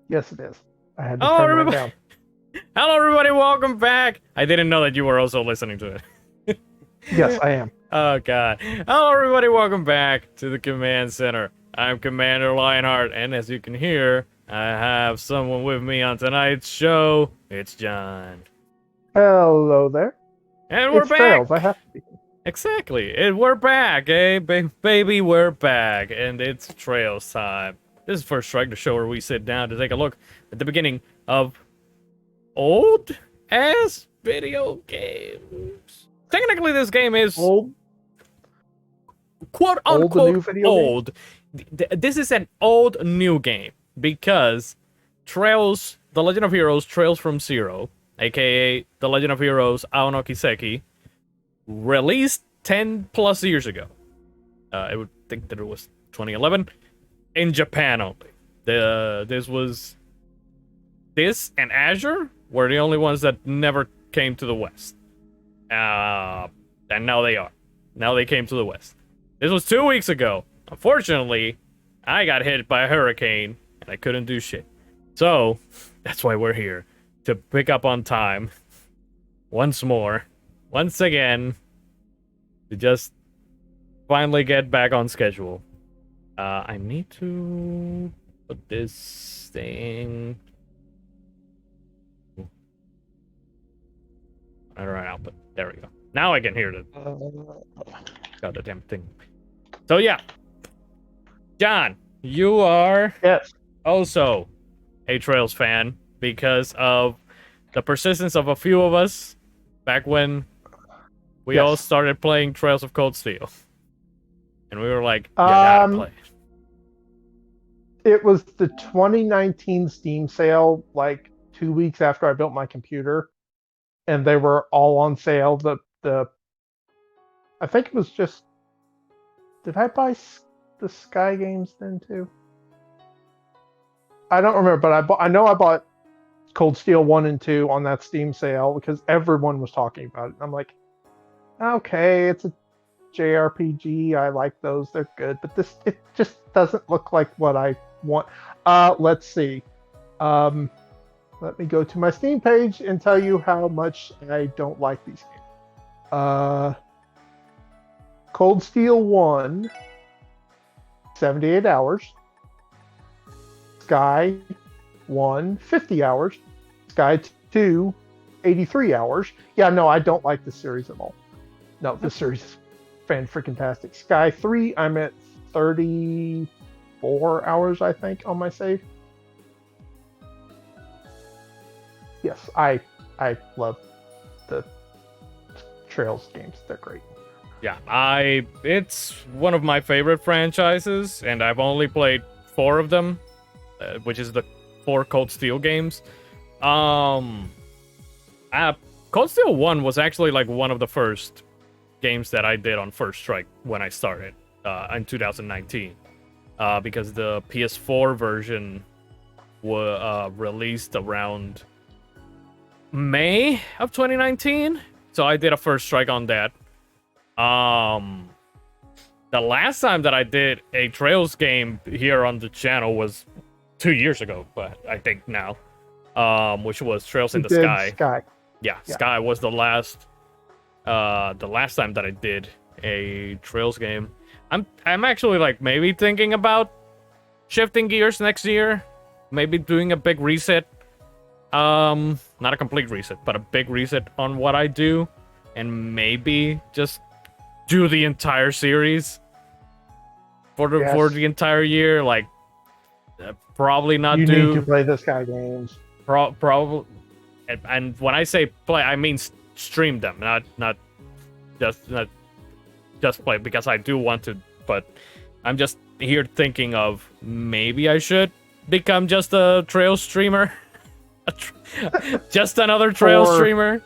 Yes, it is. I had to Hello, turn that everybody. down. Hello, everybody. Welcome back. I didn't know that you were also listening to Yes, it. I am. Oh, God. Hello, everybody. Welcome back to the Command Center. I'm Commander Lionheart, and as you can hear, I have someone with me on tonight's show. It's John. Hello there. And we're It's Trails. I back. have to be. Exactly. And we're back, eh? Baby, we're back. And it's Trails time. This is First Strike, the show where we sit down to take a look at the beginning of old-ass video games. Technically, this game is Old quote the unquote new video game? old. This is an old new game because Trails, The Legend of Heroes Trails from Zero, aka The Legend of Heroes Ao Kiseki, released 10 plus years ago. I would think that it was 2011 in Japan only. This and Azure were the only ones that never came to the West. And now they are. Now they came to the West. This was 2 weeks ago. Unfortunately, I got hit by a hurricane and I couldn't do shit. So, that's why we're here. To pick up on time. Once more. Once again. To just finally get back on schedule. I need to put this thing. I don't know how, but there we go. Now I can hear the goddamn thing. So yeah, John, you are Yes. also a Trails fan because of the persistence of a few of us back when we all Yes. started playing Trails of Cold Steel, and we were like, "You gotta play." It was the 2019 Steam sale, like 2 weeks after I built my computer, and they were all on sale. I think it was just. Did I buy the Sky Games then too? I don't remember, but I know I bought Cold Steel 1 and 2 on that Steam sale because everyone was talking about it. I'm like, okay, it's a JRPG. I like those. They're good. But it just doesn't look like what I want. Let's see. Let me go to my Steam page and tell you how much I don't like these games. Cold Steel 1, 78 hours. Sky 1, 50 hours. Sky 2, 83 hours. Yeah, no, I don't like this series at all. No, this series is fan-freaking-tastic. Sky 3, I'm at 34 hours, I think, on my save. Yes, I love the Trails games. They're great. Yeah, it's one of my favorite franchises, and I've only played 4 of them, which is the 4 Cold Steel games. Cold Steel 1 was actually like one of the first games that I did on First Strike when I started in 2019, because the PS4 version was released around May of 2019, so I did a First Strike on that. The last time that I did a Trails game here on the channel was 2 years ago, but I think now, which was Trails in the Sky. Yeah, Sky was the last time that I did a Trails game. I'm actually like maybe thinking about shifting gears next year, maybe doing a big reset. Not a complete reset, but a big reset on what I do, and maybe just do the entire series for the entire year. Like, probably not. You do need to play the Sky games. Probably, and when I say play, I mean stream them, not just play, because I do want to. But I'm just here thinking of maybe I should become just a trail streamer, just another trail streamer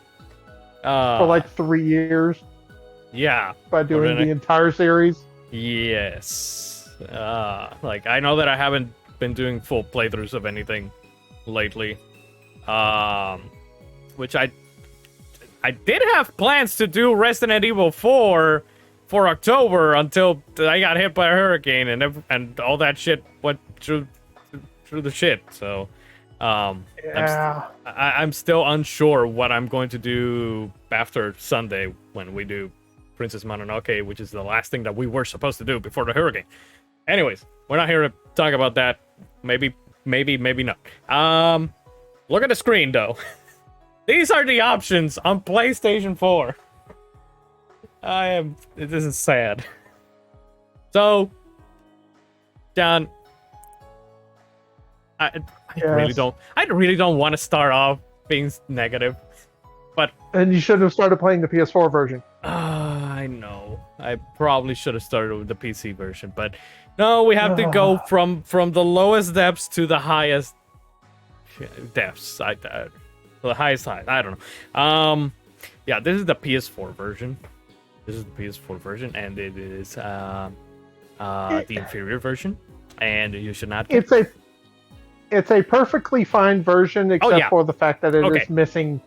for like 3 years. Yeah, by doing the entire series. Yes. Like, I know that I haven't been doing full playthroughs of anything lately. Which I did have plans to do Resident Evil 4 for October until I got hit by a hurricane and all that shit went through the shit. So Yeah. I'm still unsure what I'm going to do after Sunday when we do Princess Mononoke, which is the last thing that we were supposed to do before the hurricane. Anyways, we're not here to talk about that. Maybe not. Look at the screen though. These are the options on PlayStation 4. This is sad. So, John, I really don't want to start off being negative, but and you should have started playing the PS4 version. I know. I probably should have started with the PC version, but no, we have to go from the lowest depths to the highest depths. The highest height. I don't know. Yeah, this is the PS4 version. And it is the inferior version, and you should not. It's a perfectly fine version, except for the fact that it is missing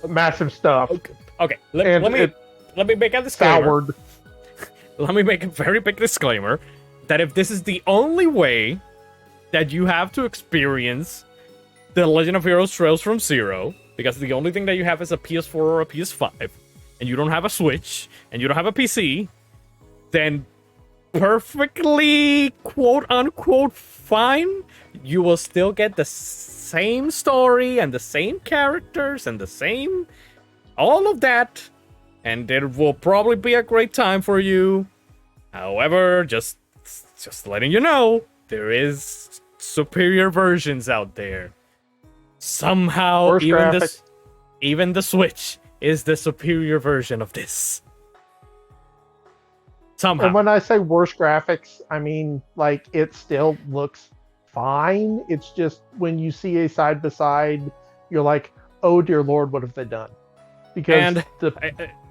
massive stuff. Okay. Let me make a disclaimer. Soured. Let me make a very big disclaimer that if this is the only way that you have to experience The Legend of Heroes Trails from Zero, because the only thing that you have is a PS4 or a PS5, and you don't have a Switch, and you don't have a PC, then perfectly quote-unquote fine, you will still get the same story and the same characters and the same all of that, and it will probably be a great time for you. However, just letting you know, there is superior versions out there. Somehow, even the Switch is the superior version of this. Somehow. And when I say worse graphics, I mean, like, it still looks fine. It's just when you see a side by side, you're like, oh dear Lord, what have they done? Because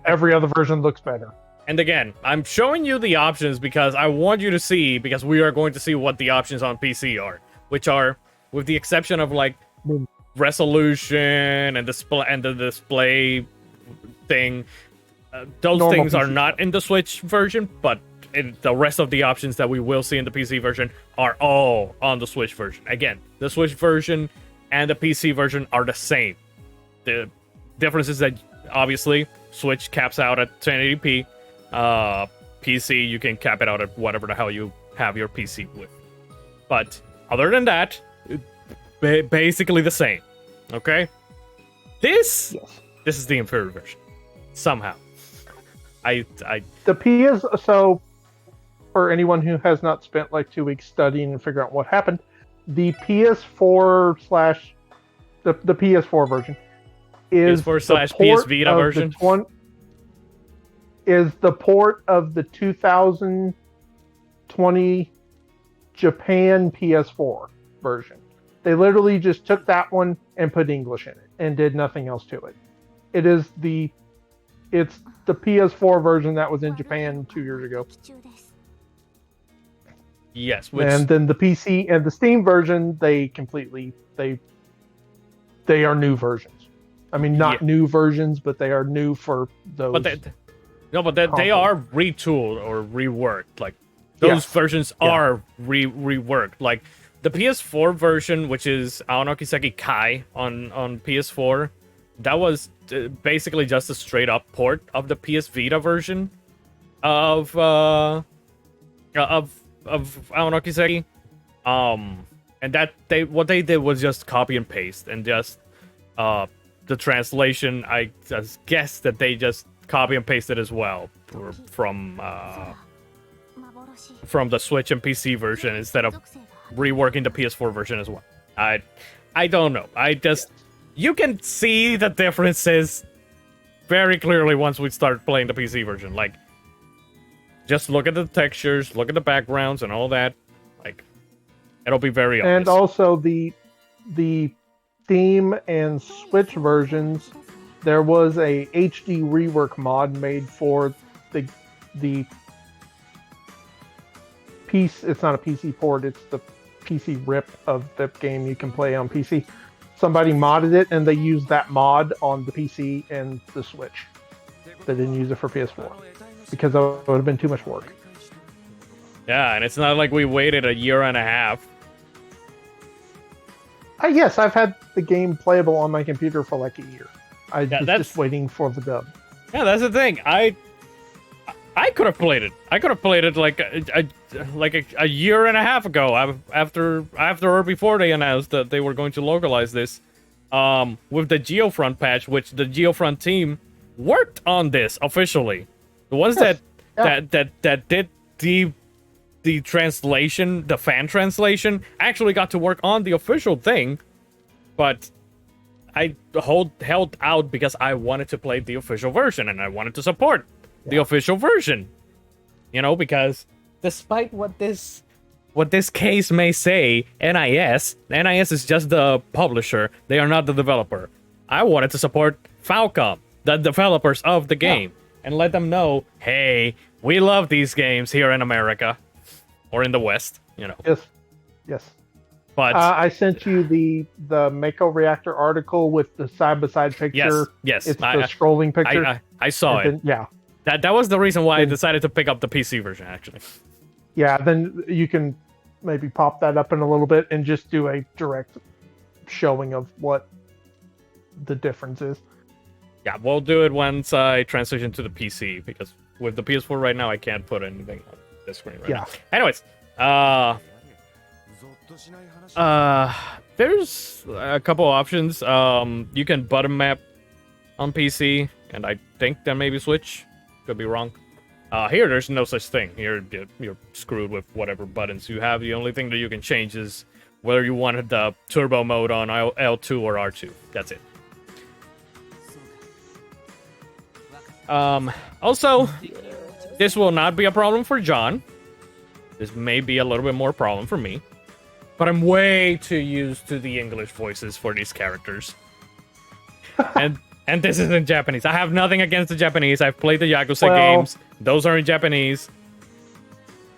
every other version looks better. And again, I'm showing you the options because I want you to see, because we are going to see what the options on PC are, which are, with the exception of like resolution and the display thing, those normal things PC are not in the Switch version, but the rest of the options that we will see in the PC version are all on the Switch version. Again, the Switch version and the PC version are the same. The difference is that obviously Switch caps out at 1080p. PC, you can cap it out at whatever the hell you have your PC with. But other than that, basically the same. Okay? This is the inferior version. Somehow. So for anyone who has not spent like 2 weeks studying and figuring out what happened, the PS4 the PS4 version is PS4/PS Vita version is the port of the 2020 Japan PS4 version. They literally just took that one and put English in it and did nothing else to it. It's the PS4 version that was in Japan 2 years ago. Yes, and then the PC and the Steam version, they are new versions. I mean, not new versions, but they are new for those. But they are retooled or reworked. Like those versions are reworked. Like the PS4 version, which is Aonokiseki Kai on PS4, that was basically just a straight up port of the PS Vita version of Aonokiseki. And that what they did was just copy and paste, and just the translation, I just guess that they just copy and pasted as well from the Switch and PC version instead of reworking the PS4 version as well. I don't know. You can see the differences very clearly once we start playing the PC version. Like, just look at the textures, look at the backgrounds and all that. Like, it'll be very obvious. And also the Steam and Switch versions, there was a HD rework mod made for the piece. It's not a PC port, it's the PC rip of the game you can play on PC. Somebody modded it and they used that mod on the PC and the Switch. They didn't use it for PS4 because it would have been too much work. Yeah, and it's not like we waited a year and a half. Yes, I've had the game playable on my computer for like a year. I was just waiting for the dub. Yeah, that's the thing. I could have played it. I could have played it like a year and a half ago, after or before they announced that they were going to localize this, with the Geofront patch, which the Geofront team worked on this officially. The ones that did the translation, the fan translation, actually got to work on the official thing, but I held out because I wanted to play the official version and I wanted to support the official version. You know, because despite what this case may say, NIS is just the publisher. They are not the developer. I wanted to support Falcom, the developers of the game, and let them know, hey, we love these games here in America. Or in the West, you know. Yes. But I sent you the Mako Reactor article with the side-by-side picture. Yes. It's the scrolling picture. I saw it. Yeah. That was the reason why I decided to pick up the PC version, actually. Yeah, then you can maybe pop that up in a little bit and just do a direct showing of what the difference is. Yeah, we'll do it once I transition to the PC, because with the PS4 right now, I can't put anything on the screen right now. Anyways, there's a couple options. You can button map on PC, and I think then maybe Switch. Could be wrong. Here, there's no such thing. Here, you're screwed with whatever buttons you have. The only thing that you can change is whether you wanted the turbo mode on L2 or R2. That's it. Also, this will not be a problem for John. This may be a little bit more problem for me. But I'm way too used to the English voices for these characters. And this is in Japanese. I have nothing against the Japanese. I've played the Yakuza games. Those are in Japanese.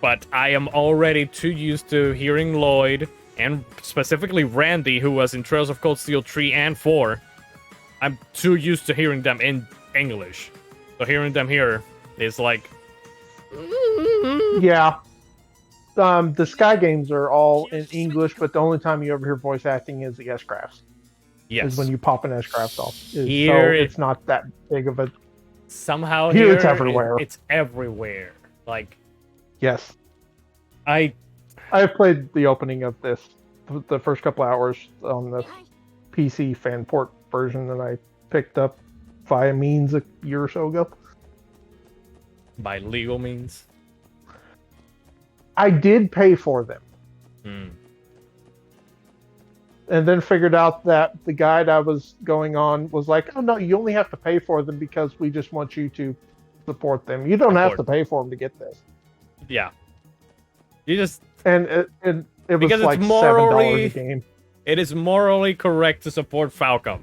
But I am already too used to hearing Lloyd, and specifically Randy, who was in Trails of Cold Steel 3 and 4. I'm too used to hearing them in English. So hearing them here is like... Yeah. The Sky games are all in English, but the only time you ever hear voice acting is the S-Crafts. Yes. Is when you pop an S-Craft off. Here it's not that big of a... Somehow here it's everywhere. It's everywhere. Like... Yes. I've played the opening of this, the first couple hours on the PC fan port version that I picked up via means a year or so ago. By legal means? I did pay for them. And then figured out that the guide I was going on was like, oh no, you only have to pay for them because we just want you to support them. You don't have to pay for them to get this. Yeah. You just... And it was because like it's morally, $7 a game. It is morally correct to support Falcom.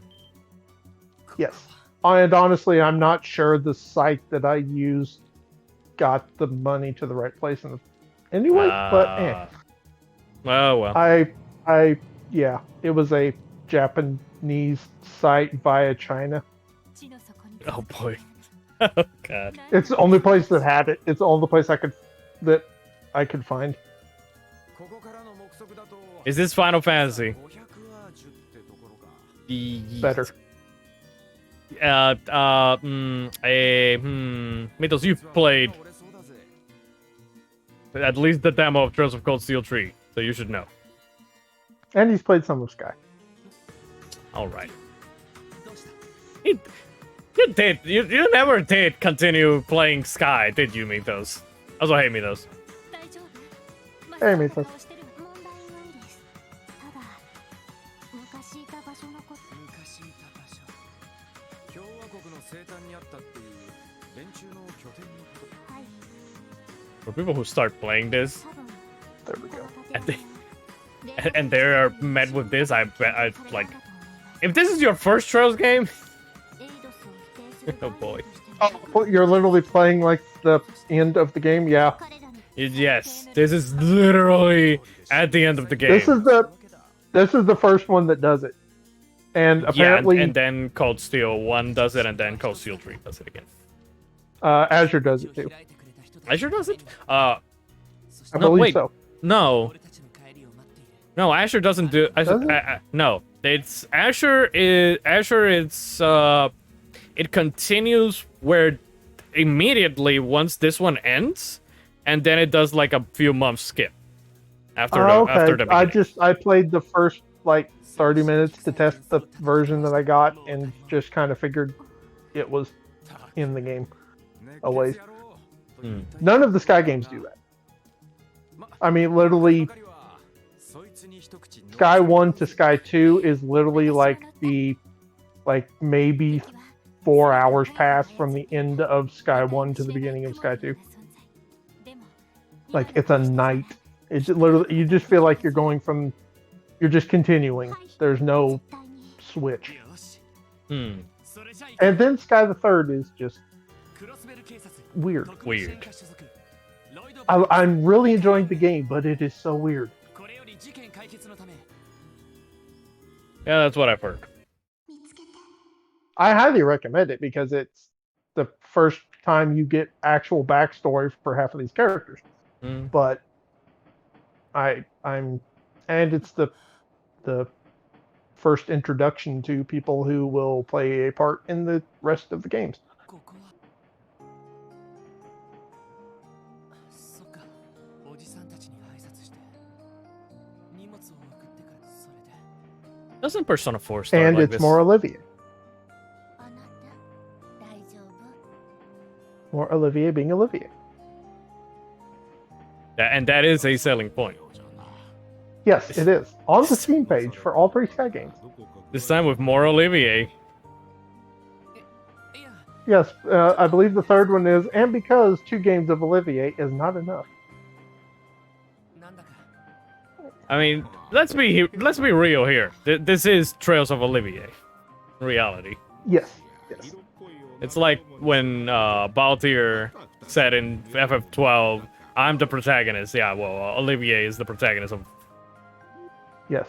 Yes. And honestly, I'm not sure the site that I used got the money to the right place anyway, but Oh well. Yeah, it was a Japanese site via China. Oh boy. Oh god. It's the only place that had it. It's the only place I could find. Is this Final Fantasy? Better. Mythos, you've played at least the demo of Trails of Cold Steel 3, so you should know. And he's played some of Sky. Alright. You never did continue playing Sky, did you, Mythos? Also, hey, Mythos. Hey, Mythos. For people who start playing this, there we go. And they are met with this, I like, if this is your first Trails game, oh boy. Oh, you're literally playing like the end of the game, yeah. Yes, this is literally at the end of the game. This is the first one that does it, and apparently, and then Cold Steel 1 does it, and then Cold Steel 3 does it again. Azure does it too. Azure does it? I believe so. No. No, Azure doesn't do. No, it's Azure. It continues where immediately once this one ends, and then it does like a few months skip after the beginning. I played the first like 30 minutes to test the version that I got, and just kind of figured it was in the game a ways. None of the Sky games do that. I mean, literally, Sky 1 to Sky 2 is literally like maybe 4 hours past from the end of Sky 1 to the beginning of Sky 2. Like, it's a night. It's literally, you just feel like you're just continuing. There's no switch. And then Sky the Third is just weird. I'm really enjoying the game, but it is so weird. Yeah, that's what I've heard. I highly recommend it because it's the first time you get actual backstory for half of these characters. But and it's the first introduction to people who will play a part in the rest of the games. Doesn't Persona 4 start and like it's this? more Olivier. More Olivier being Olivier. And that is a selling point. Yes, it is. On the Steam page for all 3 Sky games. This time with more Olivier. Yes, I believe the third one is, and because 2 games of Olivier is not enough. I mean, let's be real here. This is Trails of Olivier. Reality. Yes. It's like when Baltier said in FF12, "I'm the protagonist." Yeah, well, Olivier is the protagonist of. Yes.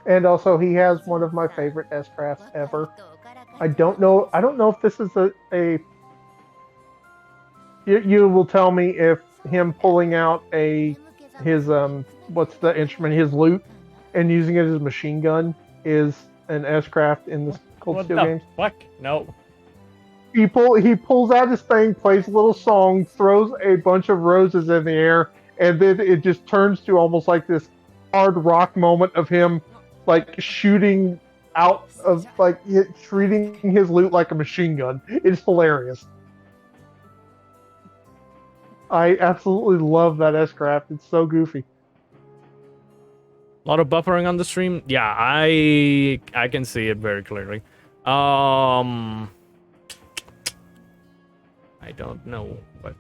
And also, he has one of my favorite S-crafts ever. I don't know if this is a You will tell me if him pulling out his what's the instrument, his lute, and using it as a machine gun is an S-craft in the Cold Steel games. Fuck? No. He pulls out his thing, plays a little song, throws a bunch of roses in the air, and then it just turns to almost like this hard rock moment of him like shooting out of treating his lute like a machine gun. It's hilarious. I absolutely love that S-craft. It's so goofy. A lot of buffering on the stream. Yeah, I can see it very clearly. I don't know what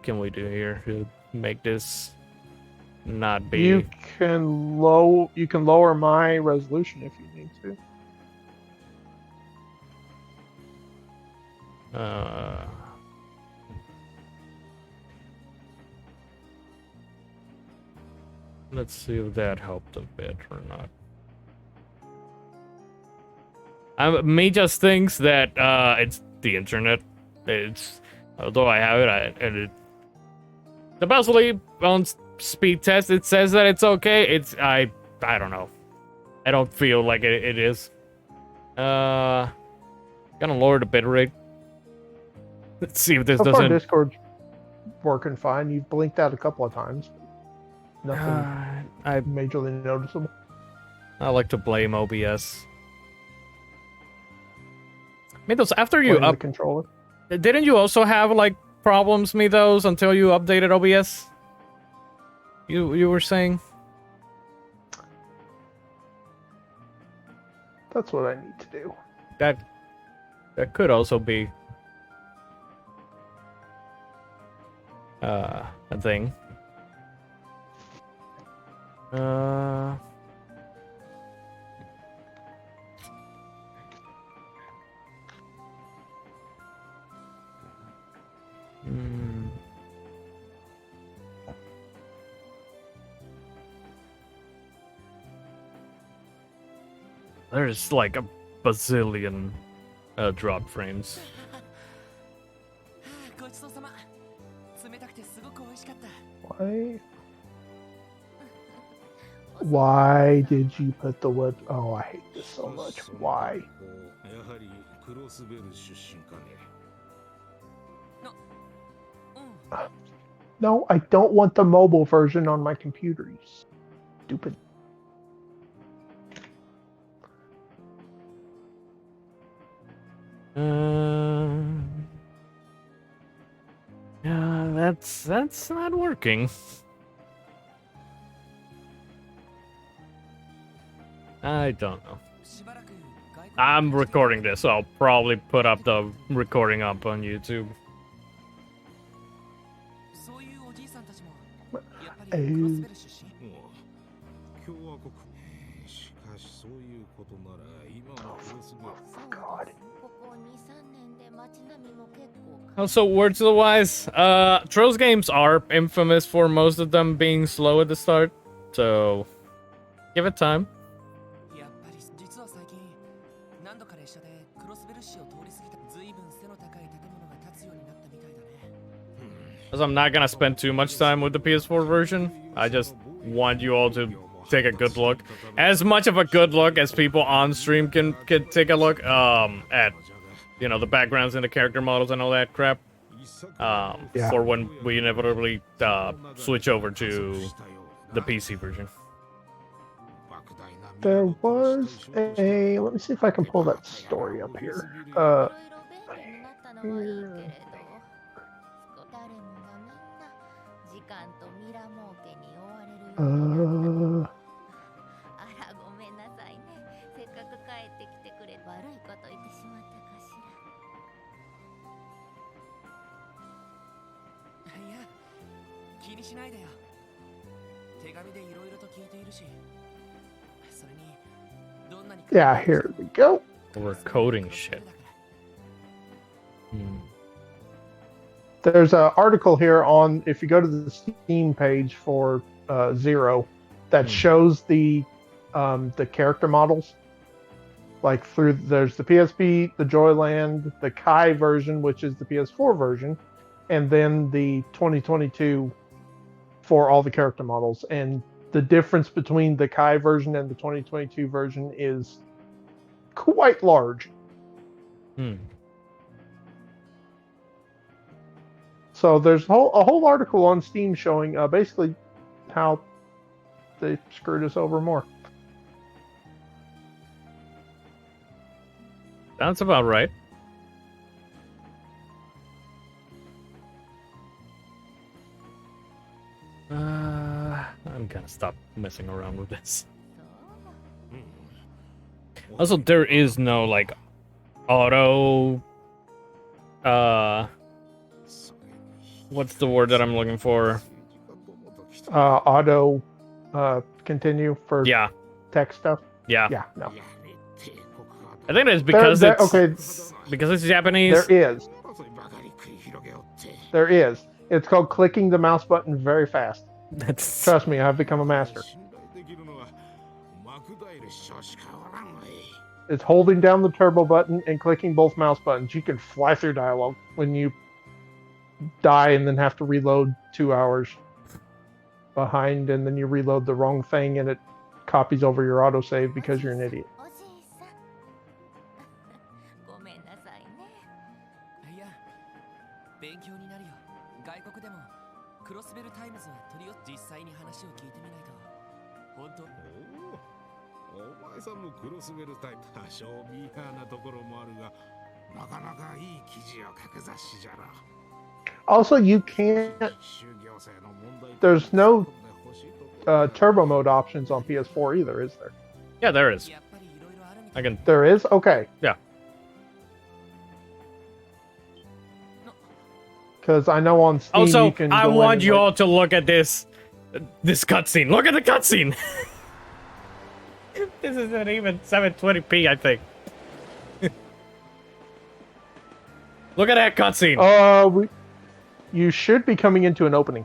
can we do here to make this not be. You can lower my resolution if you need to. Let's see if that helped a bit or not. Me just thinks that it's the internet. It's although I have it, supposedly on speed test it says that it's okay. I don't know. I don't feel like it is. Gonna lower the bitrate. Let's see if this so doesn't. Far, Discord's working fine. You've blinked out a couple of times. Nothing majorly noticeable. I like to blame OBS. Mitos, after you the controller. Didn't you also have like problems, Mitos, until you updated OBS? You were saying? That's what I need to do. That could also be a thing. There's like a bazillion drop frames. Why? Why did you put the wood? Oh, I hate this so much. Why? No, I don't want the mobile version on my computer. You stupid. Yeah, that's not working. I don't know. I'm recording this, so I'll probably put up the recording up on YouTube. Oh, God. Also, words to the wise, Trails games are infamous for most of them being slow at the start, so give it time. As I'm not gonna spend too much time with the PS4 version, I just want you all to take a good look. As much of a good look as people on stream can take a look at, you know, the backgrounds and the character models and all that crap. For when we inevitably switch over to the PC version. There was a... Let me see if I can pull that story up here. Here. Yeah, here we go. We're coding shit. There's an article here on, if you go to the Steam page for Zero, that shows the character models. Like there's the PSP, the Joyland, the Kai version, which is the PS4 version, and then the 2022 for all the character models. And the difference between the Kai version and the 2022 version is quite large. So there's a whole article on Steam showing basically how they screwed us over more. That's about right. I'm gonna stop messing around with this. Also, there is no like auto. What's the word that I'm looking for? Auto continue for text stuff. Yeah. Yeah. No. I think it's because because it's Japanese. There is. It's called clicking the mouse button very fast. Trust me, I've become a master. It's holding down the turbo button and clicking both mouse buttons. You can fly through dialogue when you die and then have to reload 2 hours behind, and then you reload the wrong thing and it copies over your autosave because you're an idiot. Also, you can't... There's no turbo mode options on PS4 either, is there? Yeah, there is. There is? Okay. Yeah. Because I know on Steam also, you can I want you all to look at this cutscene. Look at the cutscene! This isn't even 720p, I think. Look at that cutscene. You should be coming into an opening,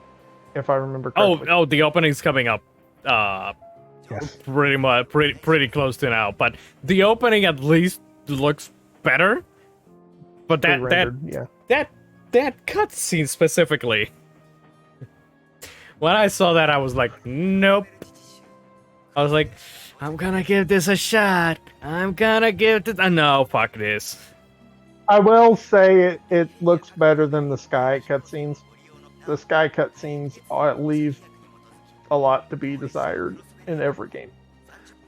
if I remember correctly. Oh, the opening's coming up. Yes. Pretty close to now. But the opening at least looks better. But that cutscene specifically, When I saw that, I was like, nope. I was like, I'm gonna give this a shot. I'm gonna give this. No, fuck this. I will say it looks better than the Sky cutscenes. The Sky cutscenes leave a lot to be desired in every game.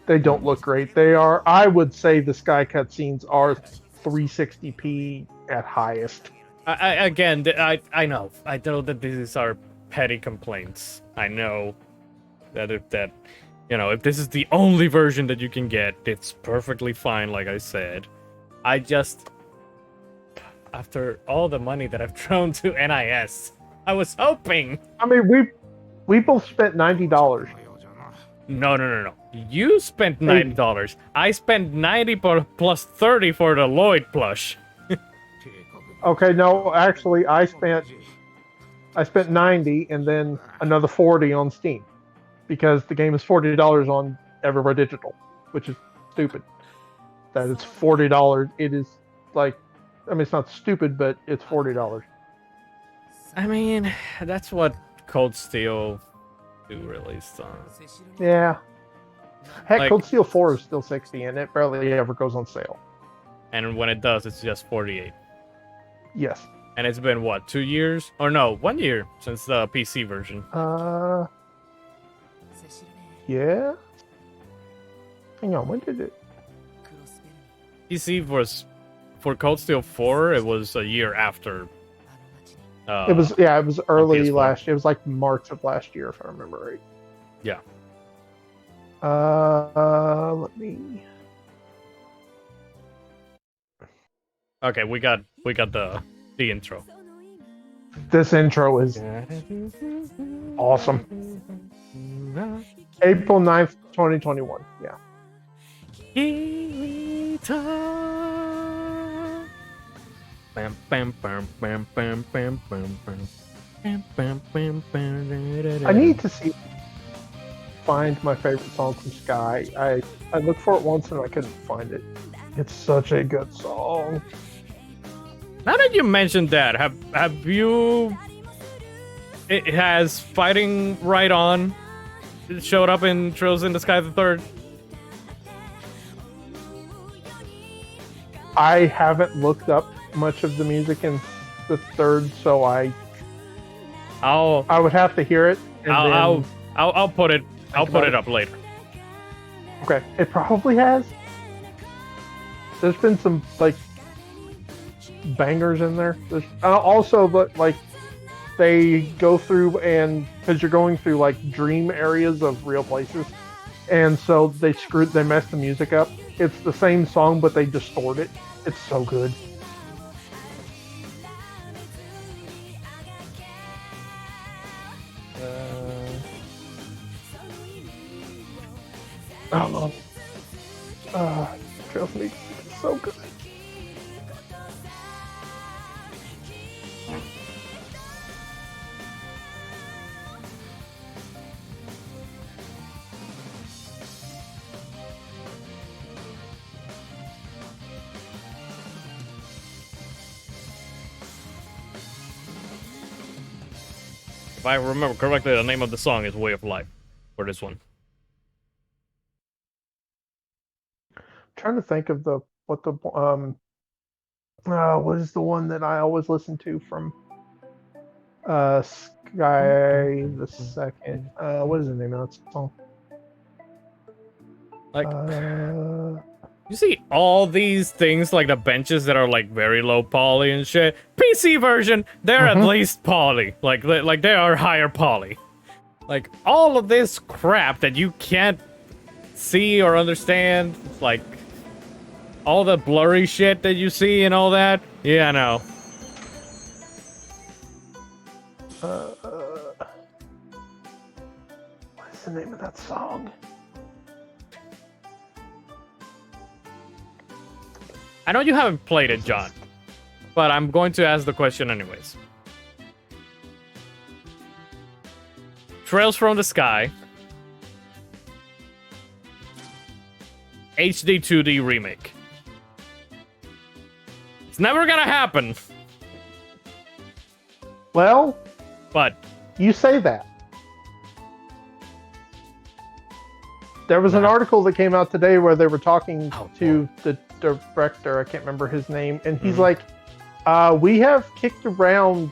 They don't look great. They are. I would say the Sky cutscenes are 360p at highest. I know. I know that these are petty complaints. I know that if this is the only version that you can get, it's perfectly fine. Like I said, I just, after all the money that I've thrown to NIS, I was hoping. I mean, we both spent $90. No. You spent $90. I spent 90 plus 30 for the Lloyd plush. Okay, no, actually, I spent 90 and then another 40 on Steam, because the game is $40 on Everywhere Digital, which is stupid. That it's $40. It is like, I mean, it's not stupid, but it's $40. I mean, that's what Cold Steel 2 released on. Yeah. Heck, Like, Cold Steel 4 is still 60, and it barely ever goes on sale. And when it does, it's just 48. Yes. And it's been, what, 2 years? Or no, 1 year since the PC version. Yeah. Hang on, when did it? PC was, for Cold Steel 4, it was a year after. It was early PS4. last year. It was like March of last year, if I remember right. Yeah. Let me. Okay, we got the intro. This intro is awesome. April 9th, 2021. Yeah. Bam, bam, bam, bam, bam, bam, bam, bam. Bam, bam, bam, bam, I need to find my favorite song from Sky. I looked for it once and I couldn't find it. It's such a good song. Now that you mentioned that, have you? It has Fighting Right On. It showed up in Trails in the Sky the Third. I haven't looked up much of the music in the third, so I would have to hear it. And I'll put it up later. Okay, it probably has. There's been some like bangers in there. There's also, but like they go through, and because you're going through like dream areas of real places, and so they messed the music up. It's the same song, but they distort it. It's so good. I love Trails Mix is so good. If I remember correctly, the name of the song is Way of Life for this one. I'm trying to think of what is the one that I always listen to from Sky the Second. What is the name of that song? Like, you see all these things, like the benches that are like very low poly and shit. PC version, they're at least poly. Like they are higher poly. Like all of this crap that you can't see or understand, like all the blurry shit that you see and all that. Yeah, no. What's the name of that song? I know you haven't played it, John, but I'm going to ask the question anyways. Trails from the Sky HD 2D remake. It's never gonna happen. Well, but you say that. There was an article that came out today where they were talking to boy. the director. I can't remember his name, and he's like, "We have kicked around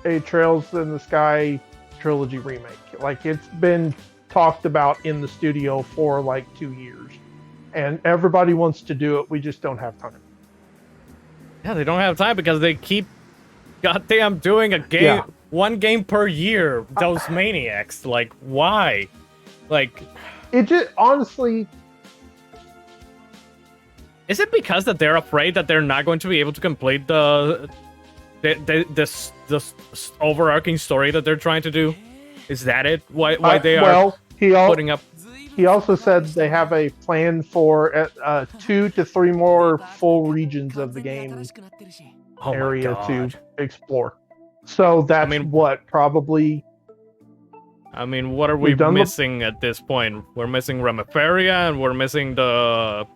a Trails in the Sky trilogy remake. Like it's been talked about in the studio for like 2 years, and everybody wants to do it. We just don't have time." Yeah, they don't have time because they keep goddamn doing a game, one game per year. Those maniacs, like, why? Like, it just honestly. Is it because that they're afraid that they're not going to be able to complete this overarching story that they're trying to do? Is that it? Why they are putting up? He also said they have a plan for 2 to 3 more full regions of the game area to explore. So that's probably. I mean, what are we missing at this point? We're missing Remiferia, and we're missing the.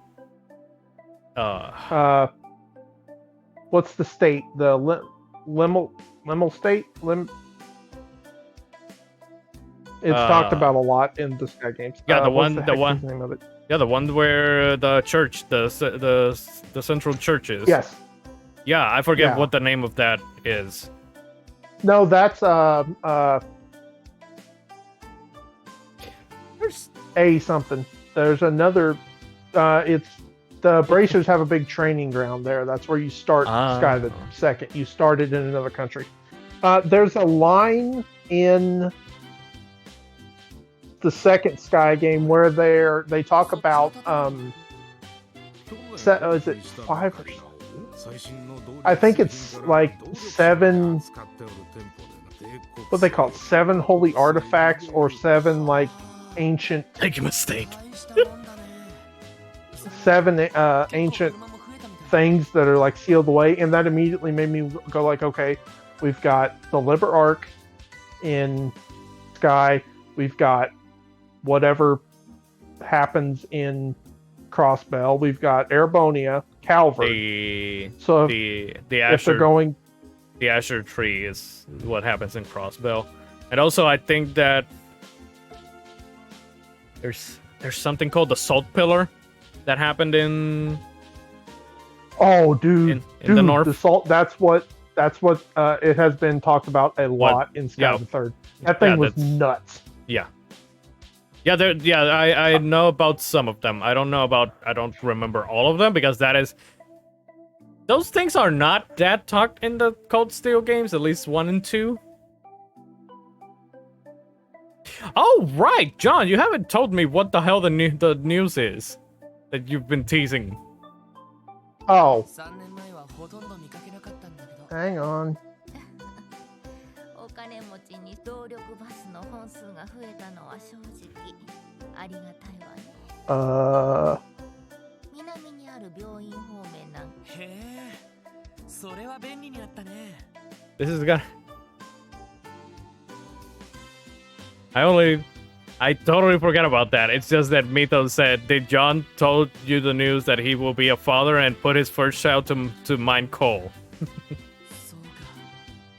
What's the state? The Limmel state? It's talked about a lot in the Sky games. Yeah, the one. Name of it? Yeah, the one where the church, the central church is. Yes. Yeah, I forget what the name of that is. No, that's There's a something. There's another. It's the Bracers have a big training ground there. That's where you start Sky the Second. You started in another country. There's a line in the second Sky game where they talk about is it 5 or something? I think it's like 7. What they call it? 7 holy artifacts or 7 like ancient. Make a mistake. 7 ancient things that are like sealed away, and that immediately made me go like, okay, we've got the Liber Arc in Sky, we've got whatever happens in Crossbell, we've got Erebonia, Calvary. So the if Asher, they're going, the Asher tree is what happens in Crossbell, and also I think that there's something called the Salt Pillar that happened in. Oh, dude, in the north. The salt. That's what it has been talked about a lot in Sky the Third. That thing was nuts. Yeah. Yeah, I know about some of them. I don't remember all of them because those things are not that talked in the Cold Steel games, at least 1 and 2. Oh, right, John, you haven't told me what the hell the news is that you've been teasing. Oh. Hang on. This is gonna. I totally forgot about that. It's just that Mito said, did John told you the news that he will be a father and put his first child to mine coal?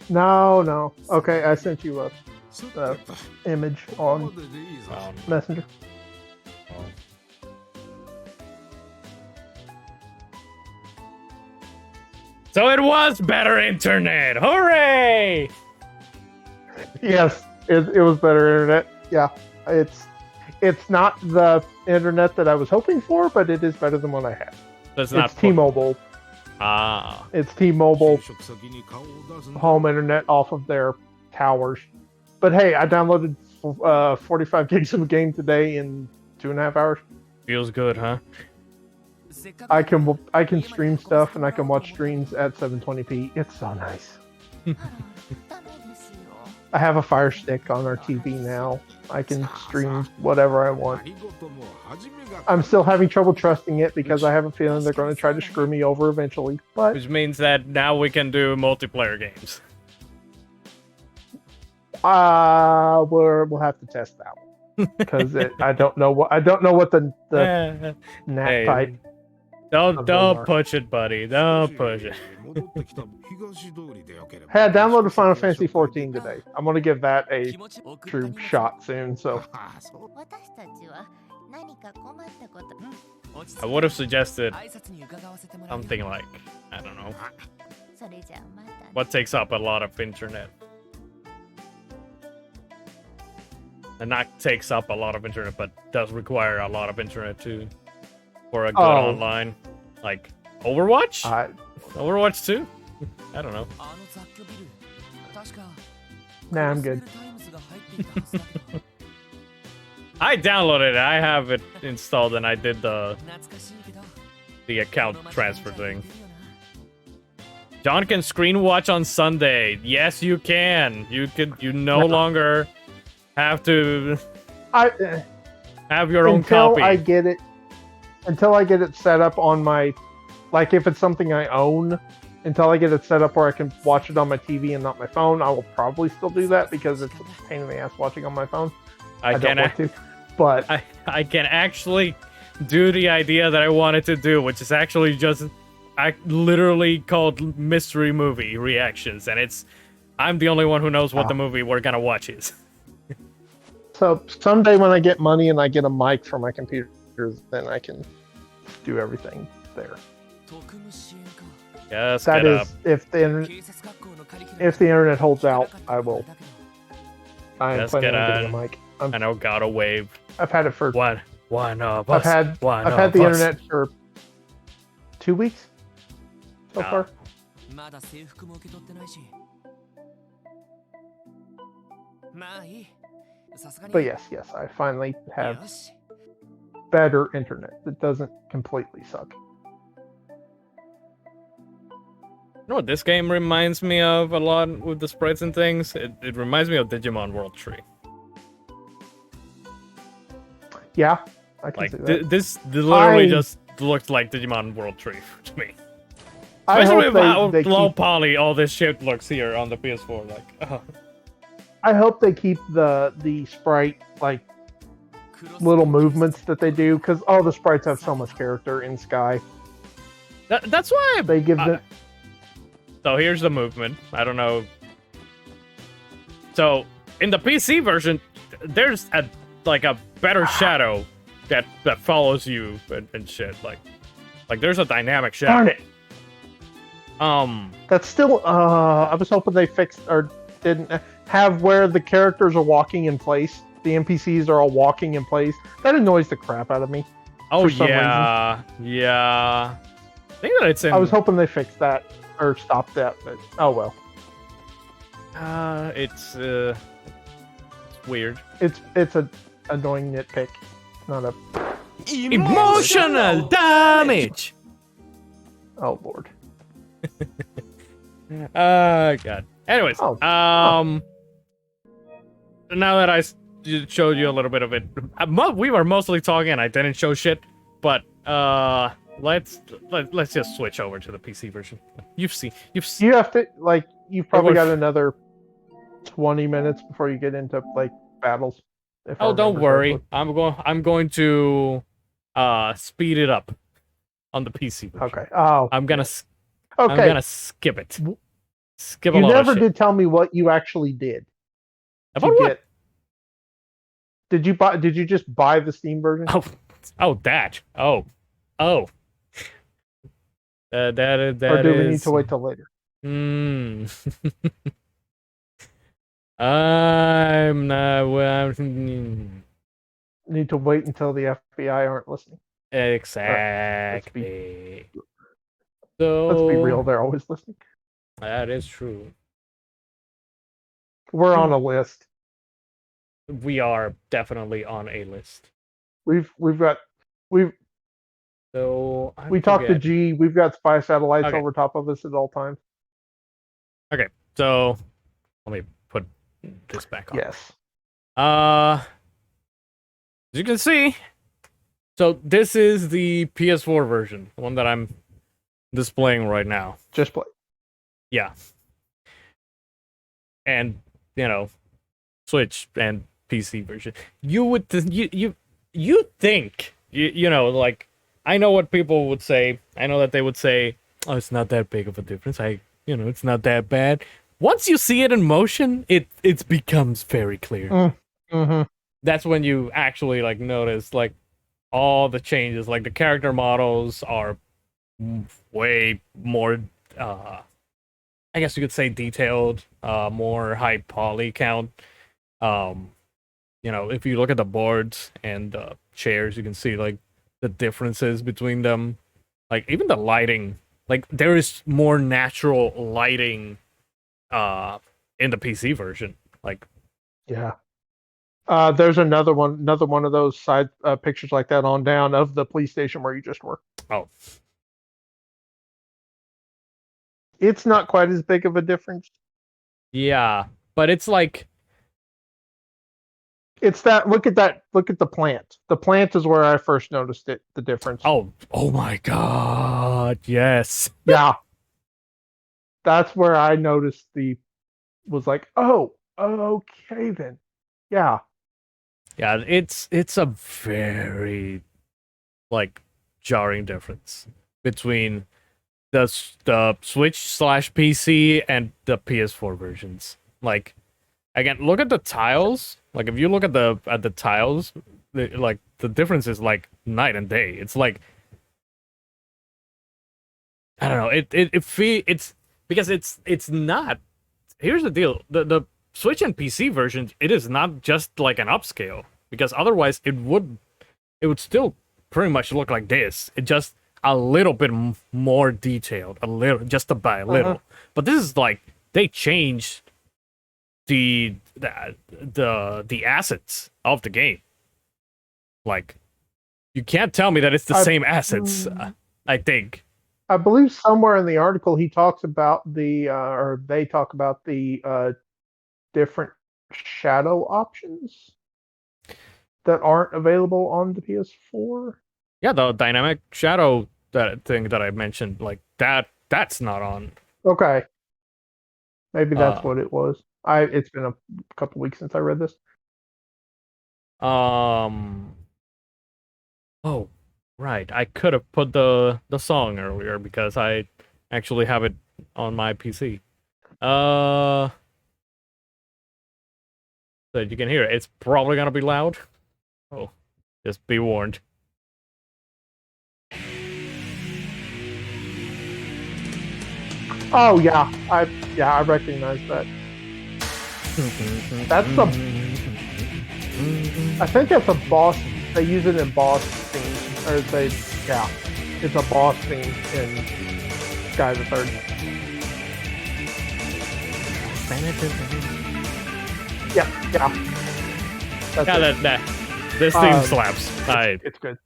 No. Okay, I sent you a image on Messenger. So it was better internet! Hooray! Yes, it was better internet. Yeah, it's not the internet that I was hoping for, but it is better than what I had. It's T-Mobile. It's T-Mobile home internet off of their towers. But hey, I downloaded 45 gigs of a game today in 2.5 hours. Feels good, huh? I can stream stuff and I can watch streams at 720p. It's so nice. I have a Fire Stick on our TV now. I can stream whatever I want. I'm still having trouble trusting it because I have a feeling they're going to try to screw me over eventually. But which means that now we can do multiplayer games. We'll have to test that one because I don't know what the NAT type. Don't push it, buddy. Don't push it. Hey, I downloaded Final Fantasy 14 today. I'm gonna give that a true shot soon. So I would have suggested something like, I don't know, what takes up a lot of internet. And not takes up a lot of internet, but does require a lot of internet too for a good online, like Overwatch. Overwatch 2. I don't know. Nah, I'm good. I downloaded it. I have it installed, and I did the account transfer thing. John can screen watch on Sunday. Yes, you can. You no longer have to have your own copy. Until I get it set up on my, like if it's something I own, until I get it set up where I can watch it on my TV and not my phone, I will probably still do that because it's a pain in the ass watching on my phone. I don't want to, but I can actually do the idea that I wanted to do, which is actually just literally called mystery movie reactions, and I'm the only one who knows what the movie we're gonna watch is. So someday when I get money and I get a mic for my computer, then I can do everything there. Yes, that is, if the internet holds out, I will. I am planning on getting a mic. I know, gotta wave. I've had it for one of us. I've had the internet for 2 weeks so far. But yes, I finally have better internet that doesn't completely suck. You know what this game reminds me of a lot with the sprites and things? It reminds me of Digimon World Tree. Yeah, I can see that. This literally just looks like Digimon World Tree to me. Especially with how low poly all this shit looks here on the PS4. Like, I hope they keep the sprite, like, little movements that they do, because all the sprites have so much character in Sky. That's why they give them. So here's the movement. I don't know. So in the PC version, there's a better shadow that follows you and shit. Like there's a dynamic shadow. Darn it. That's still. I was hoping they fixed or didn't have where the characters are walking in place. The NPCs are all walking in place. That annoys the crap out of me. Oh yeah, yeah. I think that it's in. I was hoping they fixed that or stopped that, but oh well. It's weird. It's a annoying nitpick, not a emotional damage. Oh lord. God. Anyways, now that I showed you a little bit of it, we were mostly talking and I didn't show shit, but let's just switch over to the PC version. You have to, like, you've probably got another 20 minutes before you get into like battles. Oh, don't worry. I'm going to speed it up on the PC version. Okay. Oh. I'm gonna skip it. Skip a lot of shit. You never did tell me what you actually did. About what? Did you just buy the Steam version? Oh, that. Oh. That or do we need to wait till later? I'm not. Need to wait until the FBI aren't listening. Exactly. Let's be real. They're always listening. That is true. We're on a list. We are definitely on a list. We talked to G. We've got spy satellites over top of us at all times. Okay, so let me put this back on. Yes. As you can see, so this is the PS4 version, the one that I'm displaying right now. Just play. Yeah. And Switch and PC version. You would you think like, I know what people would say. I know that they would say, "Oh, it's not that big of a difference. It's not that bad." Once you see it in motion, it becomes very clear. Mm-hmm. That's when you actually notice, all the changes. Like the character models are way more, uh, I guess you could say detailed, more high poly count. Um, if you look at the boards and the chairs, you can see like the differences between them. Like even the lighting, like there is more natural lighting in the PC version. Like Yeah. There's another one of those side pictures like that on down of the police station where you just were. oh It's not quite as big of a difference. yeah, but it's like It's that look at that look at the plant. The plant is where I first noticed it, the difference. oh my god, yes. Yeah. That's where I noticed the was like, oh, okay then. Yeah. Yeah, it's a very like jarring difference between the Switch slash PC and the PS4 versions. Like again, look at the tiles. Like if you look at the tiles, like the difference is like night and day. It's like I don't know. It's because it's not. Here's the deal: the Switch and PC versions, it is not just like an upscale because otherwise it would still pretty much look like this. It just a little bit more detailed, a little, just a little. But this is like they changed the assets of the game. Like you can't tell me that it's the same assets. I think. I believe somewhere in the article he talks about or they talk about the different shadow options that aren't available on the PS4. Yeah, the dynamic shadow that thing that I mentioned, like that's not on. Okay, maybe that's what it was. It's been a couple weeks since I read this. Um. Oh, right. I could have put the song earlier because I actually have it on my PC. So you can hear it. It's probably gonna be loud. Oh, just be warned. Oh yeah, I recognize that. That's the. I think that's a boss. They use it in boss theme, or yeah, it's a boss theme in Sky the Third. Yeah. That's Yeah, it. this theme slaps. It's good.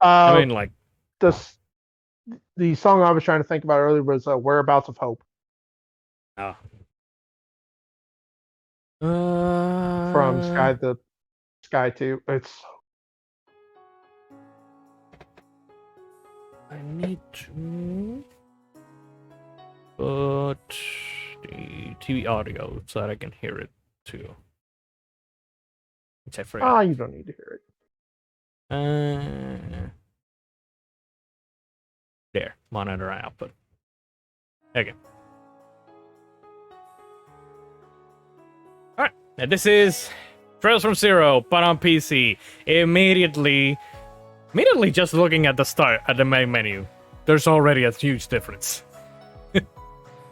I mean, like the song I was trying to think about earlier was "Whereabouts of Hope" oh. from Sky 2. It's I need to put the TV audio so that I can hear it too. Which I forgot. you don't need to hear it. There, monitor output. Okay. Alright, and this is Trails from Zero, but on PC. Immediately just looking at the main menu, there's already a huge difference.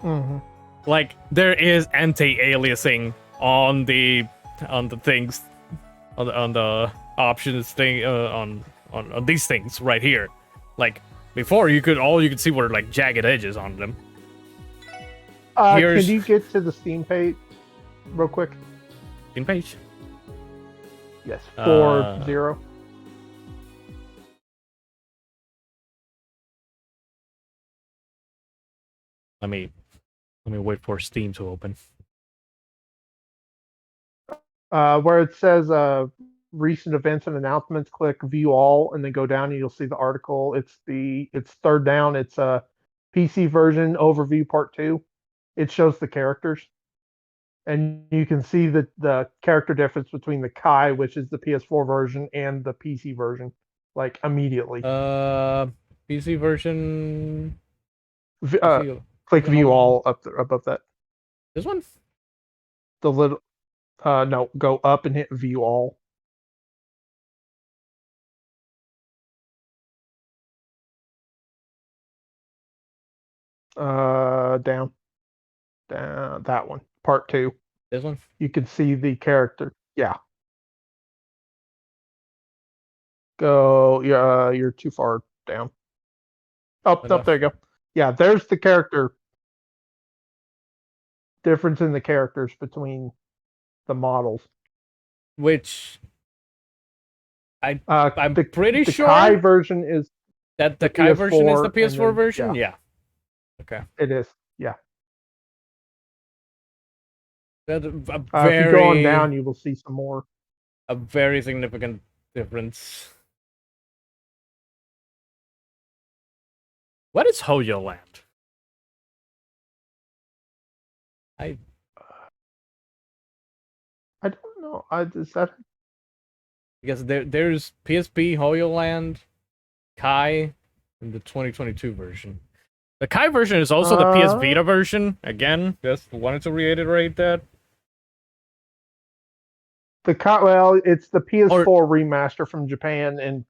mm-hmm. Like there is anti-aliasing on the things, on the options thing, on these things right here. Like before, all you could see were like jagged edges on them. Can you get to the Steam page real quick? Steam page? Yes, 4-0. Let me wait for Steam to open. Where it says recent events and announcements, click view all, and then go down and you'll see the article. It's third down. It's a PC version overview part 2. It shows the characters, and you can see the character difference between the Kai, which is the PS4 version, and the PC version, like immediately. PC version. Click view all up there, above that. This one? The little no, go up and hit view all. Down, that one, part 2. This one? You can see the character. Yeah. Go. Yeah, you're too far down. Up, What up. There you go. Yeah, there's the character difference in the characters between the models. Which I'm The pretty the Kai sure version is that the the Kai version is the PS4, and PS4 then version. yeah, Yeah. Okay. it is. Yeah. That's If you go on down, you will see some more. a very significant difference. What is Hoyo Land? I don't know. Is that Because there's PSP Hoyo Land, Kai, and the 2022 version. The Kai version is also the PS Vita version. Again, just wanted to reiterate that. well, it's the PS4 remaster from Japan, and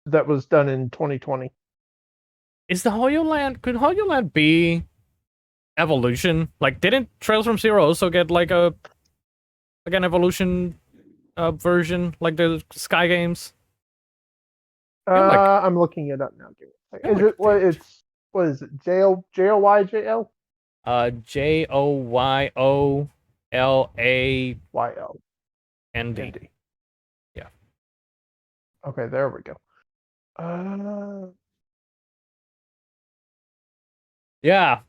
that was done in 2020. Is the Hoyo Land? Could Hoyo Land be Evolution? Like, didn't Trails from Zero also get like an Evolution version, like the Sky games? I'm looking it up now. Is it what? It's what is it? JOYJL? JOYOLAND. Yeah. Okay, there we go. Yeah.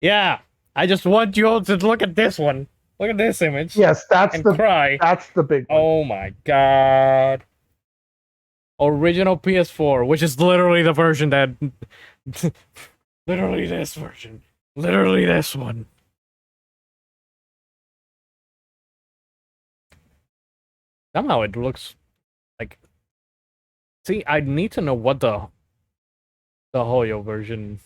Yeah. I just want you all to look at this one. Look at this image. Yes, that's and cry. That's the big one. Oh my god. Original PS4, which is literally the version that literally this version. Literally this one. Somehow it looks like. See, I need to know what the Hoyo version,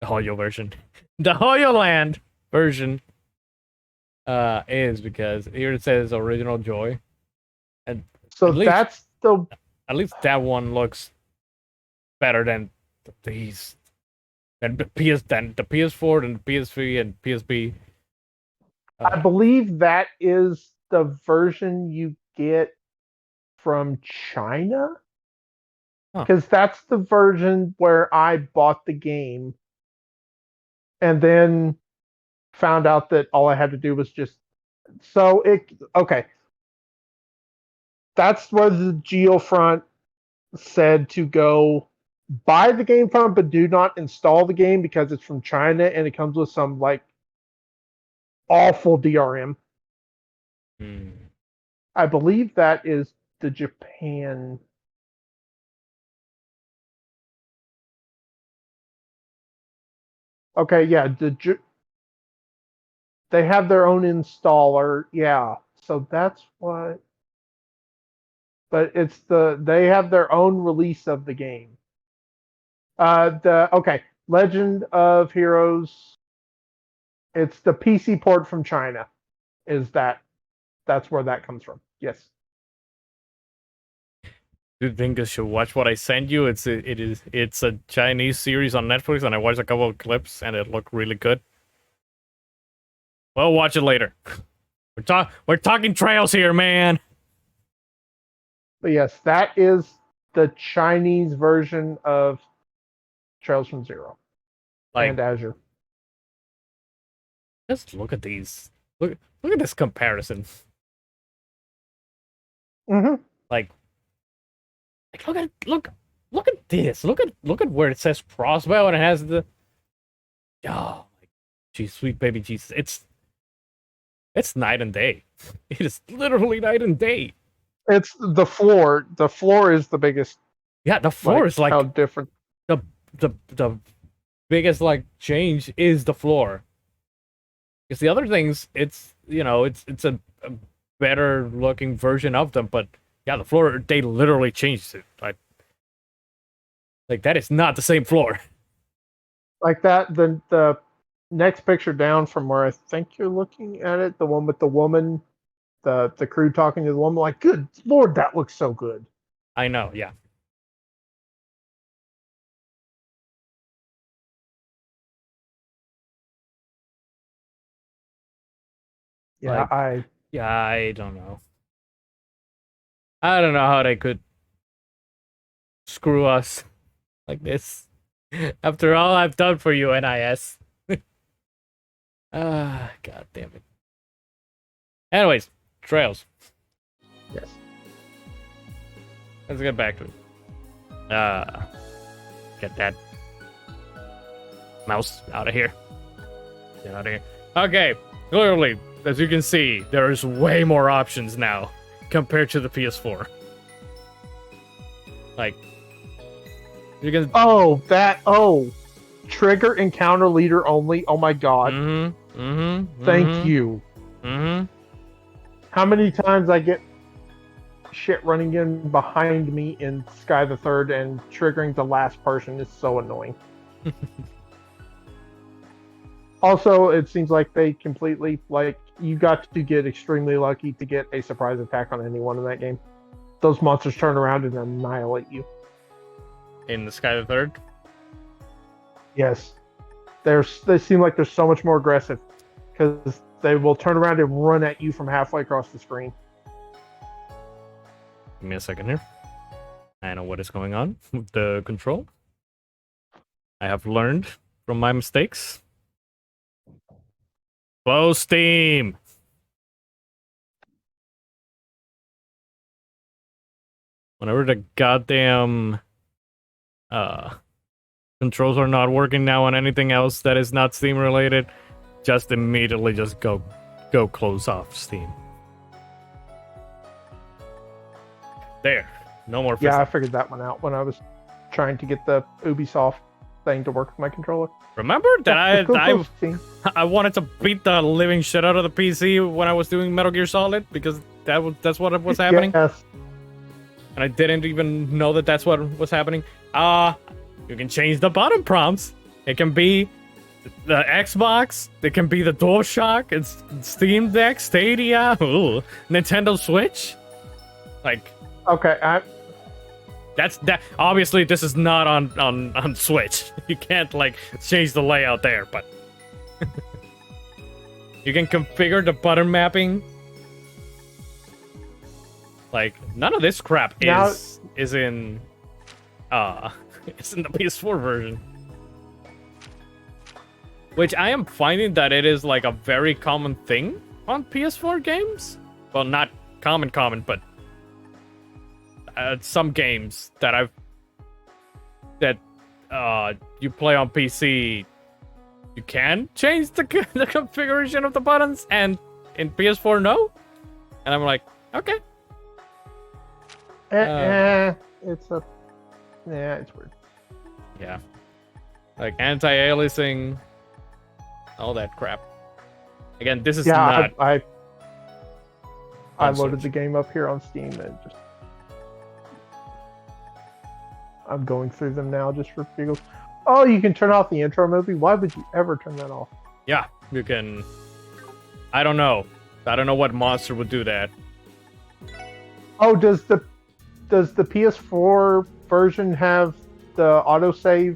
the Hoyo Land version, is, because here it says original joy, and so that's the. At least that one looks better than these, than the PS4 and the PS3 and PSP. I believe that is the version you get from China, because that's the version where I bought the game and then found out that all I had to do was just okay. That's where the Geofront said to go buy the game from, but do not install the game because it's from China and it comes with some like awful DRM. I believe that is the Japan. Okay, yeah, they have their own installer. Yeah, so that's what. But it's they have their own release of the game. Legend of Heroes. It's the PC port from China. That's where that comes from? Yes. Do you think I should watch what I sent you? It's a Chinese series on Netflix, and I watched a couple of clips, and it looked really good. Well, watch it later. We're talking Trails here, man. But yes, that is the Chinese version of Trails from Zero and Azure. Just look at these. Look at this comparison. Mm-hmm. Like look at this. Look at where it says Crossbow and it has the. Oh, geez, sweet baby Jesus! It's night and day. It is literally night and day. It's the floor. The floor is the biggest. Yeah, the floor is like how different. The biggest like change is the floor. Because the other things, it's a better looking version of them, but yeah, the floor, they literally changed it. Like that is not the same floor. Like that, the next picture down from where I think you're looking at it, the one with the woman, the crew talking to the woman, like, good Lord, that looks so good. I know, yeah. Yeah, Like, I don't know. I don't know how they could screw us like this. After all I've done for you, NIS. God damn it. Anyways, Trails. yes. Let's get back to it. Get that mouse out of here. Get out of here. Okay, clearly, as you can see, there's way more options now compared to the PS4. Like, you can. Trigger encounter leader only. Oh my god. Thank you. How many times I get shit running in behind me in Sky the Third and triggering the last person is so annoying. Also, it seems like they completely, you got to get extremely lucky to get a surprise attack on anyone in that game. Those monsters turn around and annihilate you. In the Sky the Third? Yes. They seem like they're so much more aggressive because they will turn around and run at you from halfway across the screen. Give me a second here. I know what is going on with the control. I have learned from my mistakes. Close Steam! Whenever the goddamn controls are not working now on anything else that is not Steam related, just immediately just go close off Steam. There. No more Yeah, I figured that one out when I was trying to get the Ubisoft thing to work with my controller. Remember that I wanted to beat the living shit out of the PC when I was doing Metal Gear Solid because that's what was happening. Yes. And I didn't even know that that's what was happening. You can change the button prompts. It can be the Xbox. It can be the DualShock. It's Steam Deck, Stadia, Nintendo Switch. Like, okay, that's that. Obviously, this is not on Switch. You can't change the layout there, but you can configure the button mapping. Like, none of this crap is in it's in the PS4 version. Which I am finding that it is like a very common thing on PS4 games. Well, not common, but some games that you play on PC, you can change the configuration of the buttons, and in PS4 no. And I'm like, okay. it's weird. Yeah. Like anti-aliasing, all that crap. Again, this is not... I loaded the game up here on Steam and just... I'm going through them now just for giggles. Oh, you can turn off the intro movie? Why would you ever turn that off? Yeah, you can... I don't know. I don't know what monster would do that. Oh, does the PS4 version have the autosave?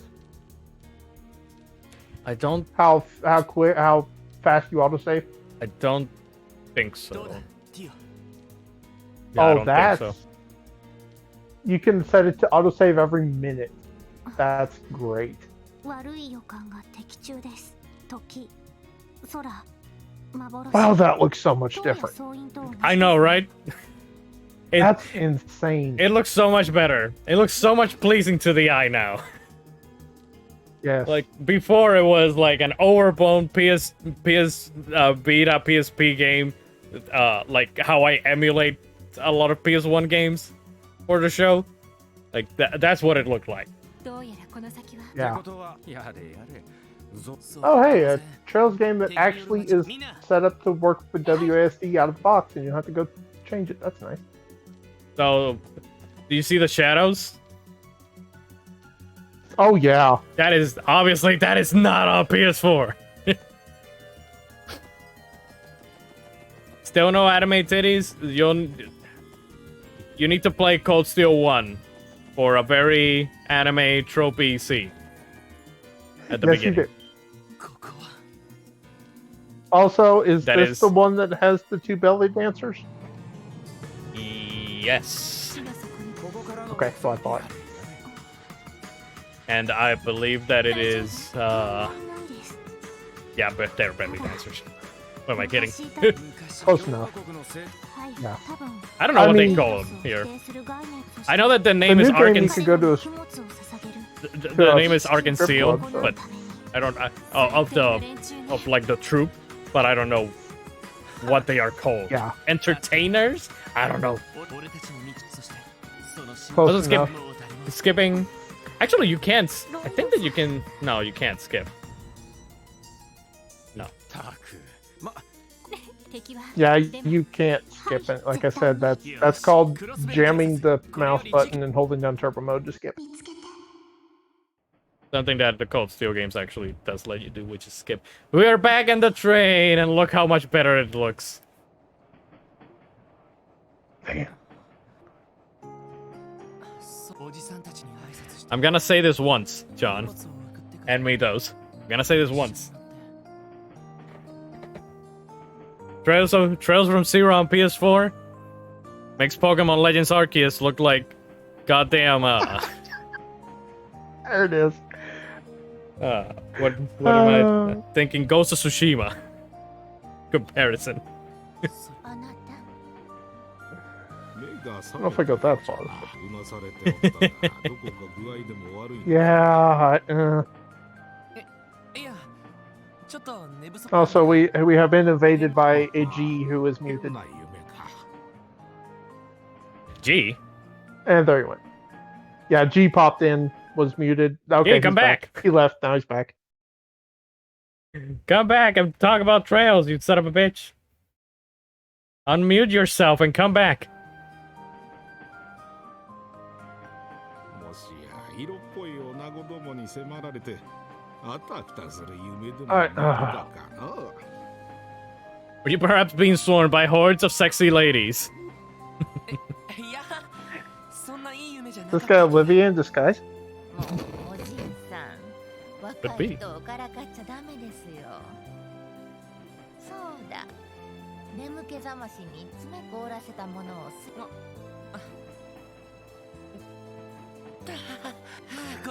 I don't... How fast you autosave? I don't think so. Yeah, oh, that's... So. You can set it to autosave every minute. That's great. Wow, that looks so much different. I know, right? That's insane. It looks so much better. It looks so much pleasing to the eye now. Yes. Like, before it was like an overblown PS Vita, PSP game. Like how I emulate a lot of PS1 games for the show. Like, that's what it looked like. Yeah. Oh, hey, a Trails game that actually is set up to work with WASD out of the box, and you don't have to go change it. That's nice. So, do you see the shadows? Oh, yeah. That is not on PS4. Still no anime titties? You need to play Cold Steel 1 for a very anime tropey scene at the beginning. Also, is That this is- the one that has the two belly dancers? Yes. Okay, so I thought. And I believe that it is, yeah, but they're belly dancers. What am I kidding? Close enough. Yeah. I don't know I what they mean- call them here. I know that the The name is new game, you Arkansas. could go to a The name is strip Arkansas, club, so- but I don't of like the troop, but I don't know what they are called. Yeah. Entertainers? I don't know. Close Let's skip. enough. Skipping. Actually, you can't. I think that you can. No, you can't skip. No. Yeah, you can't skip it. Like I said, that's called jamming the mouse button and holding down turbo mode to skip. Something that the Cold Steel games actually does let you do, which is skip. We are back in the train, and look how much better it looks. Damn. I'm gonna say this once, John. And me those. I'm gonna say this once. Trails from Zero on PS4 makes Pokemon Legends Arceus look like goddamn There it is. what am I thinking? Ghost of Tsushima comparison. I don't know if I got that far. Yeah. Also, we have been invaded by a G who is muted. G. And there he went. Yeah, G popped in, was muted. Okay, Hey, come he's back. He left. Now he's back. Come back and talk about Trails, you son of a bitch. Unmute yourself and come back. Were you perhaps being sworn by hordes of sexy ladies? This guy Olivia in disguise? Could be.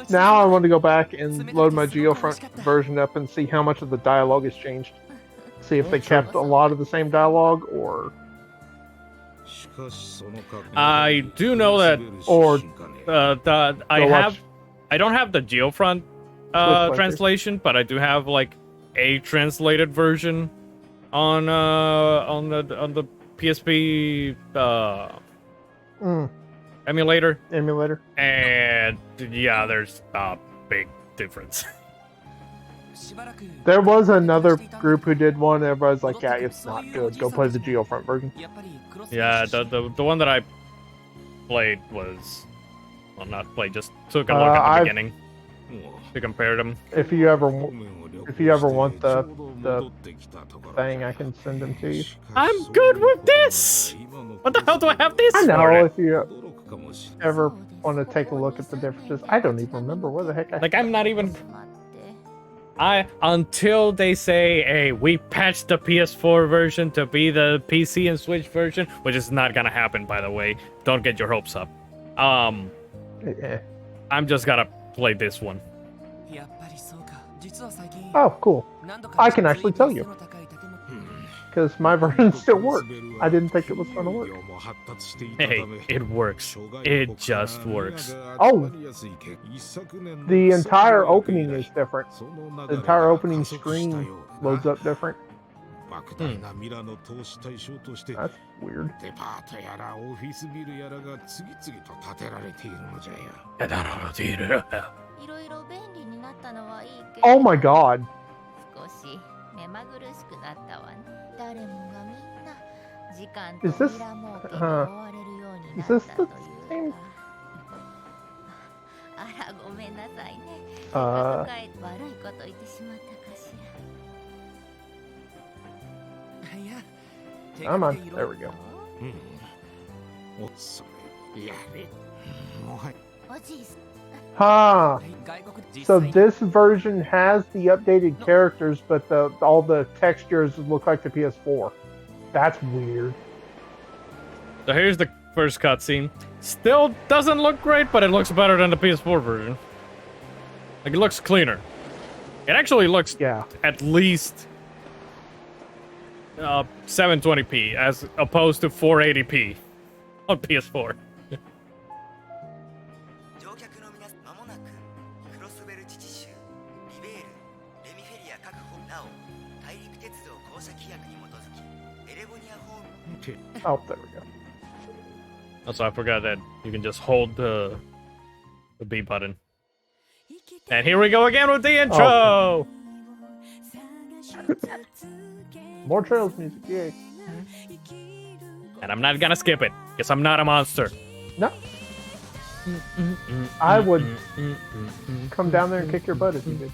Now I want to go back and load my Geofront version up and see how much of the dialogue has changed. See if they kept a lot of the same dialogue or... I do know that Or I don't have the Geofront translation, but I do have like a translated version on the PSP emulator. And yeah, there's a big difference. There was another group who did one. Everybody's like, "Yeah, it's not good. Go play the Geofront version." Yeah, the one that I played was, well, not played, just took a look at the beginning to compare them. If you ever want the thing, I can send them to you. I'm good with this. What the hell do I have this I know for? if you ever want to take a look at the differences. I don't even remember where the heck I. Like, I'm not even. Until they say, hey, we patched the PS4 version to be the PC and Switch version, which is not gonna happen, by the way. Don't get your hopes up. Yeah. I'm just gonna play this one. Oh, cool. I can actually tell you. Because my version still works. I didn't think it was going to work. Hey, it works. It just works. Oh! The entire opening is different. The entire opening screen loads up different. That's weird. Oh my god. Is this the same? Come on, there we go. Huh. So this version has the updated characters, but all the textures look like the PS4. That's weird. So here's the first cutscene. Still doesn't look great, but it looks better than the PS4 version. Like, it looks cleaner. It actually looks at least 720p as opposed to 480p on PS4. Oh, there we go. Also, I forgot that you can just hold the B button. And here we go again with the intro! Oh. More Trails music, yay. And I'm not gonna skip it, because I'm not a monster. No. I would come down there and kick your butt if you did.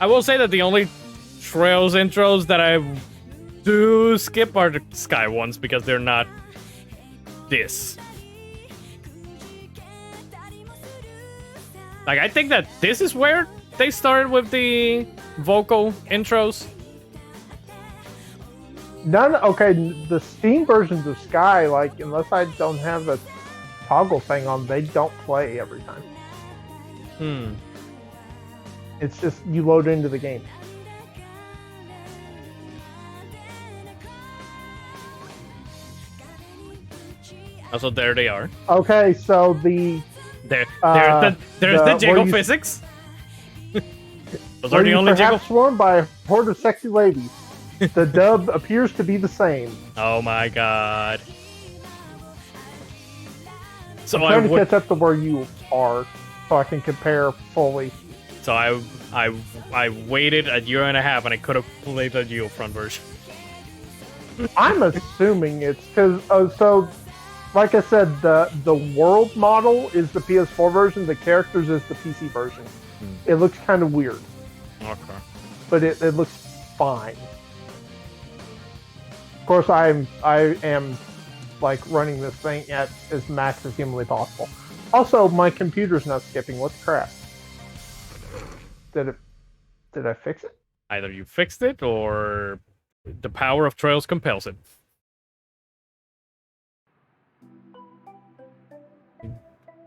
I will say that the only Trails intros that I do skip are the Sky ones, because they're not this. Like, I think that this is where they started with the vocal intros. Okay, the Steam versions of Sky, like, unless I don't have a toggle thing on, they don't play every time. It's just, you load into the game. Also, there they are. Okay, so there's the jiggle physics. Those are the only jiggle. Swarmed by a horde of sexy ladies. The dub appears to be the same. Oh my god! So I'm trying to catch up to where you are, so I can compare fully. So I waited a year and a half, and I could have played the Geofront version. I'm assuming it's because so. Like I said, the world model is the PS4 version. The characters is the PC version. It looks kind of weird. Okay. But it looks fine. Of course, I am like running this thing at as max as humanly possible. Also, my computer's not skipping. What the crap? Did I fix it? Either you fixed it, or the power of Trails compels it.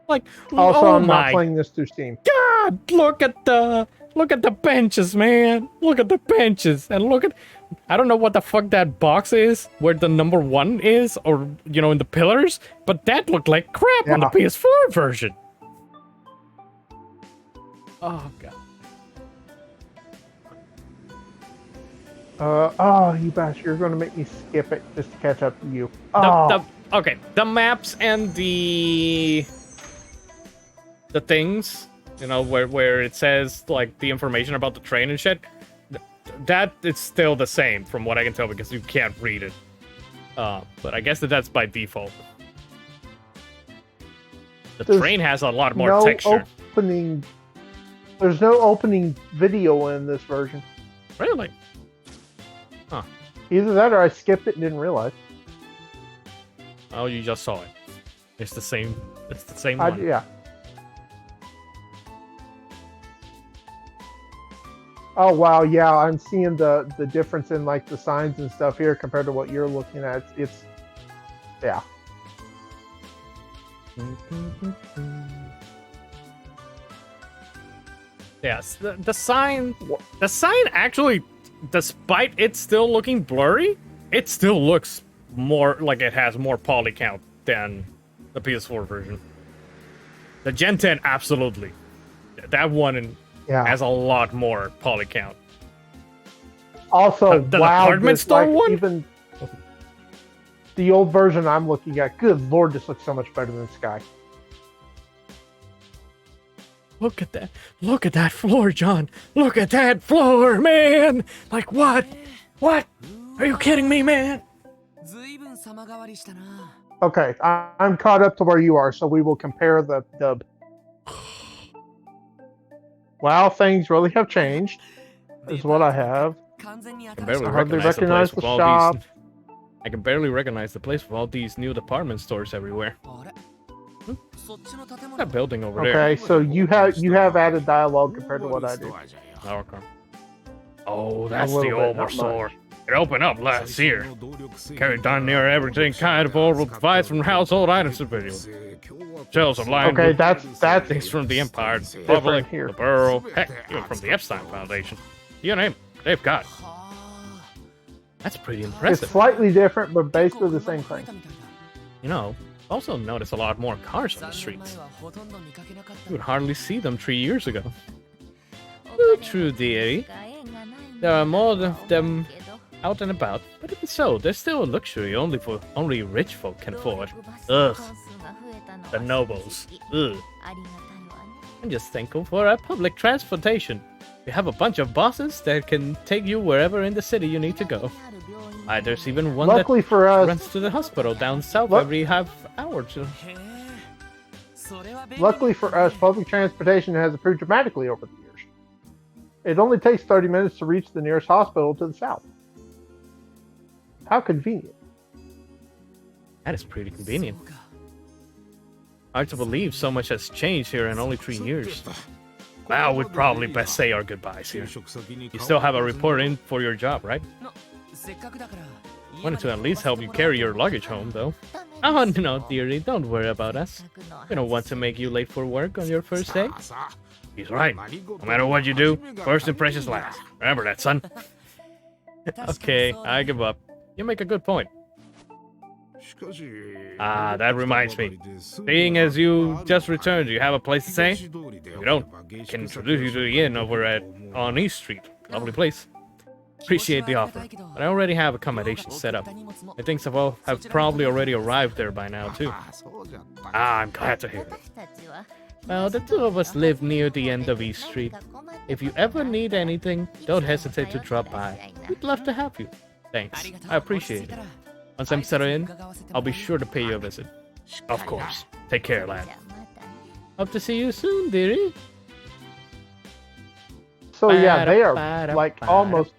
Like, also, I'm not playing this through Steam. God, look at the benches, man. Look at the benches, and look at. I don't know what the fuck that box is, where the number 1 is, or in the pillars, but that looked like crap on the PS4 version. Oh god. You bastard! You're gonna make me skip it just to catch up to you. Okay, the maps and the things, where it says like the information about the train and shit, that it's still the same from what I can tell, because you can't read it. But I guess that's by default. The train has a lot more texture. There's no opening video in this version. Really? Huh. Either that or I skipped it and didn't realize. Oh, you just saw it. It's the same one. Yeah. Oh wow, yeah, I'm seeing the difference in like the signs and stuff here compared to what you're looking at. It's yeah. Yes, the sign actually, despite it still looking blurry, it still looks more like it has more poly count than the PS4 version. The Gen 10, absolutely. That one has a lot more poly count. Also, the apartment store one? Even the old version I'm looking at, good lord, this looks so much better than Sky. Look at that. Look at that floor, John. Look at that floor, man. Like, what? What? Are you kidding me, man? Okay, I'm caught up to where you are, so we will compare the dub. Wow, things really have changed. Is what I have. I can barely I hardly recognize the shop. I can barely recognize the place with all these new department stores everywhere. That building over there. Okay, so you have added dialogue compared to what I do. Okay. Oh, that's A the little bit, old not store. It opened up last year. Carried darn near everything kind of old supplies from household items to video. Shelves are lined Okay, with that's things from the Empire, the Republic, here. the Borough, heck, even from the Epstein Foundation. You name it, they've got it. That's pretty It's impressive. slightly different, but basically the same thing. You know, I've also noticed a lot more cars on the streets. You would hardly see them 3 years ago. True, dearie. There are more of them out and about, but even so, there's still a luxury only rich folk can afford. Ugh. The nobles. Ugh. I'm just thankful for our public transportation. We have a bunch of buses that can take you wherever in the city you need to go. There's even one Luckily that for us, runs to the hospital down south every half hour or two. Luckily for us, public transportation has improved dramatically over the years. It only takes 30 minutes to reach the nearest hospital to the south. How convenient. That is pretty convenient. Hard to believe so much has changed here in only 3 years. Well, we'd probably best say our goodbyes here. You still have a report in for your job, right? Wanted to at least help you carry your luggage home, though. Oh, no, dearie, don't worry about us. We don't want to make you late for work on your first day. He's right. No matter what you do, first impressions last. Remember that, son. Okay, I give up. You make a good point. That reminds me. Seeing as you just returned, do you have a place to stay? If you don't, I can introduce you to the inn over on East Street. Lovely place. Appreciate the offer, but I already have accommodations set up. I think some have probably already arrived there by now, too. I'm glad to hear it. Well, the two of us live near the end of East Street. If you ever need anything, don't hesitate to drop by. We'd love to have you. Thanks. I appreciate it. Once I'm settled in, I'll be sure to pay you a visit. Of course. Take care, lad. Hope to see you soon, dearie. So yeah, they are like almost.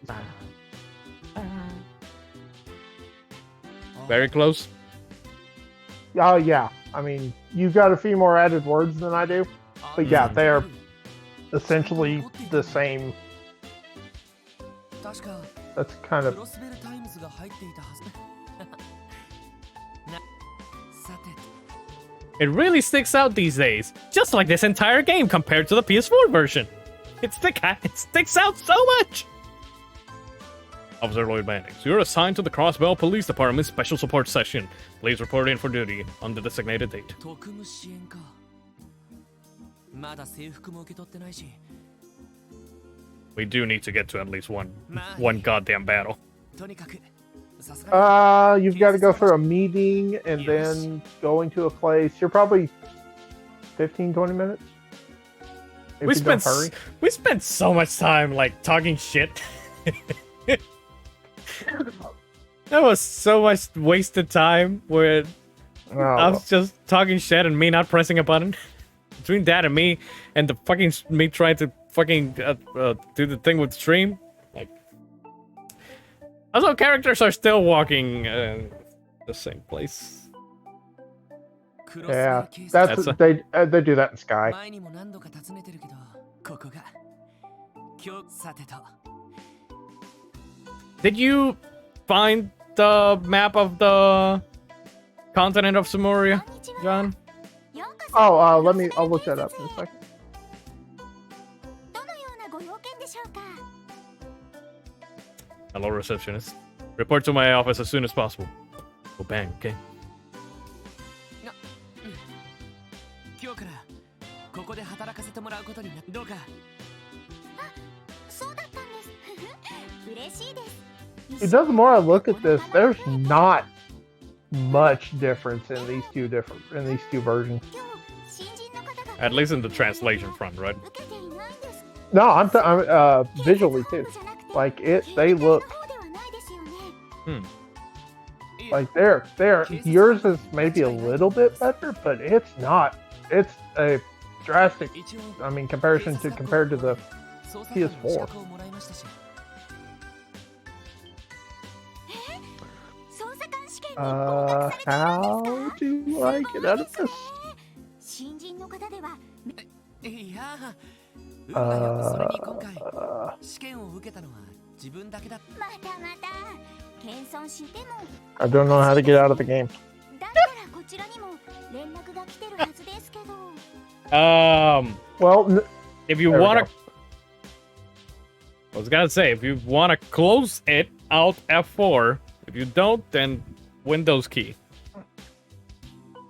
Very close. Oh yeah, I mean, you've got a few more added words than I do, but yeah, they are essentially the same. That's kind of. It really sticks out these days, just like this entire game compared to the PS4 version. It sticks out so much! Officer Lloyd Bannings, you're assigned to the Crossbell Police Department's Special Support Session. Please report in for duty on the designated date. We do need to get to at least one goddamn battle. You've got to go through a meeting and then going to a place. You're probably 15, 20 minutes. We spent so much time like talking shit. That was so much wasted time where I was just talking shit and me not pressing a button. Between that and me and the fucking me trying to fucking do the thing with stream, like. Also, characters are still walking the same place. Yeah, they do that in Sky. Did you find the map of the continent of Samuria, John? Oh, I'll look that up in a second. Hello, receptionist. Report to my office as soon as possible. Oh, bang, okay. The more I look at this, there's not much difference in these two versions. At least in the translation front, right? No, I'm visually too. Like they look. Like yours is maybe a little bit better, but it's not. It's a drastic. I mean, compared to the PS4. How do I get out of this? 新人の方では。いや、運がよくそれに今回試験を受けたのは自分だけだ。またまた謙遜しても。I don't know how to get out of the game. だったらこちらにも連絡が来てるはずですけど。Well, if you wanna, I was gonna say, if you wanna close it, Alt F4. If you don't, then Windows key.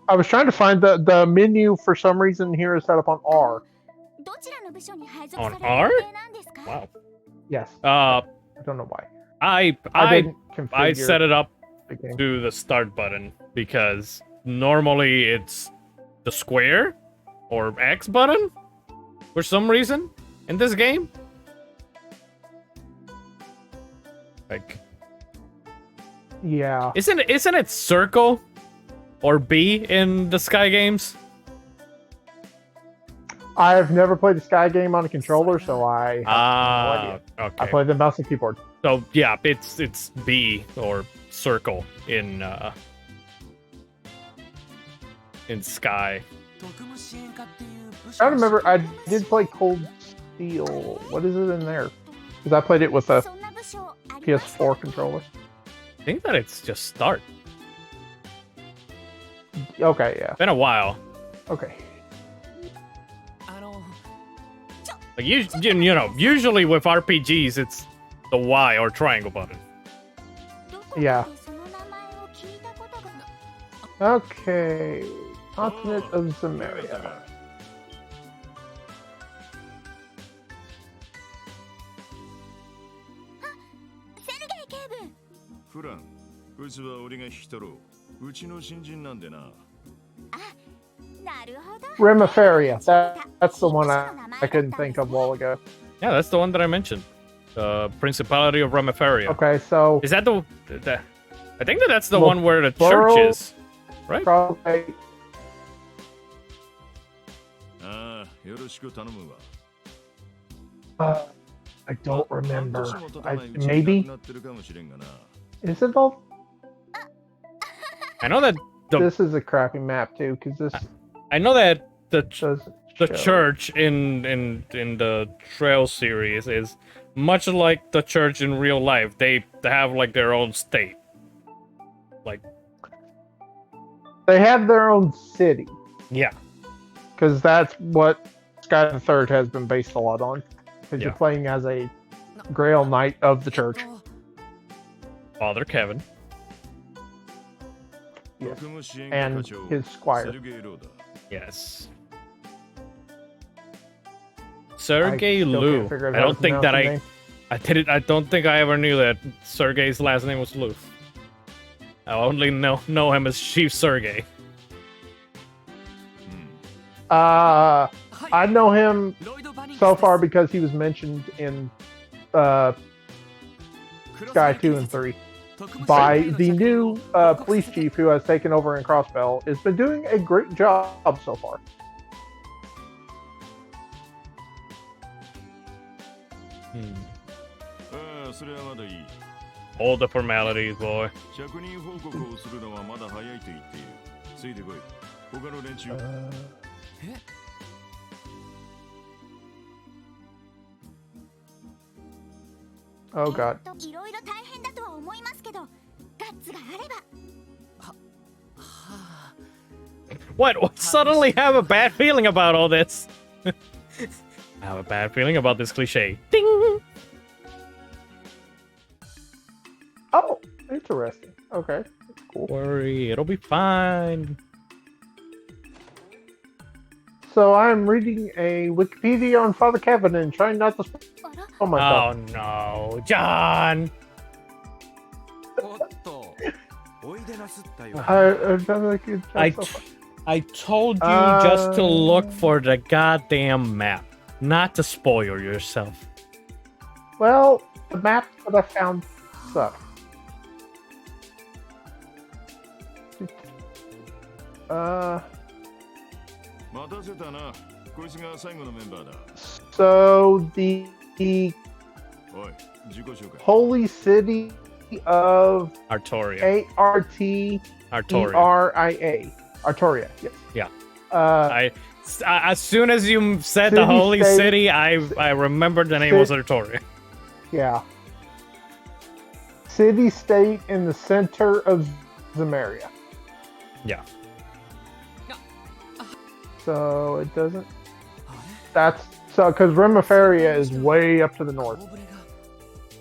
I was trying to find the menu for some reason here is set up on R. どちらの部署に配属 On される R? 予定なんですか？ Wow. Yes. I don't know why. I didn't I configure set it up the game. to the start button because normally it's the square or X button for some reason in this game. Like, Yeah. isn't it circle or B in the Sky games? I've never played a Sky game on a controller, so I have no idea. I Okay. play the mouse and keyboard. So yeah, it's B or circle in Sky. I remember I did play Cold Steel. What is it in there? Because I played it with a そんな部署ありました PS4 controller. I think that it's just start. Okay, yeah. Been a while. Okay. あの、 Like you know, usually with RPGs, it's the Y or triangle button. どこかで Yeah. その名前を聞いたことが。 Okay. Continent of Zamaria. セルゲイ警部。フラン、こいつは俺が引き取ろう。うちの新人なんでな。なるほど。 Remiferia. That's the one I couldn't think of a while ago. Yeah, that's the one that I mentioned. The Principality of Remiferia. Okay, so Is that the I think that's the Well, one where the Burrow- church is, right? probably ああ、よろしく頼むわ。 I don't remember. 半年も経たないうちに Maybe 亡くなってるかもしれんがな。 is it all? I know that This is a crappy map too, because this I know that doesn't the show. church in the Trail series is much like the church in real life. They have like their own state. Like, They have their own city, yeah. because that's what Sky the Third has been based a lot on. Because Yeah. you're playing as a Grail Knight of the Church. Father Kevin. Yes. 国務支援課 And 課長 his セ squire. ルゲイ・ローだ。 Yes. Sergey still can't Lu. figure out I how to don't think pronounce that his I name. I did it. I don't think I ever knew that Sergey's last name was Lu. I only know him as Chief Sergey. I know him so far because he was mentioned in Sky 2 and 3 by the new police chief who has taken over in Crossbell. Has been doing a great job so far. Hmm. ああ、それはまだいい。 All the formalities, boy. 着任報告をするのはまだ早いと言っている。ついてこい。他の連中。 Oh god. いろいろ大変だとは思いますけど、ガッツがあれば。 What? Suddenly have a bad feeling about all this. I have a bad feeling about this cliche. Ding! Oh, interesting. Okay, that's cool. Worry, it'll be fine. So I'm reading a Wikipedia on Father Kevin and trying not to spoil myself. Oh no, John! おっと、おいでなすったよ。 I've done a good job I, so far. I told you just to look for the goddamn map, not to spoil yourself. Well, the map that I found sucks. 待たせたな。こいつが最後のメンバーだ。 So the おい、自己紹介。 holy city of Artoria. Arteria. Artoria, yes. Yeah. Uh, as soon as you said the holy city, I remembered the name was Artoria. Yeah. City-state in the center of Zamaria. Yeah. So it doesn't. That's so because Remiferia is way up to the north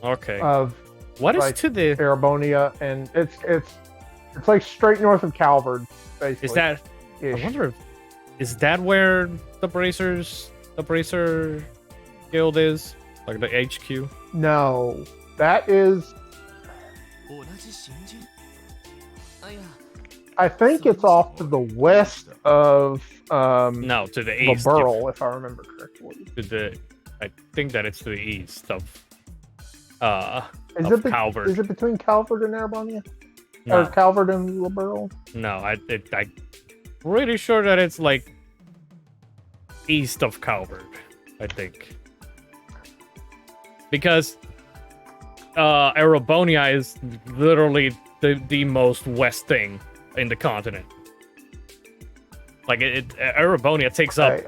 Okay. of What is like, to the? Arabonia, and it's like straight north of Calvard, basically. Is that? I Ish. wonder if is that where the Bracer Guild is, like the HQ. No, that is. I think it's off to the west of No, to the east. Laburl, if I remember correctly. I think that it's to the east of Is of it Calvard. Is it between Calvard and Arabonia? No, Or Calvard and Laburl? no, I'm pretty sure that it's like east of Calvard, I think. Because Arabonia is literally the most west thing in the continent. Like Arabonia takes up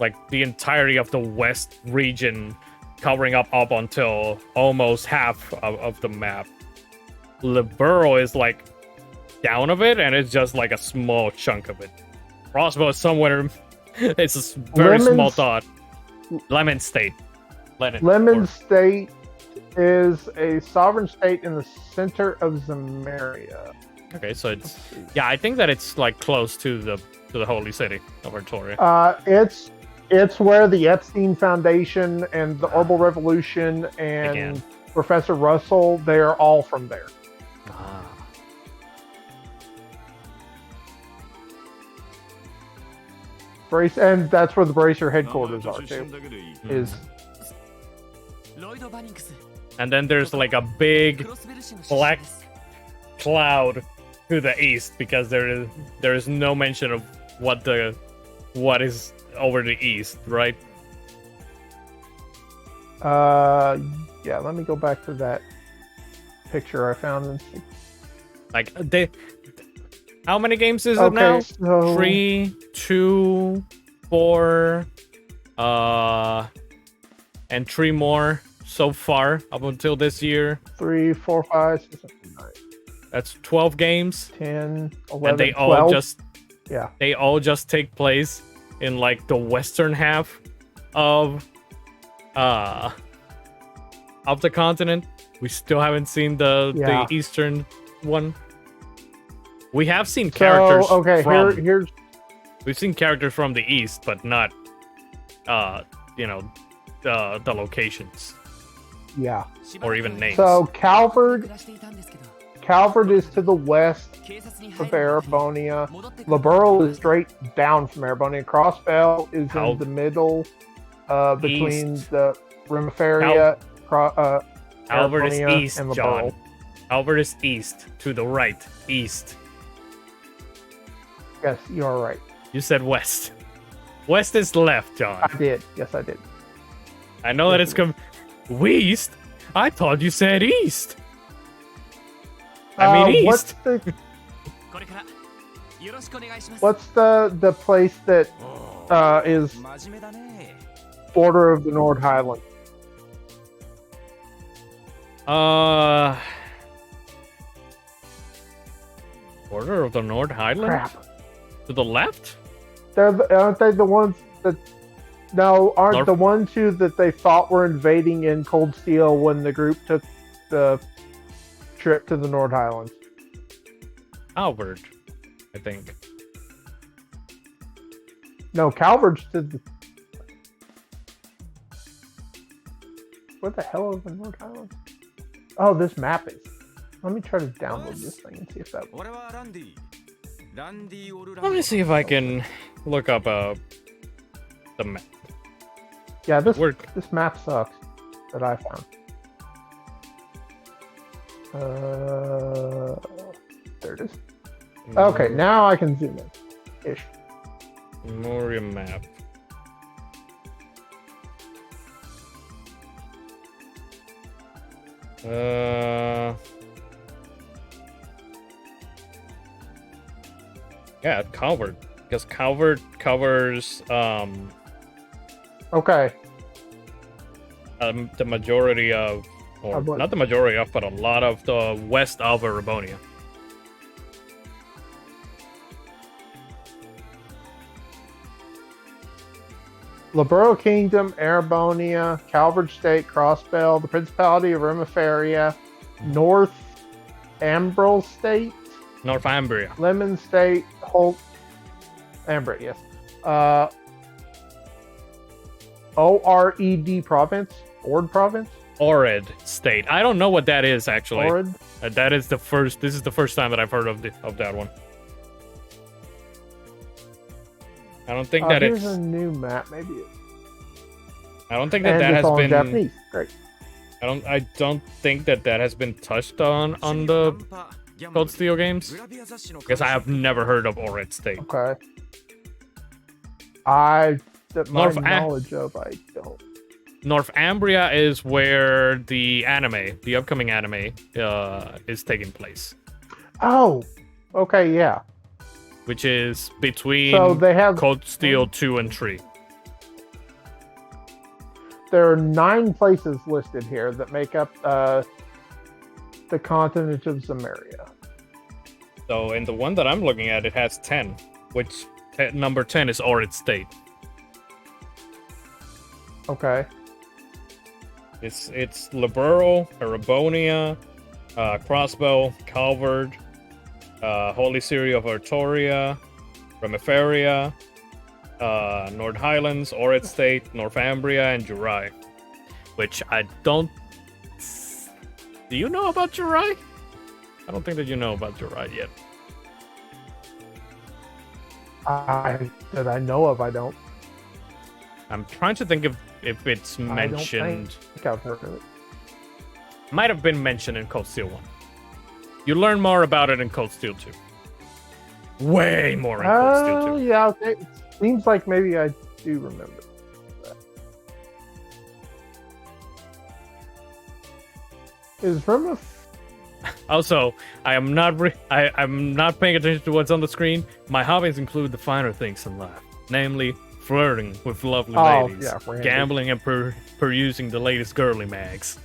like the entirety of the west region, covering up until almost half of the map. Liberal is like down of it, and it's just like a small chunk of it. Crossbow is somewhere. It's a very small dot. Lemon State. Lemon State is a sovereign state in the center of Zamaria. Okay, so it's I think that it's like close to the holy city of Artoria. It's where the Epstein Foundation and the Herbal Revolution and Professor Russell, they are all from there. Ah. Brace, and that's where the Bracer headquarters are too. Is and then there's like a big black cloud to the east, because there is no mention of what is over the east, right? Yeah, let me go back to that picture I found and see. Like how many games is it now? So 3, 2, 4, and 3 more so far up until this year. 3, 4, 5, 6, 7, 8, 9. That's 12 games. 10, 11, and they 12. They all just take place in like the western half of the continent. We still haven't seen the eastern one. We have seen characters we've seen characters from the east, but not the locations. Yeah. Or even names. So Calvard is to the west of Arabonia. Laburl is straight down from Arabonia. Crossbell is in the middle between the Remiferia, Calvard is Arabonia, east, and Laburl. John. Calvard is east, to the right, east. Yes, you are right. You said west. West is left, John. I did. Yes, I did. I know that it's west. I thought you said east. I mean east. What's the place that is border of the Nord Highland? Border of the Nord Highland? Crap. To the left? Aren't they the ones that... No, aren't the ones who that they thought were invading in Cold Steel when the group took the trip to the Nord Highlands? Calvard, I think. No, Calvard's to the... Where the hell is the Nord Highlands? Oh, this map is... Let me try to download this thing and see if that... Let me see if I can look up the map. Yeah, this map sucks that I found. There it is. Okay, now I can zoom in. Ish. Moria map. Yeah, Calvert. Because Calvert covers Okay. the majority of, or not the majority of, but a lot of the west of Erebonia. Laburo Kingdom, Erebonia, Calvert State, Crossbell, the Principality of Rimaferia, North Ambril State, Northumbria. Lemon State, Holt, Ambria, yes. ORED Province, Ord Province, Ored State. I don't know what that is actually. Ored. That is the first. This is the first time that I've heard of that one. I don't think that here's it's a new map, maybe. I don't think that And that it's has all in been. Japanese. Great. I don't think that has been touched on the Cold Steel games, because I have never heard of Ored State. Okay. That my knowledge of, I don't. Northumbria is where the upcoming anime, is taking place. Oh, okay, yeah. Which is between So they have Cold Steel 2 and 3. There are 9 places listed here that make up the continent of Zemeria. So in the one that I'm looking at, it has 10, which number 10 is Orid State. Okay. It's Liberal, Erebonia, Crossbow, Calvert, Holy City of Artoria, Remiferia, North Highlands, Orid State, Northumbria, and Jurai. Which I don't... Do you know about Jurai? I don't think that you know about Jurai yet. That I know of, I don't. I'm trying to think if it's mentioned. I don't think I've heard of it. Might have been mentioned in Cold Steel 1. You learn more about it in Cold Steel 2. Way more in Cold Steel 2. Yeah, okay. It seems like maybe I do remember that. Is Rima... Also, I'm not paying attention to what's on the screen. My hobbies include the finer things in life, namely flirting with lovely ladies, gambling, and perusing the latest girly mags.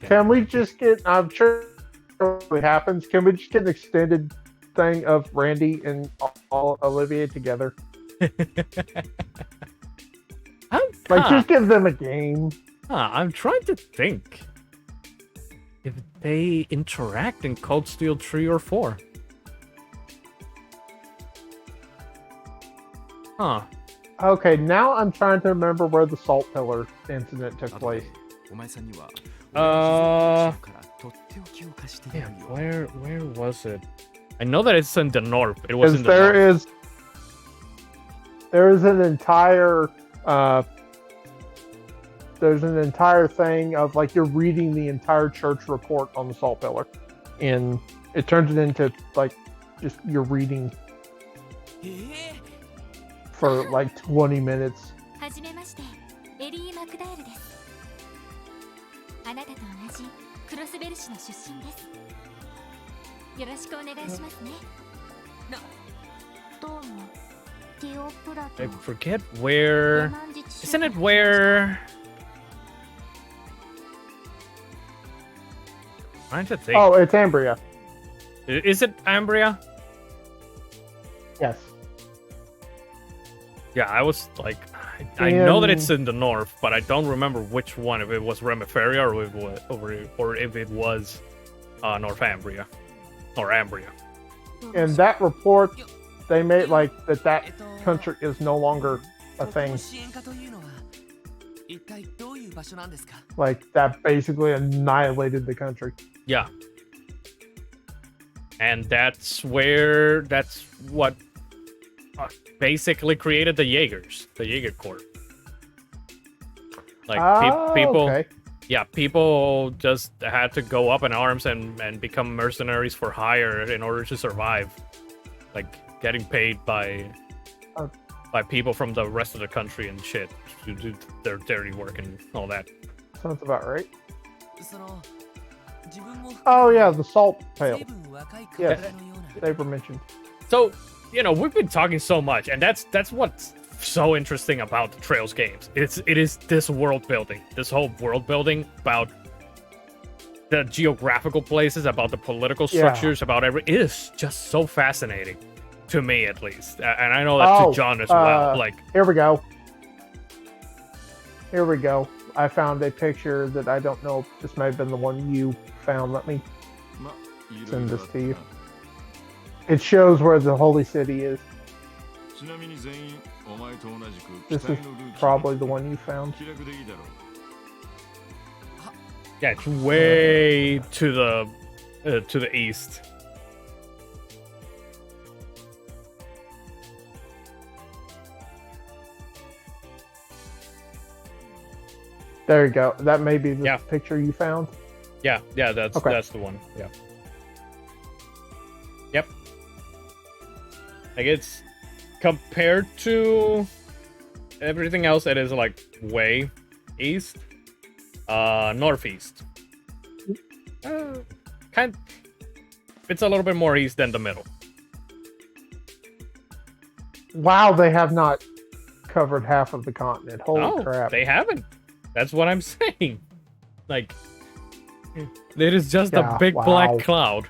Can we just get... I'm sure it happens. Can we just get an extended thing of Randy and all Olivier together? Just give them a game. I'm trying to think if they interact in Cold Steel 3 or 4. Huh. Okay, now I'm trying to remember where the Salt Pillar incident took place. Yeah, where was it? I know that it's in the north. It was in the north. There is an entire there's an entire thing of like you're reading the entire church report on the Salt Pillar, and it turns it into like just you're reading for like 20 minutes. はじめまして、エリー・マクダールです。あなたと同じクロスベル市の出身です。よろしくお願いしますね。どうも、ティオプラト。 I forget where. Isn't it where? I'm trying to think. Oh, it's Ambria. Is it Ambria? Yes. Yeah, I was like, I know that it's in the north, but I don't remember which one. If it was Remiferia or if it was Northumbria or Ambria. In that report, they made like that country is no longer a thing. Like that basically annihilated the country. Yeah. And that's what basically created the Jaegers, the Jaeger Corps. Like people, okay. Yeah, people just had to go up in arms and become mercenaries for hire in order to survive. Like getting paid by people from the rest of the country and shit to do their dirty work and all that. Sounds about right. Oh yeah, the salt pail. Yes, they were mentioned. So, we've been talking so much, and that's what's so interesting about the Trails games. It is this world building, this whole world building about the geographical places, about the political structures, about it is just so fascinating to me, at least, and I know that to John as well. Like, here we go. Here we go. I found a picture that I don't know. This may have been the one you found. Let me send this to you. It shows where the holy city is. This is probably the one you found. Yeah, it's way to the east. There you go. That may be the picture you found. Yeah, that's the one. Yeah. Yep. Like, it's compared to everything else, it is like way east. Northeast. It's a little bit more east than the middle. Wow, they have not covered half of the continent. Holy crap. They haven't. That's what I'm saying. Like, it is just a big black cloud.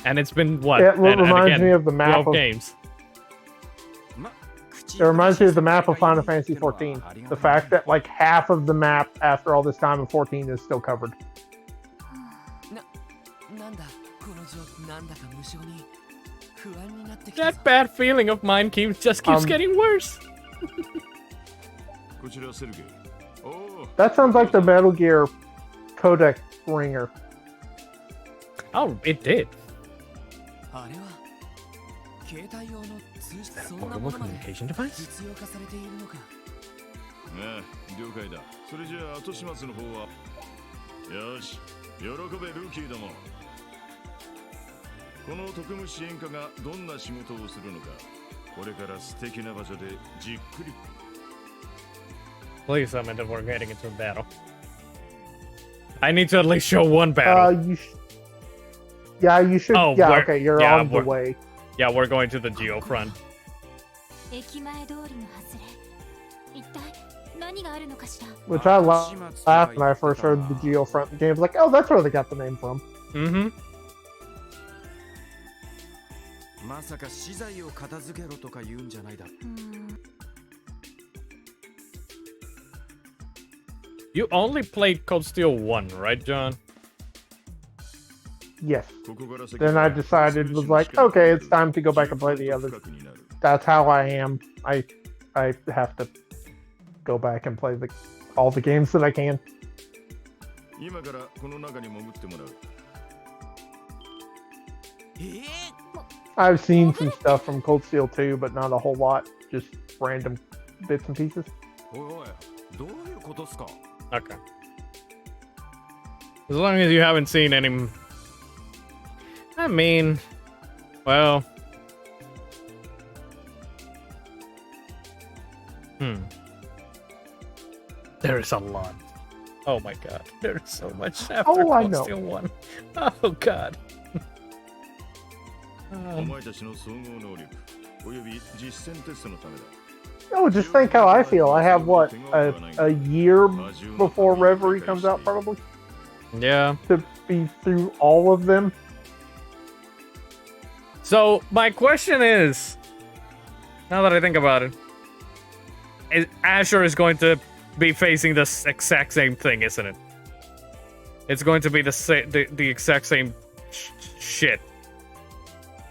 And it's been what? It reminds me of the map of games. It reminds me of the map of Final Fantasy XIV. The fact that like half of the map after all this time in 14 is still covered. That bad feeling of mine keeps getting worse. That sounds like the Metal Gear codec ringer. Oh, it did. Portable communication device? Please tell me that we're getting into a battle. I need to at least show one battle. You should. Oh, okay, you're on the way. Yeah, we're going to the Geo front. Which I laughed when I first heard the Geo front game. Like, oh, that's where they got the name from. Mm-hmm. You only played Cold Steel 1, right, John? Yes. Then I decided, was like, okay, it's time to go back and play the others. That's how I am. I have to go back and play all the games that I can. I've seen some stuff from Cold Steel 2, but not a whole lot. Just random bits and pieces. Okay. As long as you haven't seen any... I mean... Well... There is a lot. Oh my god. There's so much after Cold Steel 1. Oh god. Oh, just think how I feel. I have, what, a year before Reverie comes out, probably? Yeah. To be through all of them. So, my question is, now that I think about it, Asher is going to be facing the exact same thing, isn't it? It's going to be the exact same shit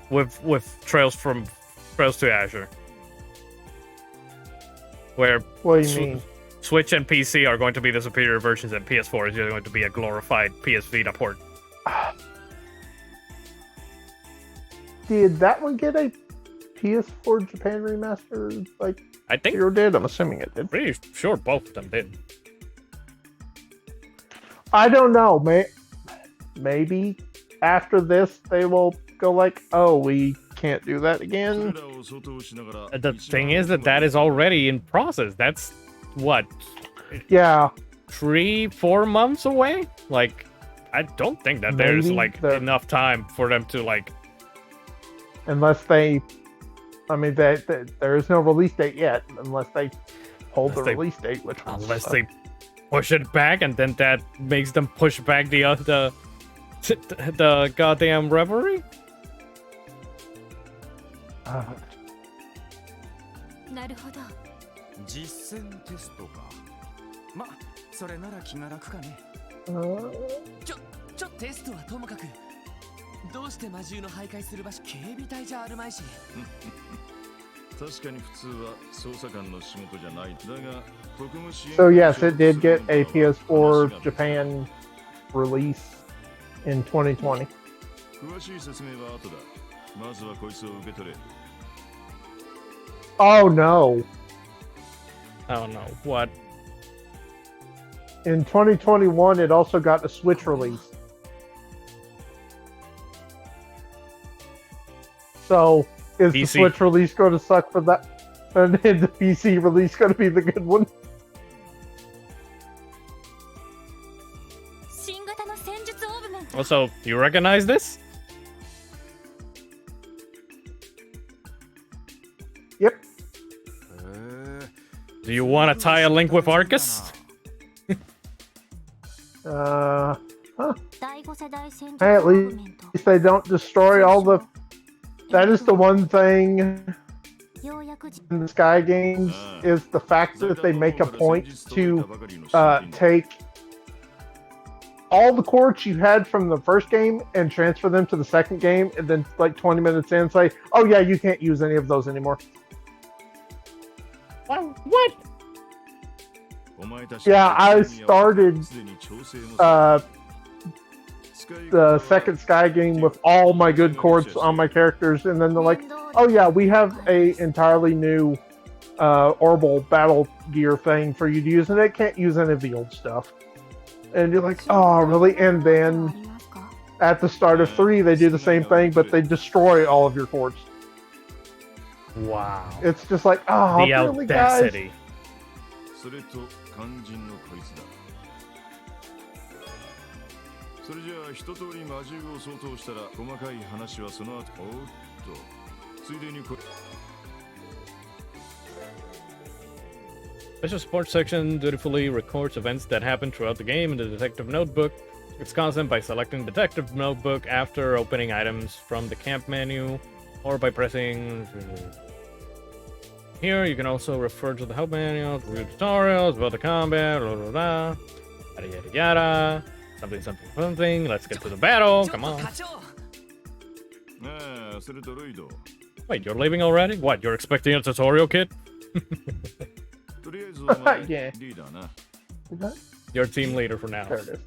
with Trails to Asher. Where what do you mean? Switch and PC are going to be the superior versions, and PS4 is going to be a glorified PS Vita port. Did that one get a PS4 Japan remaster? Like, I think Zero did. I'm assuming it did. Pretty sure both of them did. I don't know. Maybe after this they will go like, oh, we can't do that again. The thing is that is already in process. That's what. Yeah. 3-4 months away. Like, I don't think that there's Maybe like the- enough time for them to like. Unless they, I mean, there is no release date yet, unless they hold the release date, which Unless they push it back, and then that makes them push back the goddamn Reverie. なるほど。実践テストか。ま、それなら気が楽かね。テストはともかく、どうして魔獣の徘徊する場所警備隊じゃあるまいし。確かに普通は捜査官の仕事じゃない。だが、特務支援 So yes, it did get a PS4 Japan release in 2020. 詳しい説明は後だ。まずはこいつを受け取れ。Oh no! I don't know what. In 2021, it also got a Switch release. So, is the PC. Switch release going to suck for that? And then the PC release going to be the good one? 新型の戦術オーブメント。 Also, do you recognize this? Yep. Do you want to tie a link with Arcus?第5世代戦術 Hey, オ at ーブメント。 least they don't destroy all the. That is the one thing ようやく in the Sky games is the fact that they make a point to take all the quartz you had from the first game and transfer them to the second game, and then like 20 minutes in say, "Oh yeah, you can't use any of those anymore." What? Yeah, I started the second Sky game with all my good quartz on my characters, and then they're like, "Oh yeah, we have a entirely new orbital battle gear thing for you to use, and they can't use any of the old stuff." And you're like, "Oh, really?" And then at the start of 3, they do the same thing, but they destroy all of your quartz. Wow. It's just like, oh, The really, guys? audacity. それと肝心のこいつだ。それじゃあ一通り魔獣を相当したら細かい話はその後。おっと、ついでにこ Special support section dutifully records events that happen throughout the game in the detective notebook. It's constant by selecting detective notebook after opening items from the camp menu or by pressing here. You can also refer to the help manual, review tutorials about the combat, blah, blah, blah, yada yada yada, something something something. Let's get to the battle. Come on. ああ、それとロイド。 Wait, you're leaving already? What? You're expecting a tutorial, kid? とりあえずお前 Yeah. リーダーな。 Is that- You're team leader for now. There it is.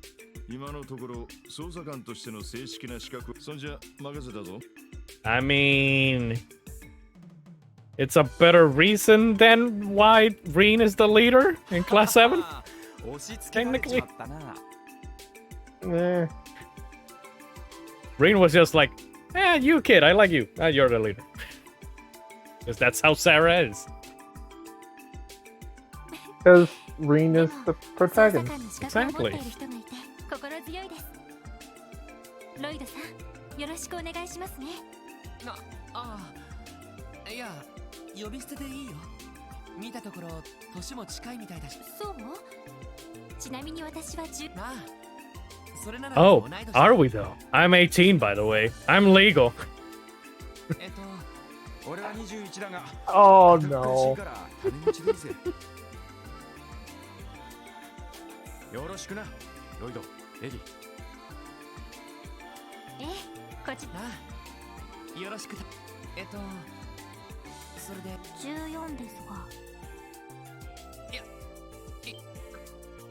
今のところ捜査官としての正式な資格、そんじゃ任せたぞ。 I mean, it's a better reason than why Reen is the leader in Class 7? 押し付けられちまったな。 Eh. Reen was just like, you kid, I like you. You're the leader. Because that's how Sarah is. Because Reen is the protagonist. 捜査官の資格を持っている人がいて心強いです。ロイドさん、よろしくお願いしますね。いや、呼び捨てでいいよ。見たところ、年も近いみたいだし。そう？ちなみに私は10。なあ、それなら Oh, 同い年。 are we though? I'm 18, by the way. I'm legal. 俺は21だが。 Oh 苦しい no. から金持ちでいいぜ。よろしくな、ロイド、エディ。ええ、こっち。なあ、よろしくだ。それで14ですが。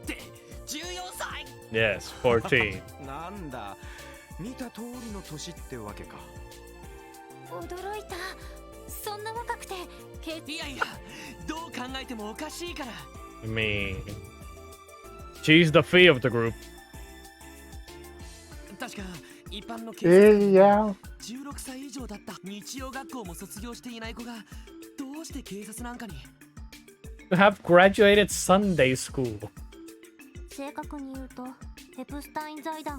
って14歳。 Yes, 14. なんだ、見た通りの年ってわけか。驚いた。そんな若くて、いやいや、どう考えてもおかしいから。 I mean, she's the fee of the group. 確か一般の警察 Yeah. 16歳以上だった日曜学校も卒業していない子がどうして警察なんかに。 To have graduated Sunday school.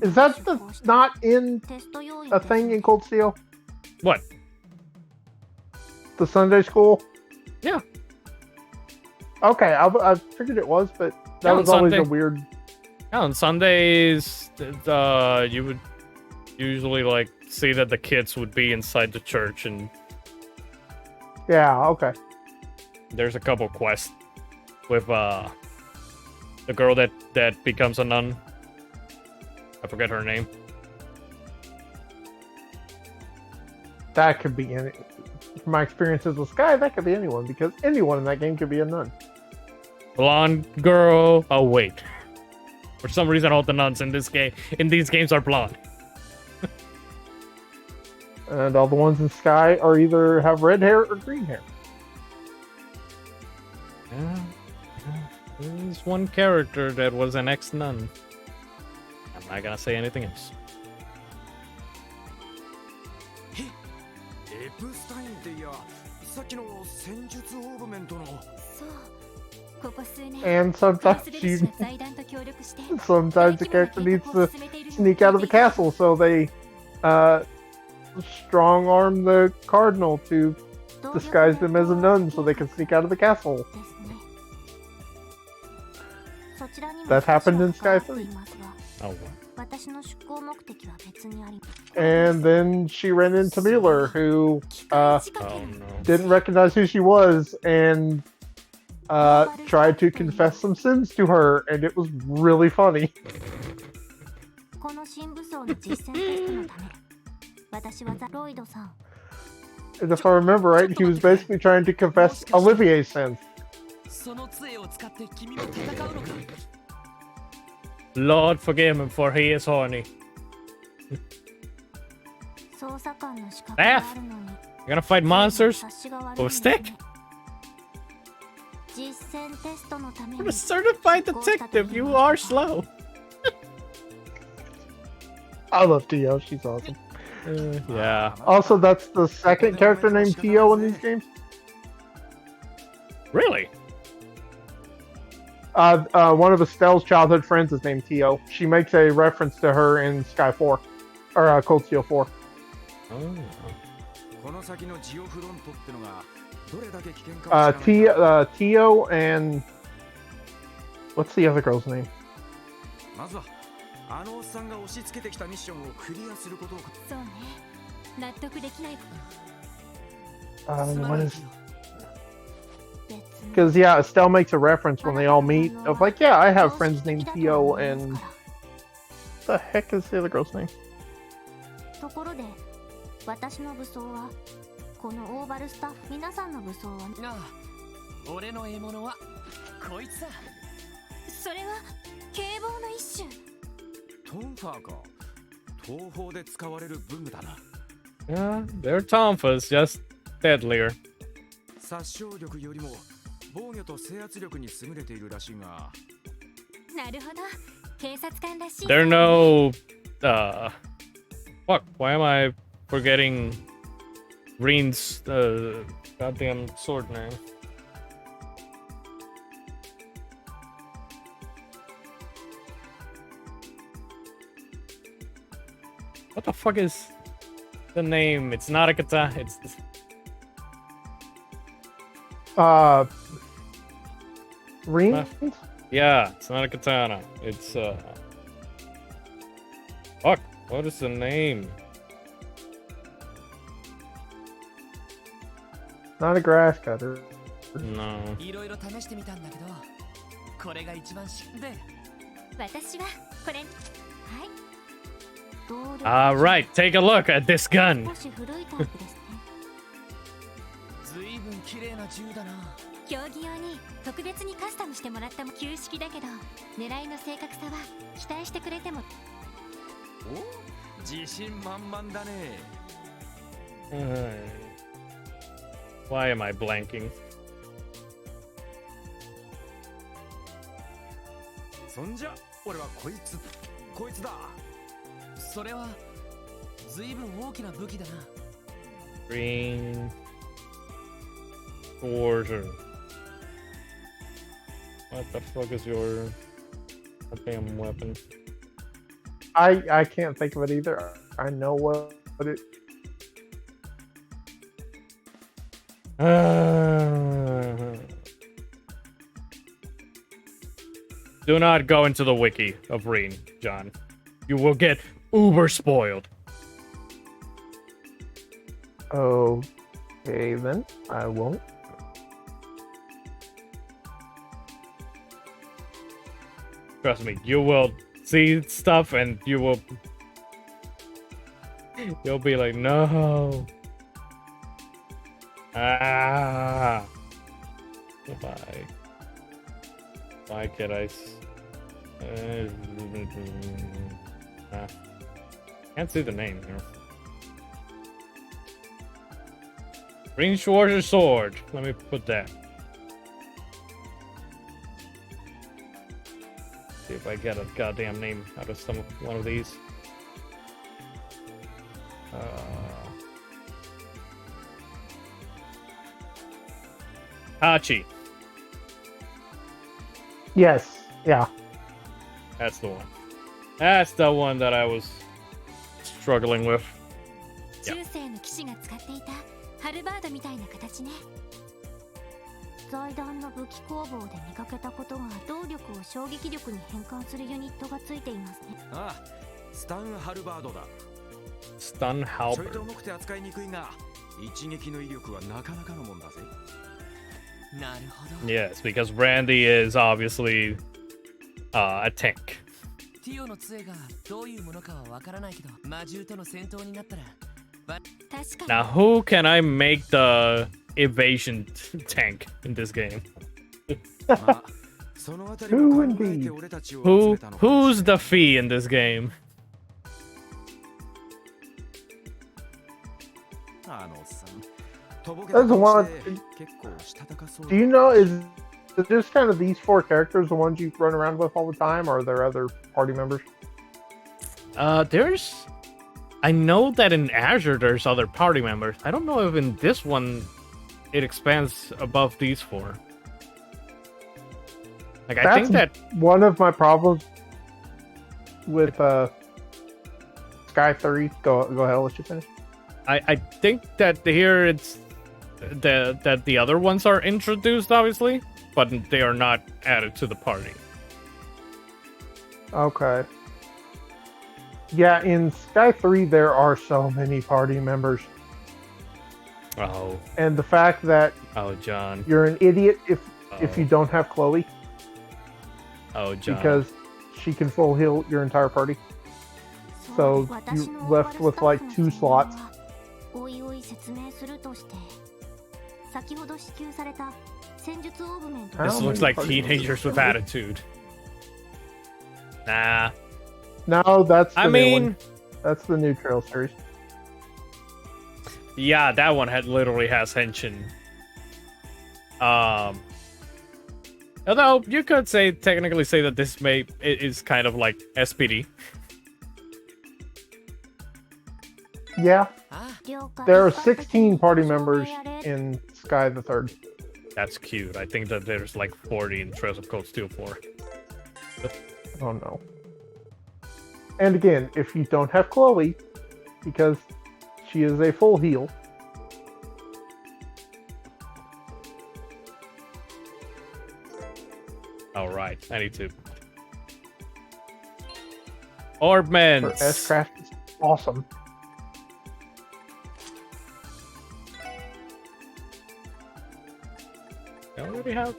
Is that not in a thing in Cold Steel? What? The Sunday school? Yeah. Okay, I figured it was, but that Yeah, was on always a Sunday. weird. Yeah, on Sundays, you would usually like see that the kids would be inside the church, and Yeah, okay. there's a couple quests with the girl that becomes a nun. I forget her name. That could be any. From my experiences with Sky, that could be anyone because anyone in that game could be a nun. Blonde girl. Oh wait. For some reason, all the nuns in these games are blonde. And all the ones in Sky are either have red hair or green hair. Yeah. There's one character that was an ex-nun. I'm not gonna say anything else. エプスタインっていや、さっきの戦術オーブメントの。そうここ数年 And sometimes クロスベル you, 氏の財団と協力して sometimes the character needs to sneak out of the castle, so they strong arm the cardinal to disguise them as a nun, so they can sneak out of the castle. That happened in Sky 3. Oh, wow. And then she ran into Mueller, who Oh no. didn't recognize who she was and tried to confess some sins to her, and it was really funny. この新武装の実践テストのため私はロイドさん And if I remember right, he was basically trying to confess Olivier's sins. その杖を使って君も戦うのか Lord forgive him, for he is horny. 捜査官の資格があるのに You're gonna fight monsters 察しが悪い with a んですね stick? 実践テストのため I'm に a certified detective. You are slow. I love Tio, she's awesome. Yeah. Also, that's the second character named Tio in these games. Really? One of Estelle's childhood friends is named Tio. She makes a reference to her in Sky 4, or Cold Steel 4. Oh. この先のジオフロントってのがどれだけ危険かは知らない。 Tio and what's the other girl's name? まずはあのおっさんが押し付けてきたミッションをクリアすることを。そうね納得できない What is? 別に Because yeah, Estelle makes a reference when they all meet of like, yeah, I have friends named Tio and what the heck is the other girl's name? ところで私の武装はこのオーバルスタッフ皆さんの武装はああ俺の獲物はこいつだそれは警棒の一種トンファーか。東方で使われる武具だな。 Yeah, they're Tonfas, just deadlier. 殺傷力よりも防御と制圧力に優れているらしいが。なるほど警察官らしい There are no fuck, why am I forgetting Green's goddamn sword name? What the fuck is the name? It's not a katana, it's Ring? yeah, it's not a katana. It's fuck, what is the name? Not a grass cutter. No. いろいろ試してみたんだけどこれが一番しで私はこれはいどうで Alright, take a look at this gun. 少し古いタイプですねずいぶん綺麗な銃だな競技用に特別にカスタムしてもらった旧式だけど狙いの正確さは期待してくれてもお自信満々だね。 Why am I blanking? そんじゃ俺はこいつだ。それはずいぶん大きな武器だな Green Sword. What the fuck is your A damn weapon. I can't think of it either. I know what it. Do not go into the wiki of Reen, John. You will get uber spoiled. Okay, then I won't. Trust me, you will see stuff and you'll be like, no. Ah. Why? Why could I? Can't see the name here. Green Schwarz's sword. Let me put that. See if I get a goddamn name out of one of these. Hachi. Yes. Yeah. That's the one. That's the one that I was struggling with. 中世の騎士が使っていたハルバードみたいな形ね。財団の武器工房で見かけたことが動力を衝撃力に変換するユニットがついていますね。ああ、スタンハルバードだ。スタンハルバード。ちょいと重くて扱いにくいが、一撃の威力はなかなかのもんだぜ。なるほど。 Yes, because Brandy is obviously a tank. ティオの杖がどういうものかはわからないけど、魔獣との戦闘になったら。確かに。 Now, who can I make the evasion tank in this game? Who indeed? Who's the fee in this game? あのおっさん。 That's the one. Do you know, is just kind of these four characters the ones you run around with all the time, or are there other party members? I know that in Azure there's other party members. I don't know if in this one it expands above these four. Like, I think that one of my problems with Sky 3. Go ahead, I'll let you finish. I think that here it's that the other ones are introduced, obviously, but they are not added to the party. Okay. Yeah, in Sky 3 there are so many party members. Oh. And the fact that John. You're an idiot if you don't have Chloe. Oh, John. Because she can full heal your entire party. So you're left with like 2 slots. This looks like teenagers with attitude. Nah. No, that's the new one. mean, that's the new Trail series. Yeah, that one literally has henshin. Although you could technically say that this is kind of like SPD. Yeah. There are 16 party members in Sky the Third. That's cute. I think that there's like 40 in Trails of Cold Steel 4. Oh no. And again, if you don't have Chloe, because she is a full heal. Alright, I need to. Orbman! Her S-Craft is awesome. I already have.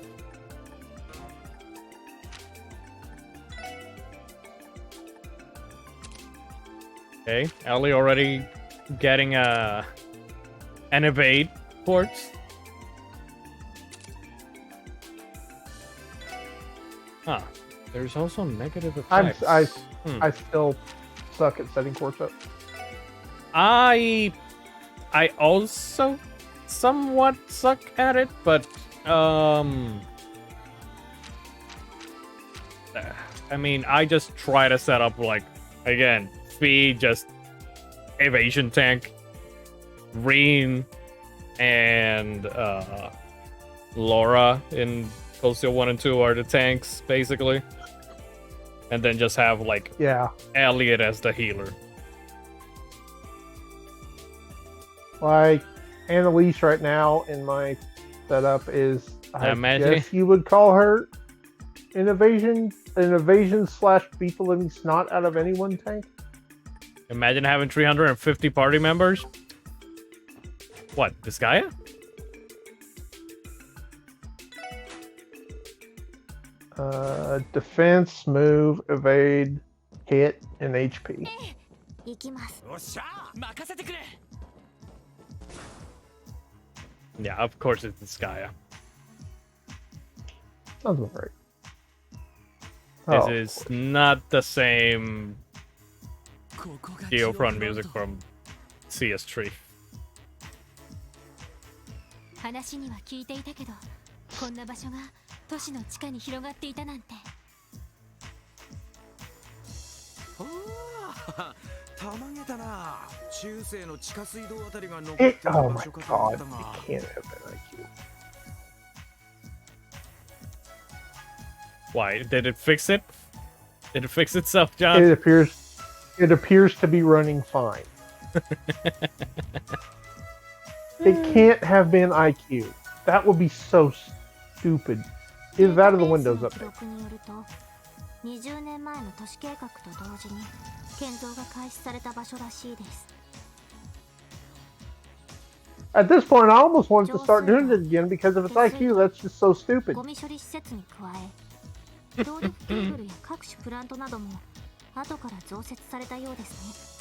Okay, Ellie already getting an evade ports. Huh. There's also negative effects. I still suck at setting quartz up. I also somewhat suck at it, but I mean, I just try to set up, like, again, Fee, just evasion tank, Reen, and Laura in Cold Steel 1 and 2 are the tanks, basically. And then just have like Elliot as the healer. Like Annalise right now in my setup is, I guess you would call her an evasion / beat the living snot out of anyone tank. Imagine having 350 party members. What, Vizcaya? Defense, move, evade, hit, and HP. Yeah, of course it's Vizcaya. Sounds about right. This is not the same Geofront music from CS3. 話には聞いていたけど、こんな場所が都市の地下に広がっていたなんて。たまげたな。中世の地下水道あたりが残っている場所かと思ったが。Why? Did it fix it? Did it fix itself, John? It appears to be running fine. It can't have been IQ. That would be so stupid. Either that or the Windows update. 20年前の都市計画と同時に建造が開始された場所らしいです。 At this point, I almost wanted to start doing it again because if it's IQ, that's just so stupid. ゴミ処理施設に加え、動力ケーブルや各種プラントなども後から増設されたようです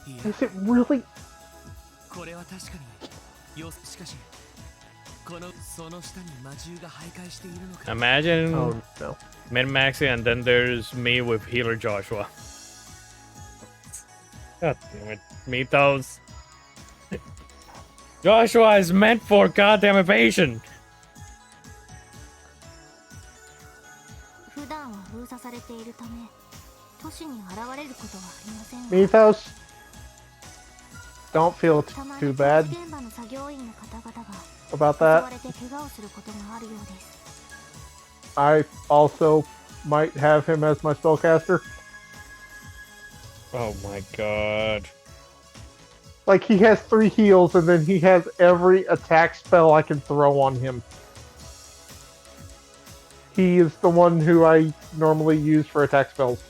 ね。Is it really? これは確かに。しかし、このその下に魔獣が徘徊しているのか。Imagine no. Min-maxing and then there's me with healer Joshua. God damn it, Mythos. Joshua is meant for goddamn evasion. 普段は封鎖されているため、都市に現れることはありません。Mythos, don't feel too bad about that. I also might have him as my spellcaster. Oh my god. Like, he has 3 heals, and then he has every attack spell I can throw on him. He is the one who I normally use for attack spells.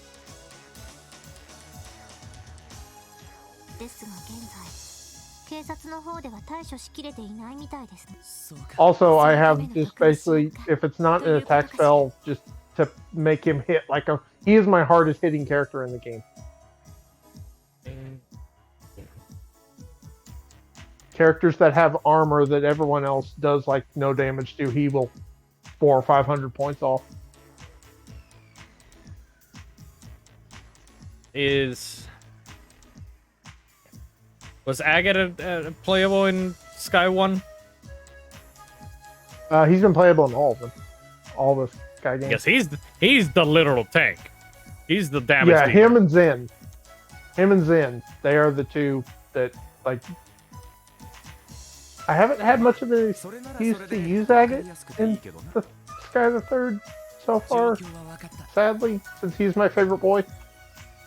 Also, I have just basically, if it's not an attack spell, just to make him hit like a... He is my hardest hitting character in the game. Characters that have armor that everyone else does like no damage to, he will 400 or 500 points off. Was Agate playable in Sky 1? He's been playable in all of them. All the Sky games. Yes, he's the literal tank. He's the damage dealer. Him and Zen. They are the two that, like... I haven't had much of an excuse to use Agate in the Sky the Third so far, sadly, since he's my favorite boy.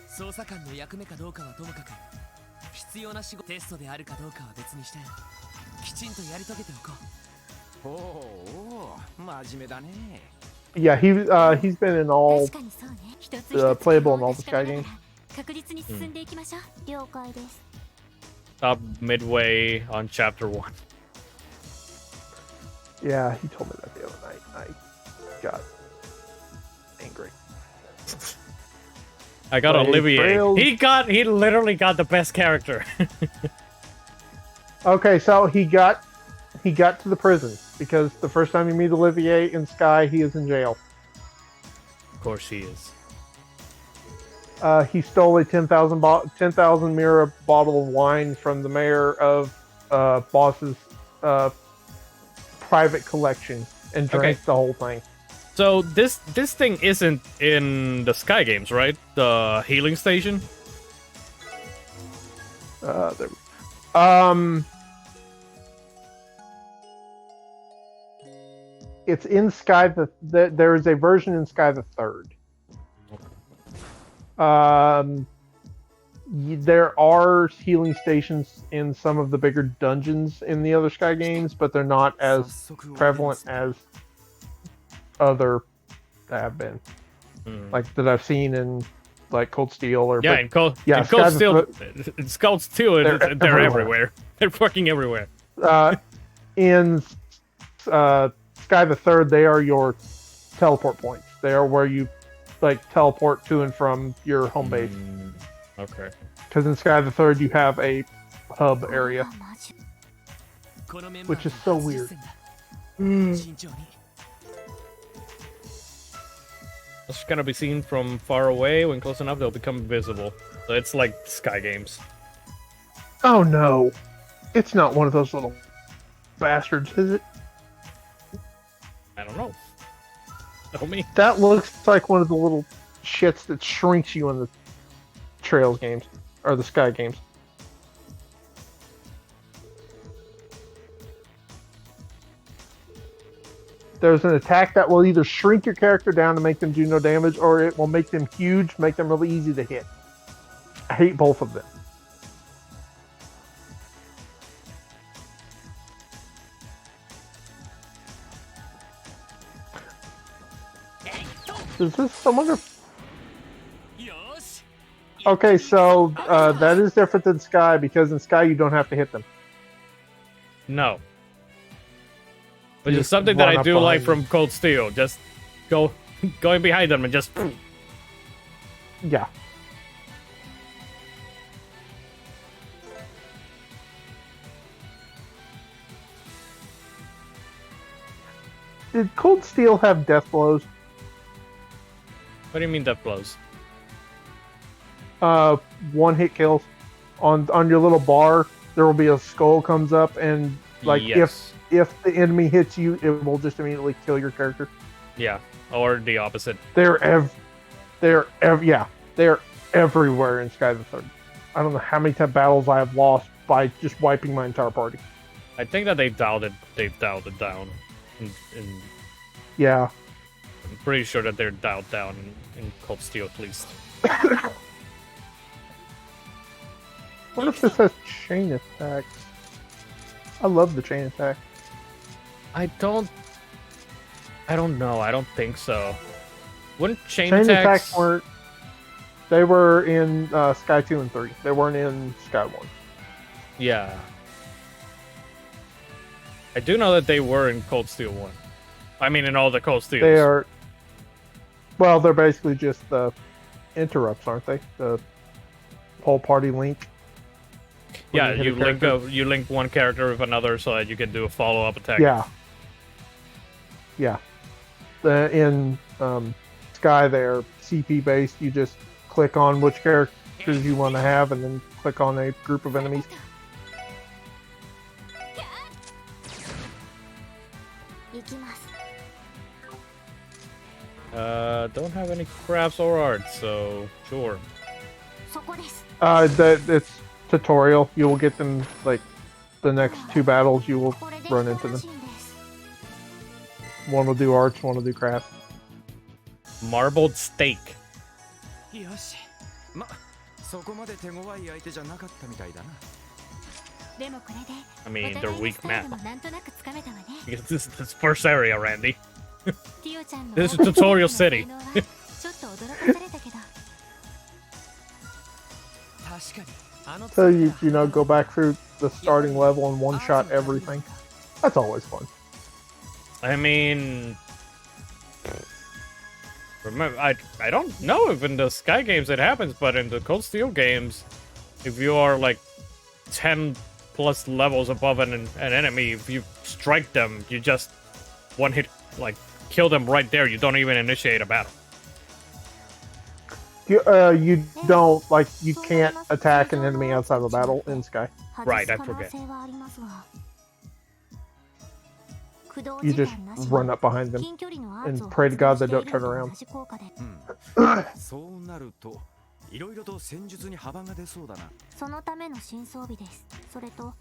捜査官の役目かどうかはともかく、必要な仕事テストであるかどうかは別にして、きちんとやり遂げておこう。おお、真面目だね。Yeah, he's been in all playable in all the Sky games. 確実に進んでいきましょう。了解です。Stop midway on chapter 1. Yeah, he told me that the other night. I got angry. I got Olivier. He literally got the best character. Okay, so he got to the prison because the first time you meet Olivier in Sky, he is in jail. Of course he is. He stole a 10,000 mirror bottle of wine from the mayor of Boss's private collection and drank the whole thing. So this thing isn't in the Sky games, right? The healing station? There we It's in Sky there is a version in Sky the Third. There are healing stations in some of the bigger dungeons in the other Sky games, but they're not as prevalent as other have been. Like that I've seen in like Cold Steel or in Cold Steel, it's Cold Steel. They're everywhere. They're fucking everywhere. In Sky the Third, they are your teleport points. They are where you like teleport to and from your home base. Okay. Because in Sky the Third, you have a hub area, which is so weird. It's gonna be seen from far away. When close enough, they'll become visible. So it's like Sky games. Oh no, it's not one of those little bastards, is it? I don't know. Tell me. That looks like one of the little shits that shrinks you in the Trails games or the Sky games. There's an attack that will either shrink your character down to make them do no damage, or it will make them huge, make them really easy to hit. I hate both of them. Is this someone? Okay, so that is different than Sky, because in Sky you don't have to hit them. No. Which is something that I do like from Cold Steel. Just going behind them and just... Yeah. Did Cold Steel have death blows? What do you mean death blows? One hit kills. On your little bar, there will be a skull comes up, and like yes. if the enemy hits you, it will just immediately kill your character. Yeah, or the opposite. They're everywhere in Sky the Third. I don't know how many battles I have lost by just wiping my entire party. I think that they've dialed it down. Yeah. I'm pretty sure that they're dialed down in Cold Steel at least. What if this has chain attack? I love the chain attack. I don't know. I don't think so. Wouldn't chain attacks weren't. They were in Sky 2 and 3. They weren't in Sky 1. Yeah. I do know that they were in Cold Steel 1. I mean, in all the Cold Steels. They are. Well, they're basically just the interrupts, aren't they? The whole party link. Yeah, you link one character with another so that you can do a follow-up attack. Yeah. Yeah. In Sky, they're CP based. You just click on which characters you want to have, and then click on a group of enemies. Don't have any crafts or art, so sure. It's tutorial. You will get them like the next 2 battles. You will run into them. One will do arts, one will do crafts. Marbled steak. I mean, they're weak map. Because this is this first area, Randy. This is Tutorial City. So you go back through the starting level and one-shot everything. That's always fun. I mean, remember, I don't know if in the Sky games it happens, but in the Cold Steel games, if you are like 10 plus levels above an enemy, if you strike them, you just one hit, like, kill them right there. You don't even initiate a battle. You don't, like, you can't attack an enemy outside of a battle in Sky. Right, I forget. You just run up behind them and pray to God they don't turn around. そうなると、いろいろと戦術に幅が出そうだな。そのための新装備です。それと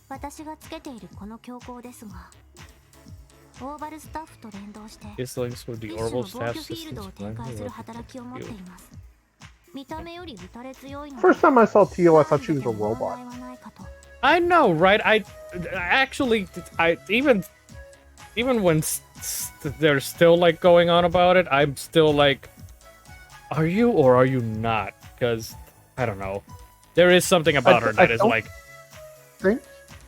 私がつけているこの強行ですが。オーバルスタッフと連動して This links with the 一種 orbital の防 staff 御フィールド systems. を展開する働きを持っています。見た目より打たれ強いので First time I saw Tio, I thought she was a robot. 問題はないかと。 I know, right? I actually, I even when they're still like going on about it, I'm still like, are you or are you not? Because I don't know. There is something about her that is like. Think?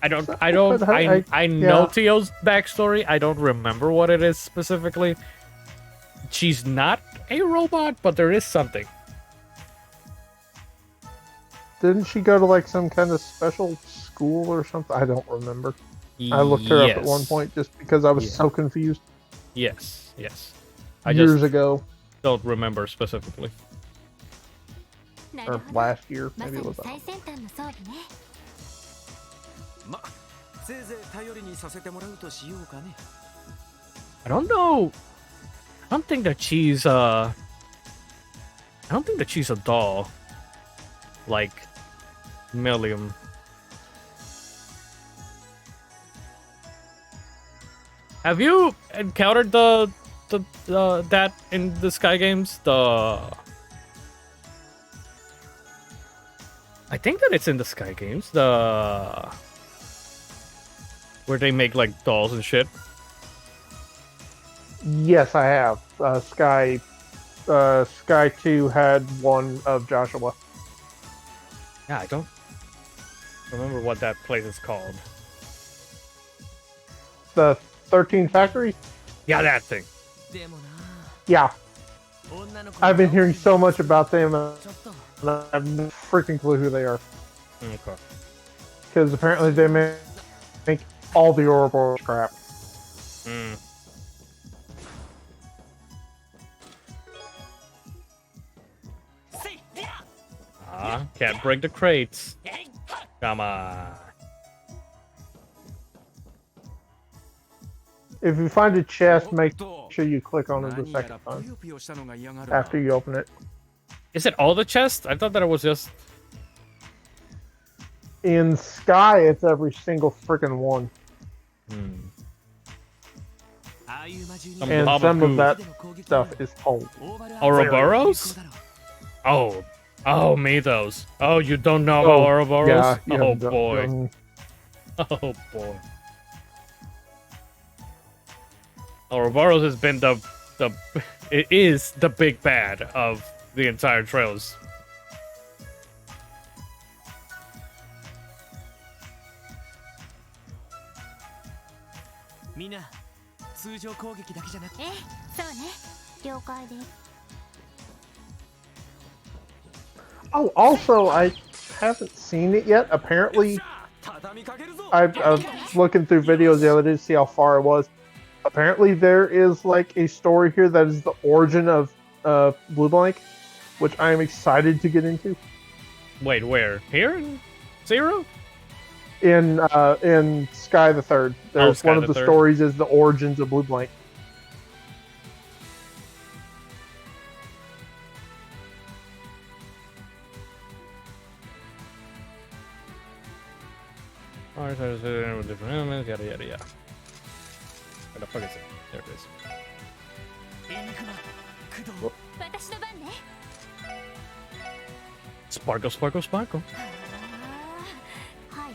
I know yeah. Tio's backstory. I don't remember what it is specifically. She's not a robot, but there is something. Didn't she go to like some kind of special school or something? I don't remember. I looked her up at one point just because I was so confused. Yes. I Years just ago. don't remember specifically. なる Or ほど。 last year, まさ maybe it に was. 最先端の装備ね。ま、せいぜい頼りにさせてもらうとしようかね。 I don't know. I don't think that she's I don't think that she's a doll. Like Millium. Have you encountered the that in the Sky games? I think that it's in the Sky games. Where they make like dolls and shit. Yes, I have. Sky 2 had one of Joshua. Yeah, I don't remember what that place is called. The 13 Factory? Yeah, that thing. でもな Yeah. 女の子 I've been hearing so much about them, ちょっと and I have no freaking clue who they are. Okay. Because apparently they make all the Ouroboros crap. Mm. Can't break the crates. Come on. If you find a chest, make sure you click on it the second time after you open it. Is it all the chests? I thought that it was just... In Sky, it's every single freaking one. And some of that stuff is told. Ouroboros? Oh, Mythos. Oh, you don't know about Ouroboros? Yeah, oh, boy. Oh, boy. Ouroboros has been it is the big bad of the entire Trails. Eh, そうね。了解です。 Oh, also, I haven't seen it yet. Apparently, I was looking through videos the other day to see how far it was. Apparently, there is like a story here that is the origin of Blue Blank, which I am excited to get into. Wait, where? Here in Zero? In Sky the Third, there's Sky one of the the Third. stories is the origins of Blue Blank. Alright, with different elements, yada yada yada. Where the fuck is it? There it is. 私の番ね。 Sparkle, sparkle, sparkle. はい。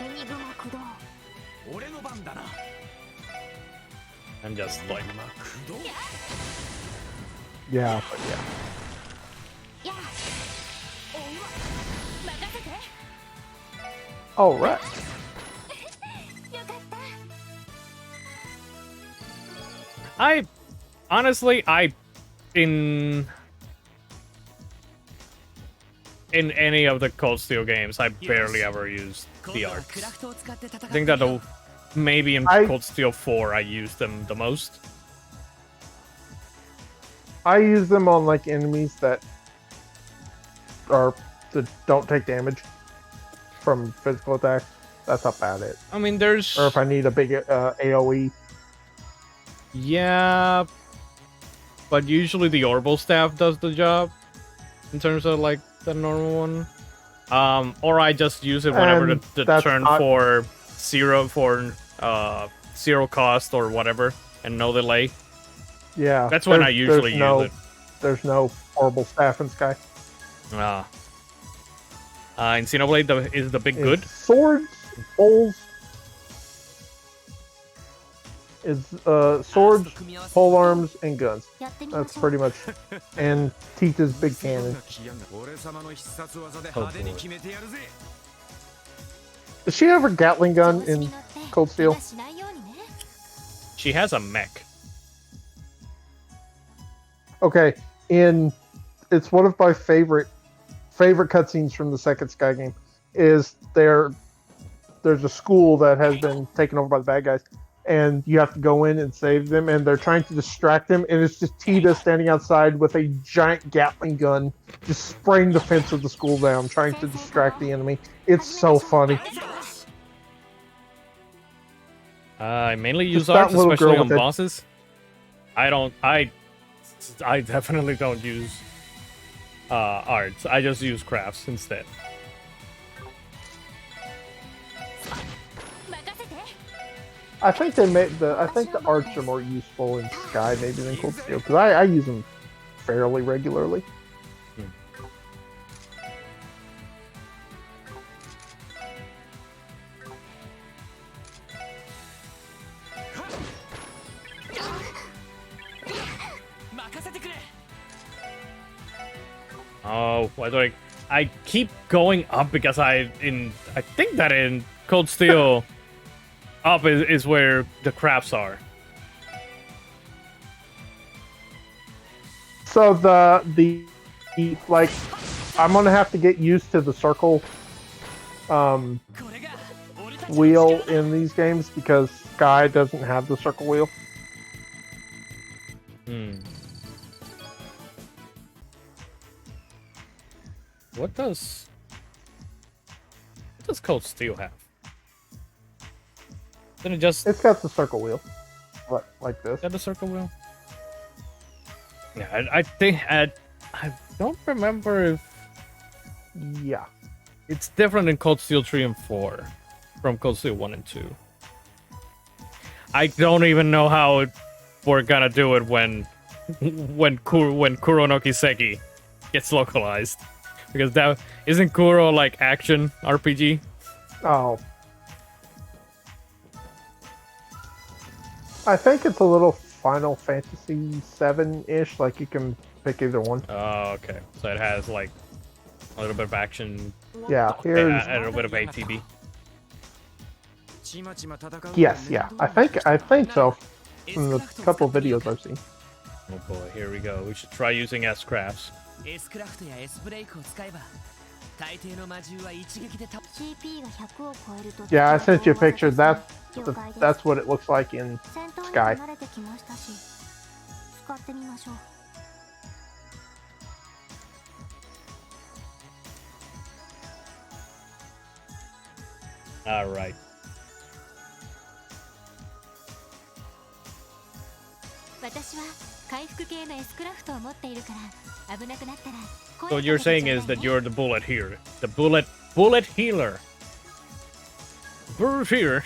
エニグマ駆動。 俺の番だな。 I'm just like... Yeah, but yeah. やあ。おうわ。任せて。 All right. よかった。 Honestly, in any of the Cold Steel games, I barely ever used the arts. I think that maybe in Cold Steel 4 I used them the most. I use them on like enemies that don't take damage from physical attacks. That's about it. I mean, there's... Or if I need a big AoE. Yeah, but usually the Orbital Staff does the job in terms of like the normal one. Or I just use it whenever the turn for zero cost or whatever, and no delay. Yeah. That's when I usually use it. There's no horrible staff in Sky. And Xenoblade is the big good. Swords, bowls. Is swords, pole arms, and guns. That's pretty much. And Tita's big cannon. Does she have a Gatling gun in Cold Steel? She has a mech. Okay, it's one of my favorite cutscenes from the second Sky game. Is there's a school that has been taken over by the bad guys, and you have to go in and save them, and they're trying to distract them, and it's just Tita standing outside with a giant Gatling gun, just spraying the fence of the school down, trying to distract the enemy. It's so funny. I mainly use arts, especially on bosses. I definitely don't use arts. I just use crafts instead. I think the arts are more useful in Sky maybe than Cold Steel, because I use them fairly regularly. Oh, why do I keep going up because I think that in Cold Steel up is where the crafts are. So the like I'm gonna have to get used to the circle wheel in these games because Sky doesn't have the circle wheel. What does Cold Steel have? Then it's got the circle wheel, like this. Got the circle wheel. Yeah, I think I don't remember if. Yeah, it's different in Cold Steel 3 and 4 from Cold Steel 1 and 2. I don't even know how we're gonna do it when Kuro no Kiseki gets localized. Because that isn't Kuro like action RPG? Oh. I think it's a little Final Fantasy 7-ish, like you can pick either one. Oh, okay. So it has like a little bit of action. Yeah, here's a little bit of ATB. Yes, yeah. I think so. From the couple of videos I've seen. Oh boy, here we go. We should try using S-Crafts. Yeah, I sent you a picture. That's what it looks like in Sky. All right. So what you're saying is that you're the bullet here. The bullet healer. Bullet healer.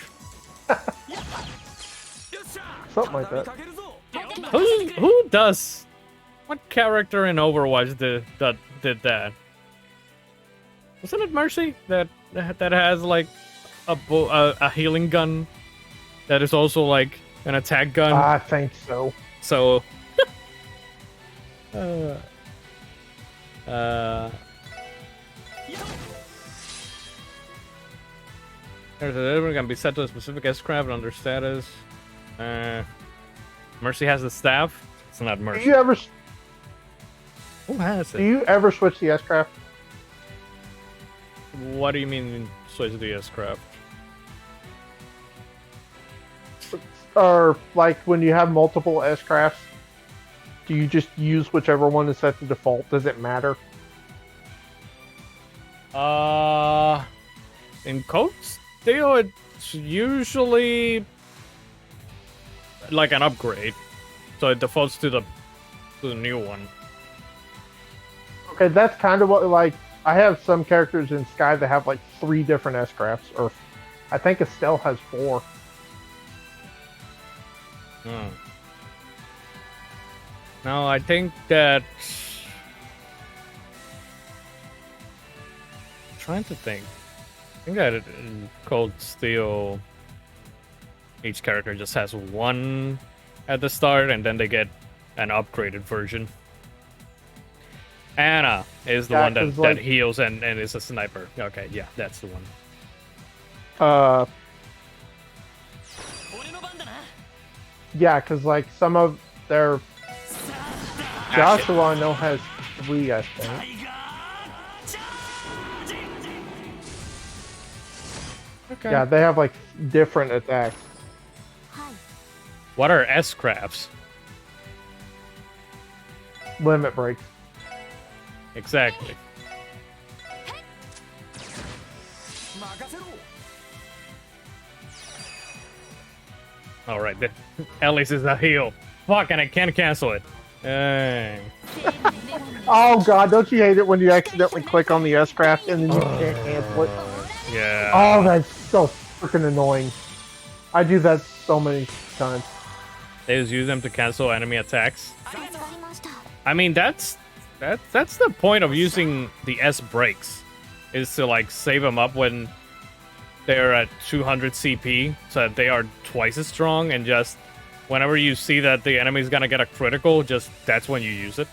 Something like that. Who does? What character in Overwatch did that? Wasn't it Mercy that has like a healing gun that is also like an attack gun? I think so. So. There's a delivery can be set to a specific S-Craft under status. Mercy has the staff. It's not Mercy. Who has it? Do you ever switch the S-Craft? What do you mean switch the S-Craft? Or like when you have multiple S-Crafts, do you just use whichever one is set to default? Does it matter? In Cold Steel, it's usually like an upgrade, so it defaults to the new one. Okay, that's kind of what, like, I have some characters in Sky that have like 3 different S-Crafts, or I think Estelle has 4. Hmm. No, I think that. Trying to think. I think that in Cold Steel, each character just has 1 at the start, and then they get an upgraded version. Anna is the one that, like, that heals and is a sniper. Okay, yeah, that's the one. Yeah, because like some of their Joshua I know has 3, I think. Okay. Yeah, they have like different attacks. What are S-crafts? Limit breaks. Exactly. Alright, Ellis is a heal. Fuck, and I can't cancel it. Dang. Oh god, don't you hate it when you accidentally click on the S-craft and then you can't cancel it? Yeah. Oh, that's so freaking annoying. I do that so many times. They just use them to cancel enemy attacks. I mean, that's the point of using the S breaks, is to like save them up when they're at 200 CP, so that they are twice as strong, and just whenever you see that the enemy's gonna get a critical, just that's when you use it.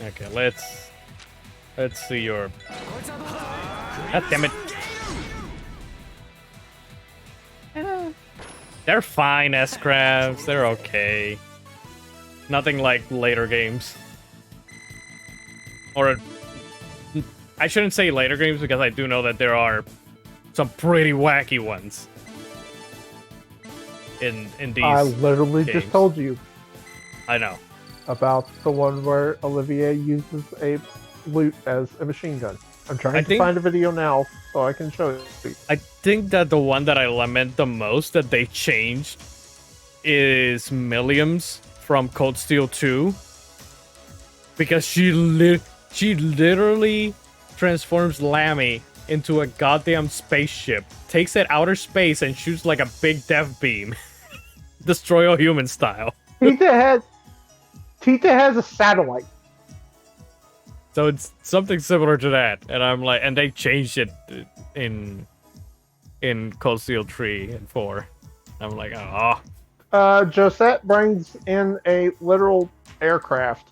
Okay, let's see your. God damn it! They're fine S-crafts. They're okay. Nothing like later games. Or I shouldn't say later games because I do know that there are some pretty wacky ones in these. I literally games. just told you I know. about the one where Olivier uses a loot as a machine gun. I'm trying to find a video now so I can show it. I think that the one that I lament the most that they changed is Milliams from Cold Steel 2. Because she literally transforms Lammy into a goddamn spaceship, takes it outer space, and shoots like a big death beam. Destroy all human style. Tita has a satellite. So it's something similar to that, and I'm like, and they changed it in Cold Steel 3 and 4. I'm like, oh. Josette brings in a literal aircraft.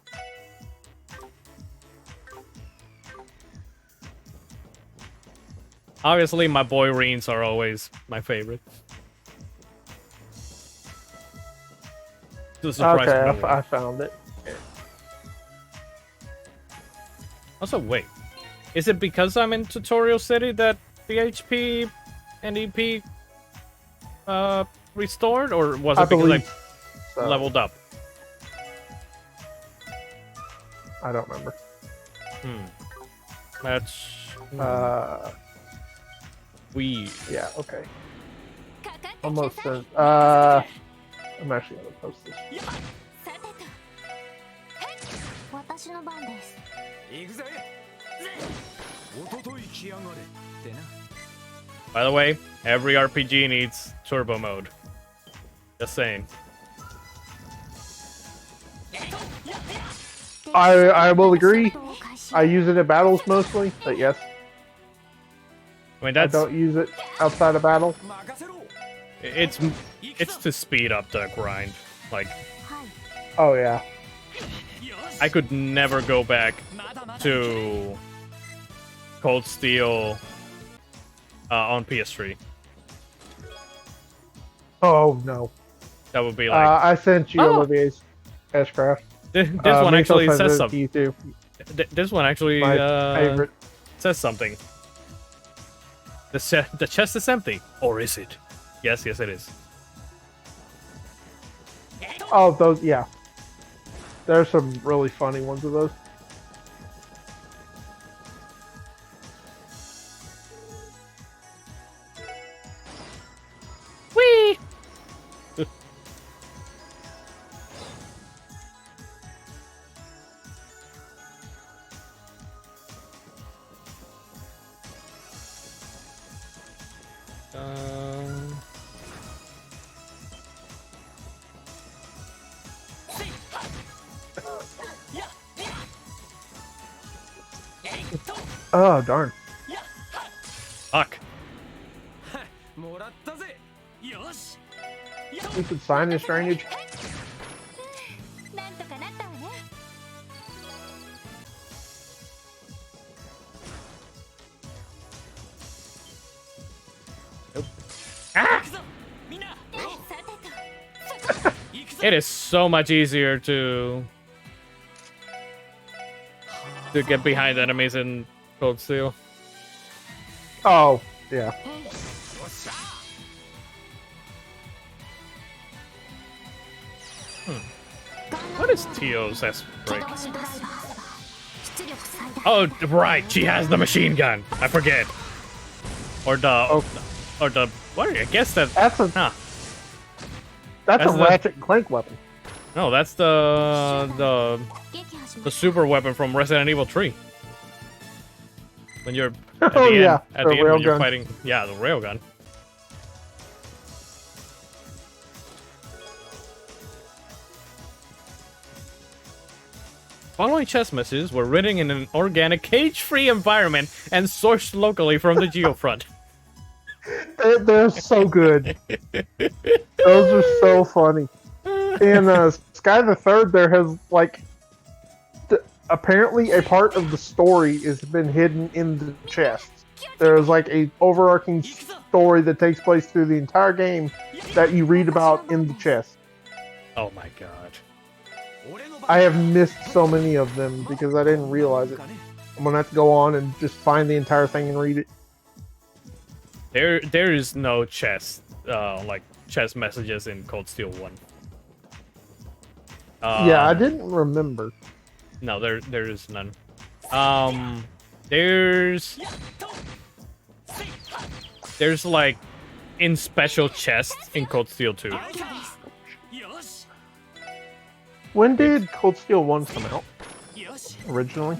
Obviously, my boy Reens are always my favorite. To the surprise of no one. I found it. Also, wait. Is it because I'm in Tutorial City that the HP and EP restored? Or was it because I leveled up? I don't remember. That's... weird. Yeah, okay. Almost says, I'm actually gonna post this. By the way, every RPG needs turbo mode. Just saying. I will agree. I use it at battles mostly, but yes. I mean, that's... I don't use it outside of battle. It's to speed up the grind. Like... Oh, yeah. I could never go back to Cold Steel on PS3. Oh, no. That would be like... I sent you Olivier's S-Craft. This one actually says something. You too. This one actually favorite. Says something. The chest is empty. Or is it? Yes, it is. Oh, those, yeah. There's some really funny ones of those. Whee! Oh, darn. Fuck. もらったぜ。よし。 We could sign this drainage. なんとかなったわね。 Ah! みんな。 さてと。 It is so much easier to get behind enemies in Cold Steel. Oh, yeah. What is Tio's S break? Oh, right, she has the machine gun. I forget. Or the, what? I guess that. That's a Huh? that's That's a the- Ratchet and Clank weapon. No, that's the super weapon from Resident Evil 3. When you're at Oh, the end, yeah, at the the end when you're railgun. fighting, yeah, the railgun. Following chess messages were written in an organic, cage-free environment and sourced locally from the geofront. They're so good. Those are so funny. In Sky the Third, there has like apparently a part of the story has been hidden in the chest. There's like a overarching story that takes place through the entire game that you read about in the chest. Oh my god. I have missed so many of them because I didn't realize it. I'm gonna have to go on and just find the entire thing and read it. There is no chess, like chess messages in Cold Steel 1. Yeah, I didn't remember. No, there is none. There's like in special chests in Cold Steel 2. When did Cold Steel 1 come out? Originally?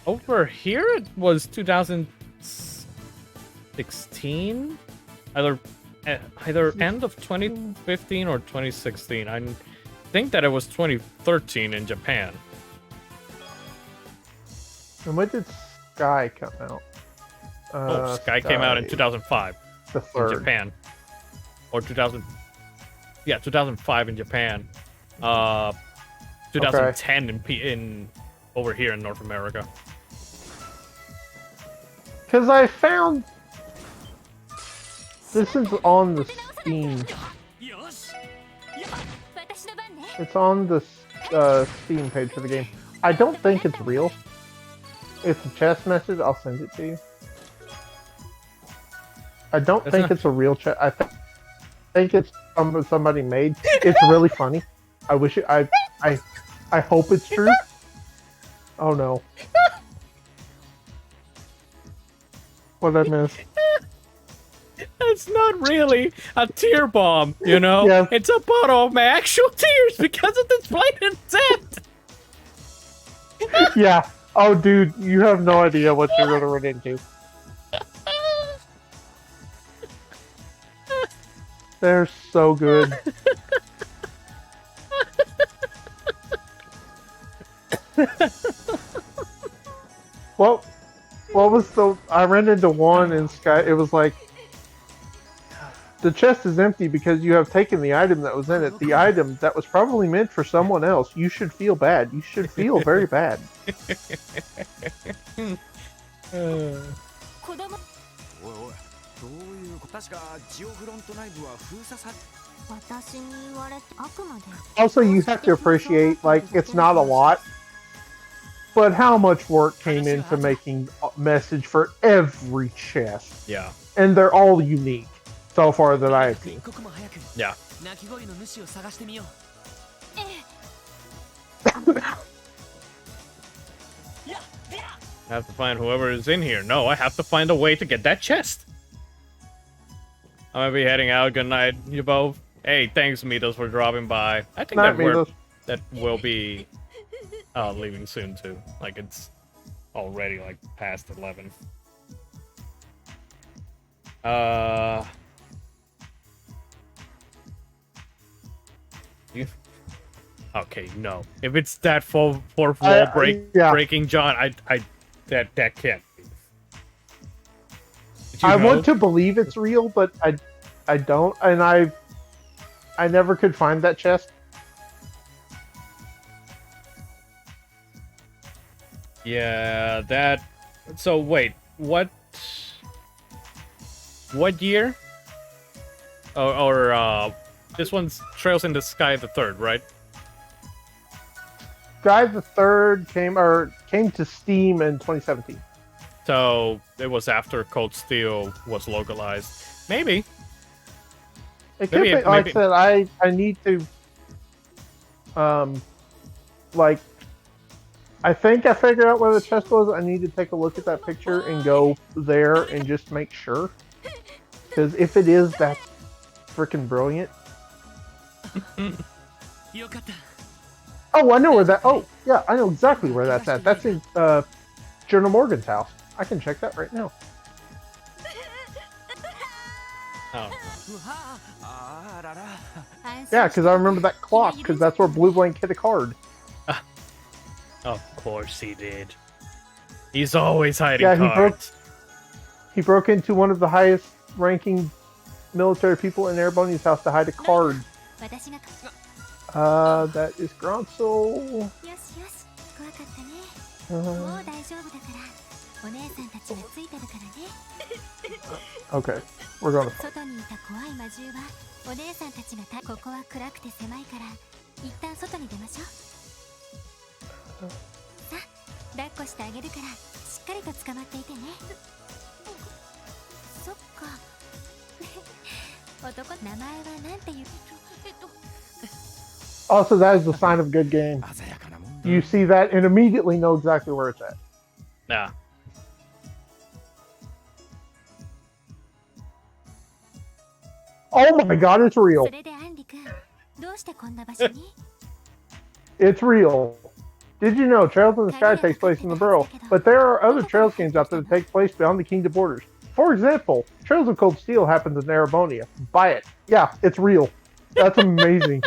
Over here it was 2016, either end of 2015 or 2016. I think that it was 2013 in Japan. And when did Sky come out? Sky came out in 2005 The in third. Japan, or 2005 in Japan. 2010 in over here in North America. Because I found this is on the Steam. It's on the Steam page for the game. I don't think it's real. It's a chest message. I'll send it to you. I don't think it's a real chest. I think it's somebody made. It's really funny. I wish it. I hope it's true. Oh no. What did I miss? It's not really a tear bomb, you know? Yeah. It's a bottle of my actual tears because of this blatant death. Yeah. Oh, dude, you have no idea what you're gonna run into. They're so good. What was the... I ran into one in Sky... It was like... The chest is empty because you have taken the item that was in it. The item that was probably meant for someone else. You should feel bad. You should feel very bad. 子供おいおい、どういうこと？確かジオフロント内部は封鎖され。私に言われてあくまで Also, you have to appreciate, like, it's not a lot, but how much work came into making a message for every chest. Yeah. And they're all unique, so far that I have seen. 一刻も早く Yeah. 鳴き声の主を探してみよう。 I have to find whoever is in here. No, I have to find a way to get that chest. I'm gonna be heading out. Good night, you both. Hey, thanks, Mitos, for dropping by. I think Not Mitos. that will be leaving soon too. Like it's already like past 11. Uh. You. Okay, no. If it's that fourth wall breaking, John, that can't be. I want to believe it's real, but I don't, and I never could find that chest. Yeah, that. So wait, what year? Or this one's Trails in the Sky the Third, right? Sky the Third came to Steam in 2017. So it was after Cold Steel was localized. Maybe. It could be. Like I said, I need to like I think I figured out where the chest was. I need to take a look at that picture and go there and just make sure. Because if it is, that's freaking brilliant. Oh, I know where that. Oh, yeah, I know exactly where that's at. That's in Jonah Morgan's house. I can check that right now. Oh. Yeah, because I remember that clock, because that's where Blue Blank hit a card. Of course he did. He's always hiding cards. He broke into one of the highest ranking military people in Ereboni's house to hide a card. That is Gronsel. Okay, we're going to fight. Also, that is the sign of a good game. You see that and immediately know exactly where it's at. Yeah. Oh my god, it's real. It's real. Did you know Trails in the Sky takes place in the Burrow? But there are other Trails games out there that take place beyond the Kingdom borders. For example, Trails of Cold Steel happens in Erebonia. Buy it. Yeah, it's real. That's amazing.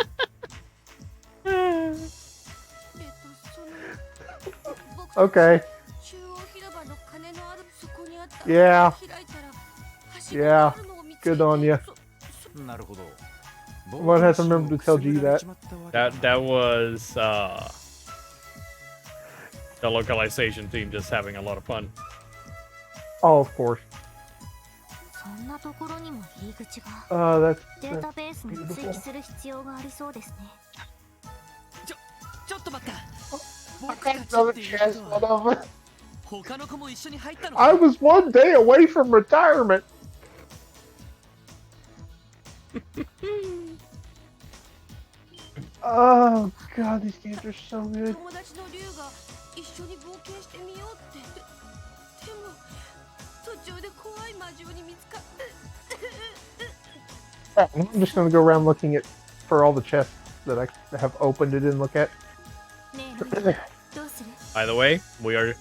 Okay. Yeah. Yeah. Good on you. I'm gonna have to remember to tell G that. That was the localization team just having a lot of fun. Oh, of course. That's beautiful. I was one day away from retirement. Oh god, these games are so good. I'm just gonna go around looking at for all the chests that I have opened and didn't look at. By the way, we are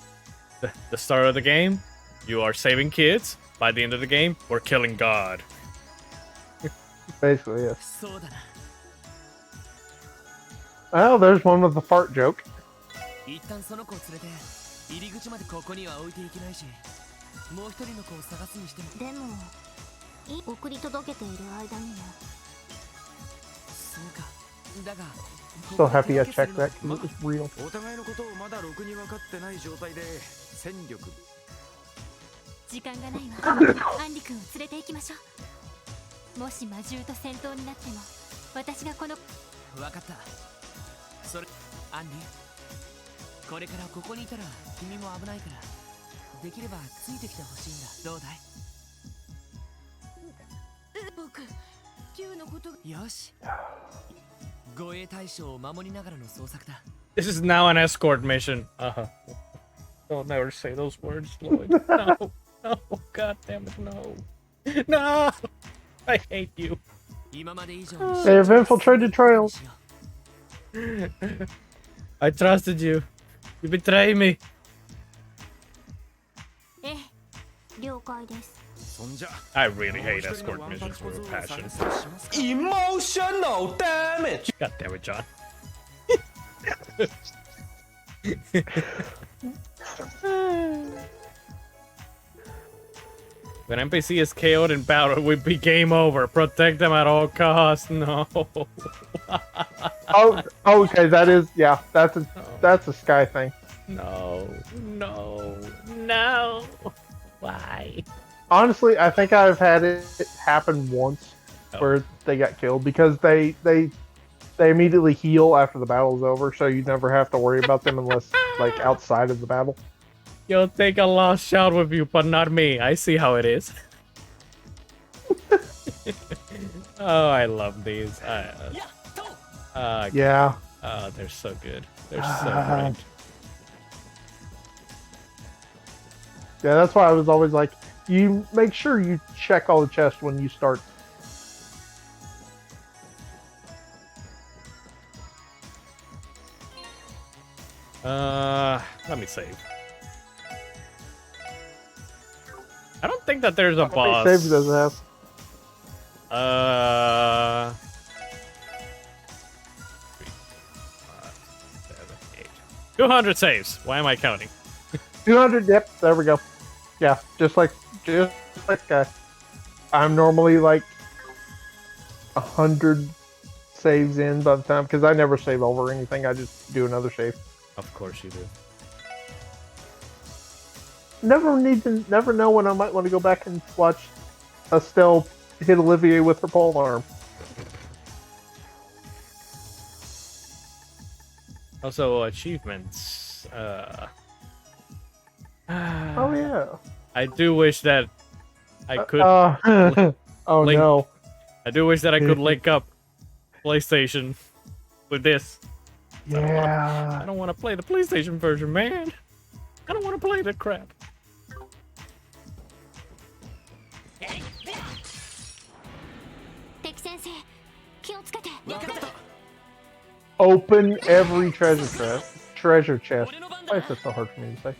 the start of the game. You are saving kids. By the end of the game, we're killing God. Basically, yes. Oh, there's one with the fart joke. So happy I checked that because it was real. This is now an escort mission. Don't never say those words, Lloyd. No, no, god damn it, no. No! I hate you. They have infiltrated Trails. I trusted you. You betrayed me. I really hate escort missions with a passion. Emotional damage. God damn it, John. When NPC is KO'd in battle, it would be game over. Protect them at all costs. No. Oh, okay. That is, yeah. That's a Sky thing. No. Why? Honestly, I think I've had it happen once where they got killed because they immediately heal after the battle's over, so you never have to worry about them unless like outside of the battle. You'll take a lost shot with you, but not me. I see how it is. Oh, I love these. Yeah. Oh, they're so good. They're so great. Yeah, that's why I was always like, you make sure you check all the chests when you start. Let me save. I don't think that there's a boss. Save doesn't have. 3, 5, 7, 8. 200 saves. Why am I counting? 200. Yep. There we go. Yeah, just like I'm normally like 100 saves in by the time because I never save over anything. I just do another save. Of course you do. Never know when I might want to go back and watch Estelle hit Olivier with her pole arm. Also, achievements. Oh yeah. I do wish that I could. Oh link. no. I do wish that I could link up PlayStation with this. Yeah. I don't want to play the PlayStation version, man. I don't want to play the crap. Open every treasure chest. Why is that so hard for me to say?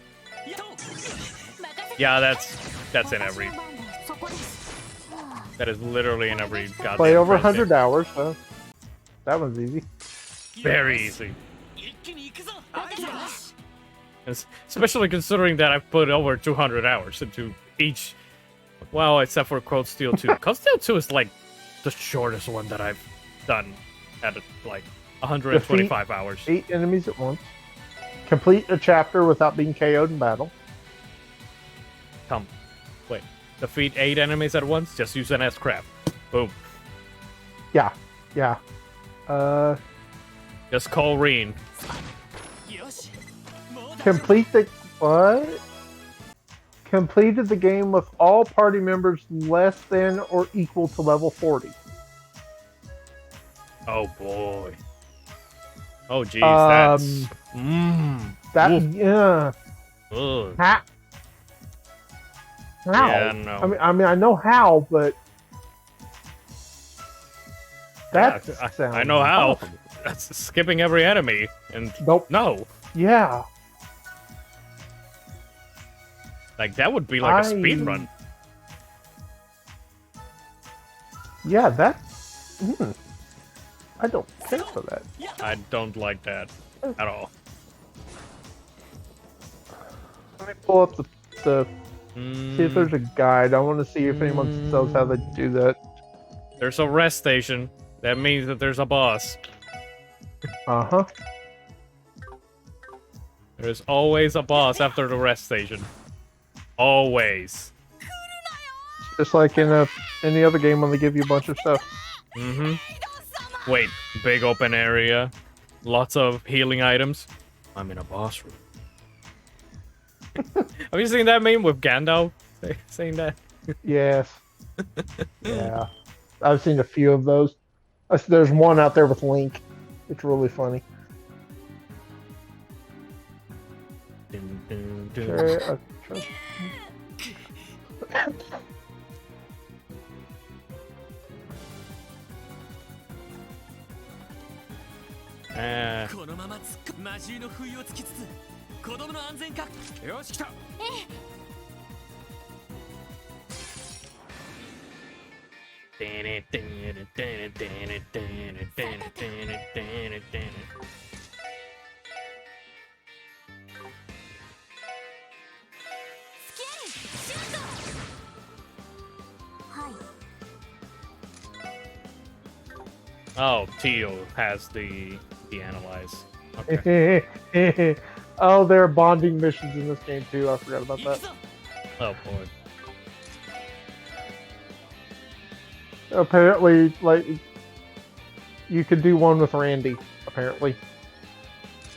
Yeah, that's in every. That is literally in every goddamn. Play over Resident. 100 hours, so that one's easy. Very easy. Especially considering that I've put over 200 hours into each. Well, except for Cold Steel 2. Cold Steel 2 is like the shortest one that I've done at like 125 hours. 8 enemies at once. Complete a chapter without being KO'd in battle. Wait. Defeat 8 enemies at once? Just use an S-Craft. Boom. Yeah. Just call Reen. Complete the what? Completed the game with all party members less than or equal to level 40. Oh boy. Oh geez, that's that oof. yeah. Ugh. How? Yeah, no. I mean, I know how, but that I know how. That's skipping every enemy and nope. No. Yeah. Like that would be like a speed run. Yeah, that. I don't care for that. I don't like that at all. Let me pull up the see if there's a guide. I want to see if anyone knows how they do that. There's a rest station. That means that there's a boss. Uh-huh. There's always a boss after the rest station. Always. Just like in any other game when they give you a bunch of stuff. Mm-hmm. Wait, big open area. Lots of healing items. I'm in a boss room. Have you seen that meme with Gandalf saying that? Yes. Yeah. I've seen a few of those. There's one out there with Link. It's really funny. Dun, dun, dun. Sure, Ah. このまま魔獣の不意をつきつつ子供の安全確保よし来た Oh, Tio has the analyze. Okay. Oh, there are bonding missions in this game too. I forgot about that. Oh boy. Apparently, like you could do one with Randy. Apparently.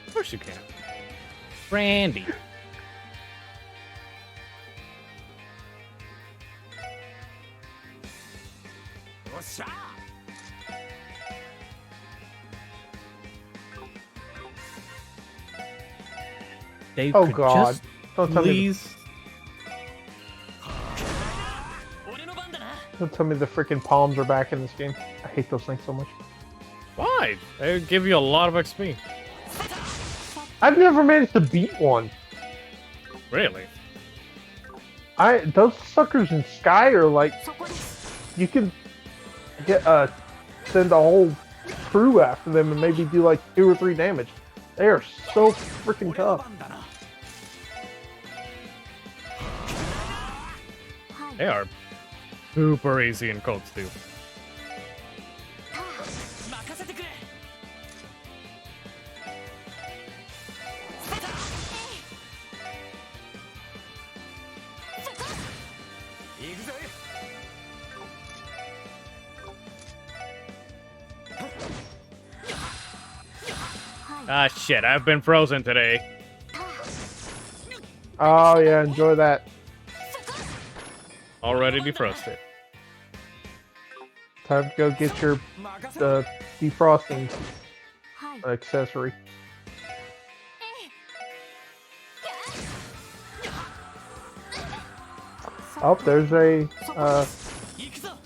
Of course you can. Randy. They Oh could God! just Don't tell me. please. Don't tell me the freaking palms are back in this game. I hate those things so much. Why? They give you a lot of XP. I've never managed to beat one. Really? Those suckers in Sky are like you can get send a whole crew after them and maybe do like 2 or 3 damage. They are so freaking tough. They are super easy in Cold Steel. Ah shit, I've been frozen today. Oh yeah, enjoy that. Already defrosted. Time to go get your defrosting accessory. Oh, there's a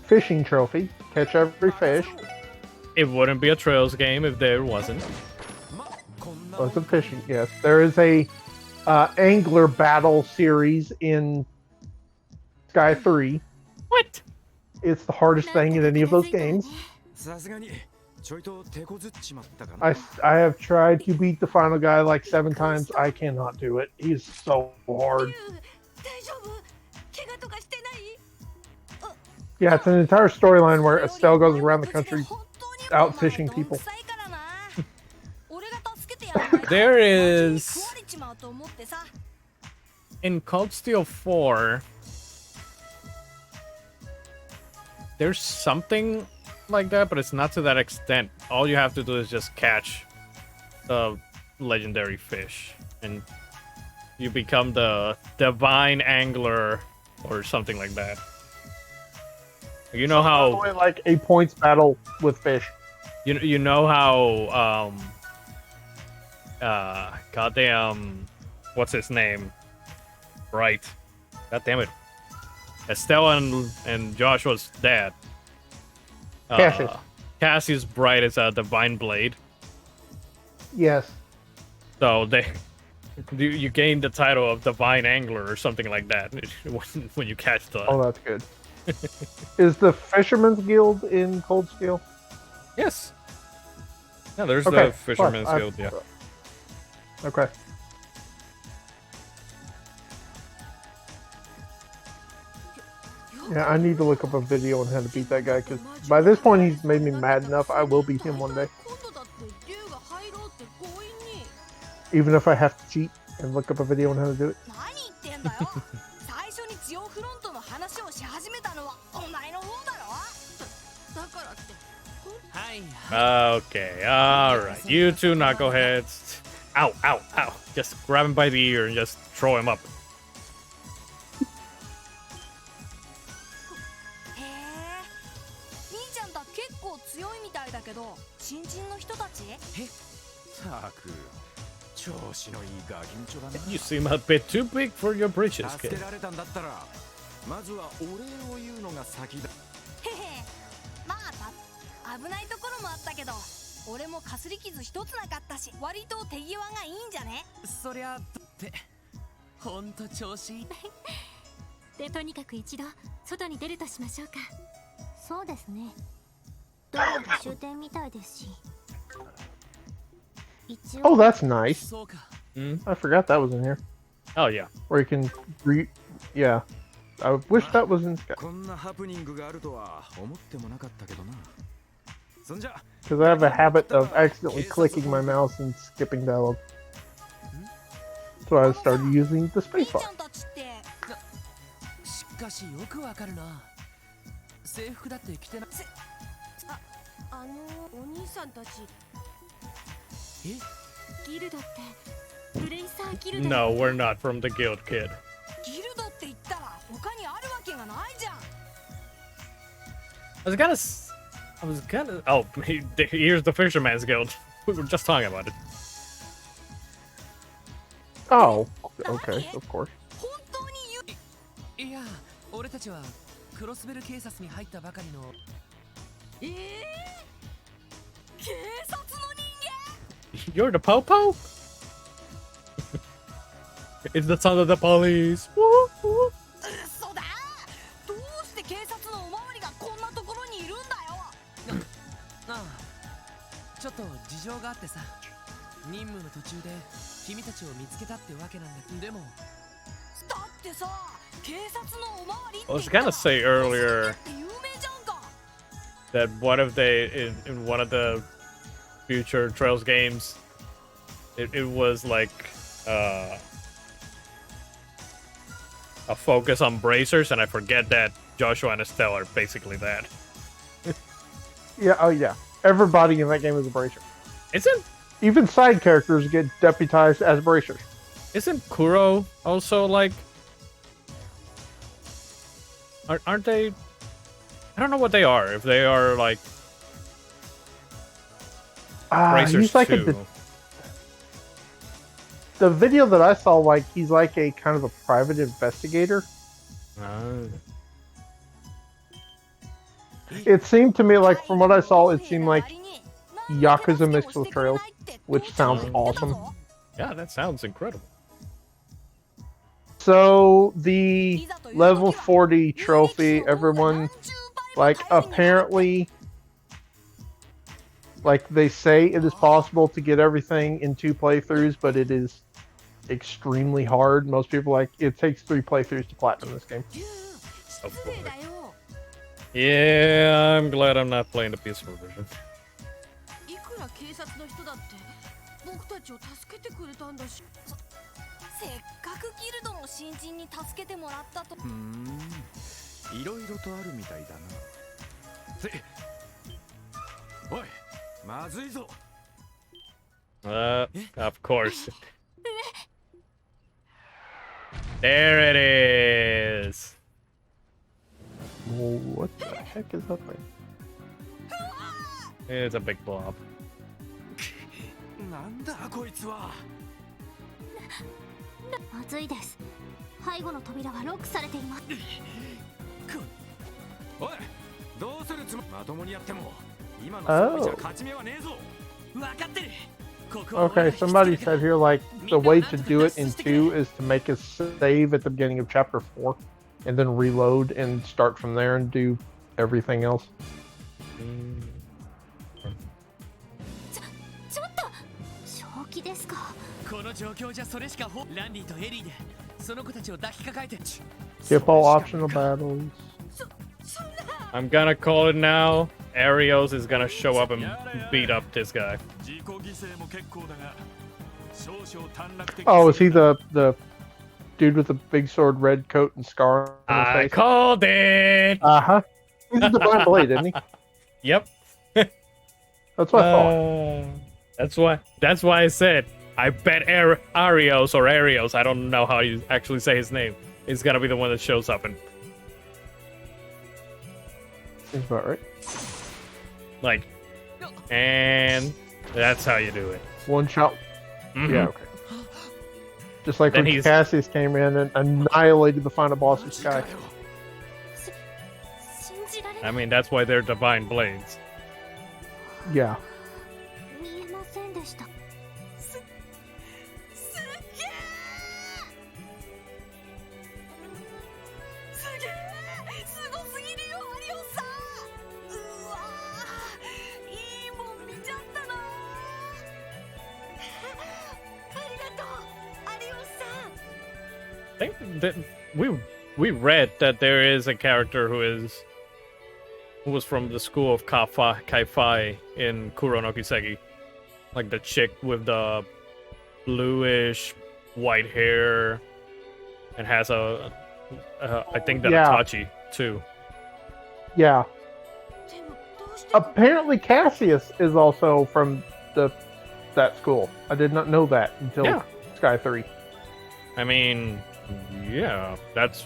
fishing trophy. Catch every fish. It wouldn't be a Trails game if there wasn't. Oh, it's a fishing. Yes, there is a angler battle series in Sky 3. What? It's the hardest thing in any of those games. I have tried to beat the final guy like 7 times. I cannot do it. He's so hard. Yeah, it's an entire storyline where Estelle goes around the country out fishing people. There is in Cold Steel 4. There's something like that, but it's not to that extent. All you have to do is just catch the legendary fish, and you become the divine angler or something like that. You know how Probably like a points battle with fish. you know how goddamn what's his name? Right. God damn it. Estelle and Joshua's dad. Cassius. Cassius Bright is a divine blade. Yes. So you gain the title of divine angler or something like that when you catch the. Oh, that's good. Is the Fisherman's Guild in Cold Steel? Yes. Yeah, there's Okay, the Fisherman's fine. Guild. Yeah. Okay. Yeah, I need to look up a video on how to beat that guy, because by this point he's made me mad enough. I will beat him one day. Even if I have to cheat and look up a video on how to do it. Okay, alright. You two knuckleheads. Ow, ow, ow. Just grab him by the ear and just throw him up. You seem a bit too big for your britches, kid. そうですね。どうやら終点みたいですし。Oh, that's nice. そうか。 I forgot that was in here. Oh yeah. Where you can yeah. I wish that was in Sky. こんなハプニングがあるとは思ってもなかったけどな。そんじゃ Because I have a habit of accidentally clicking my mouse and skipping dialogue. So I started using the 兄ち spacebar. ゃんたちって。しかしよくわかるな。制服だって着てな。お兄さんたち。え？ギルドってブレイサーギルド。 No, we're not from the guild, kid. ギルドって言ったら他にあるわけがないじゃん。I was gonna. Oh, here's the Fisherman's Guild. We were just talking about it. Oh, okay, of course. 本当に言う。いや、俺たちはクロスベル警察に入ったばかりの。警察の人 You're the Popo? It's the son of the police. Woo, woo. 間。嘘だ。どうして警察のおまわりがこんなところにいるんだよ。ああ、ちょっと事情があってさ。任務の途中で君たちを見つけたってわけなんだ。でも。だってさ、警察のおまわりって I was gonna say earlier 有名じゃんか。 that what if they in one of the future Trails games, it was like a focus on bracers, and I forget that Joshua and Estelle are basically that. Yeah, oh yeah. Everybody in that game is a bracer. Isn't Even side characters get deputized as bracers. Kuro also like? Aren't they? I don't know what they are. If they are like bracers He's like too. the video that I saw, like he's like a kind of a private investigator. It seemed to me like, from what I saw, it seemed like Yakuza mixed with Trails, which sounds awesome. Yeah, that sounds incredible. So the level 40 trophy, everyone, like, apparently, like, they say it is possible to get everything in 2 playthroughs, but it is extremely hard. Most people, like, it takes 3 playthroughs to platinum this game. Of course. Yeah, I'm glad I'm not playing the PS4 version. いくら警察の人だって僕たちを助けてくれたんだし。せっかくギルドの新人に助けてもらったと。いろいろとあるみたいだな。おい、まずいぞ。Of course. There it is. What the heck is that thing? It's a big blob. なんだこいつは。まずいです。背後の扉はロックされています。おい、どうするつもり？まともにやっても今の装備じゃ勝ち目はねえぞ。分かってる。 Okay, somebody said here, like, the way to do it in 2 is to make a save at the beginning of chapter 4 and then reload and start from there and do everything else. ちょっと正気ですか。この状況じゃそれしかランディとエリーでその子たちを抱きかかえて。 Skip all optional battles. I'm gonna call it now. Arios is gonna show up and beat up this guy. Oh, is he the dude with the big sword, red coat, and scar on his I face? called it. Uh-huh. He's the Divine Blade, isn't he? Yep. That's what I thought. That's why I said I bet Arios or Arios, I don't know how you actually say his name, is gonna be the one that shows up and Seems about right. like, and that's how you do it. One shot. Mhm. Yeah, okay. Just like Then when he's- Cassius came in and annihilated the final boss of Sky. 信じられ I mean, that's why they're divine blades. Yeah. 見えませんでした。すっげえ。すごすぎるよアリオさん。think that we read that there is a character who was from the school of Kai-Fi in Kuronokiseki. Like the chick with the bluish white hair and has I think that Itachi too. Yeah. Apparently Cassius is also from that school. I did not know that until Sky 3. I mean, yeah, that's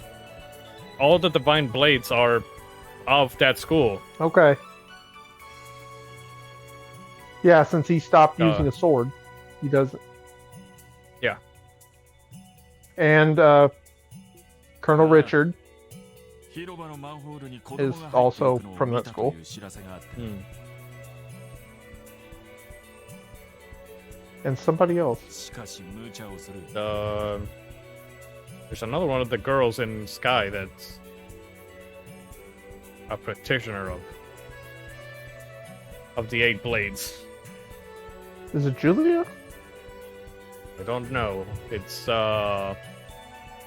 all the Divine Blades are of that school. Okay. Yeah, since he stopped using a sword, he doesn't. Yeah. And Colonel Richard is also from that school. And somebody else. There's another one of the girls in Sky that's a practitioner of the 8 blades. Is it Julia? I don't know. It's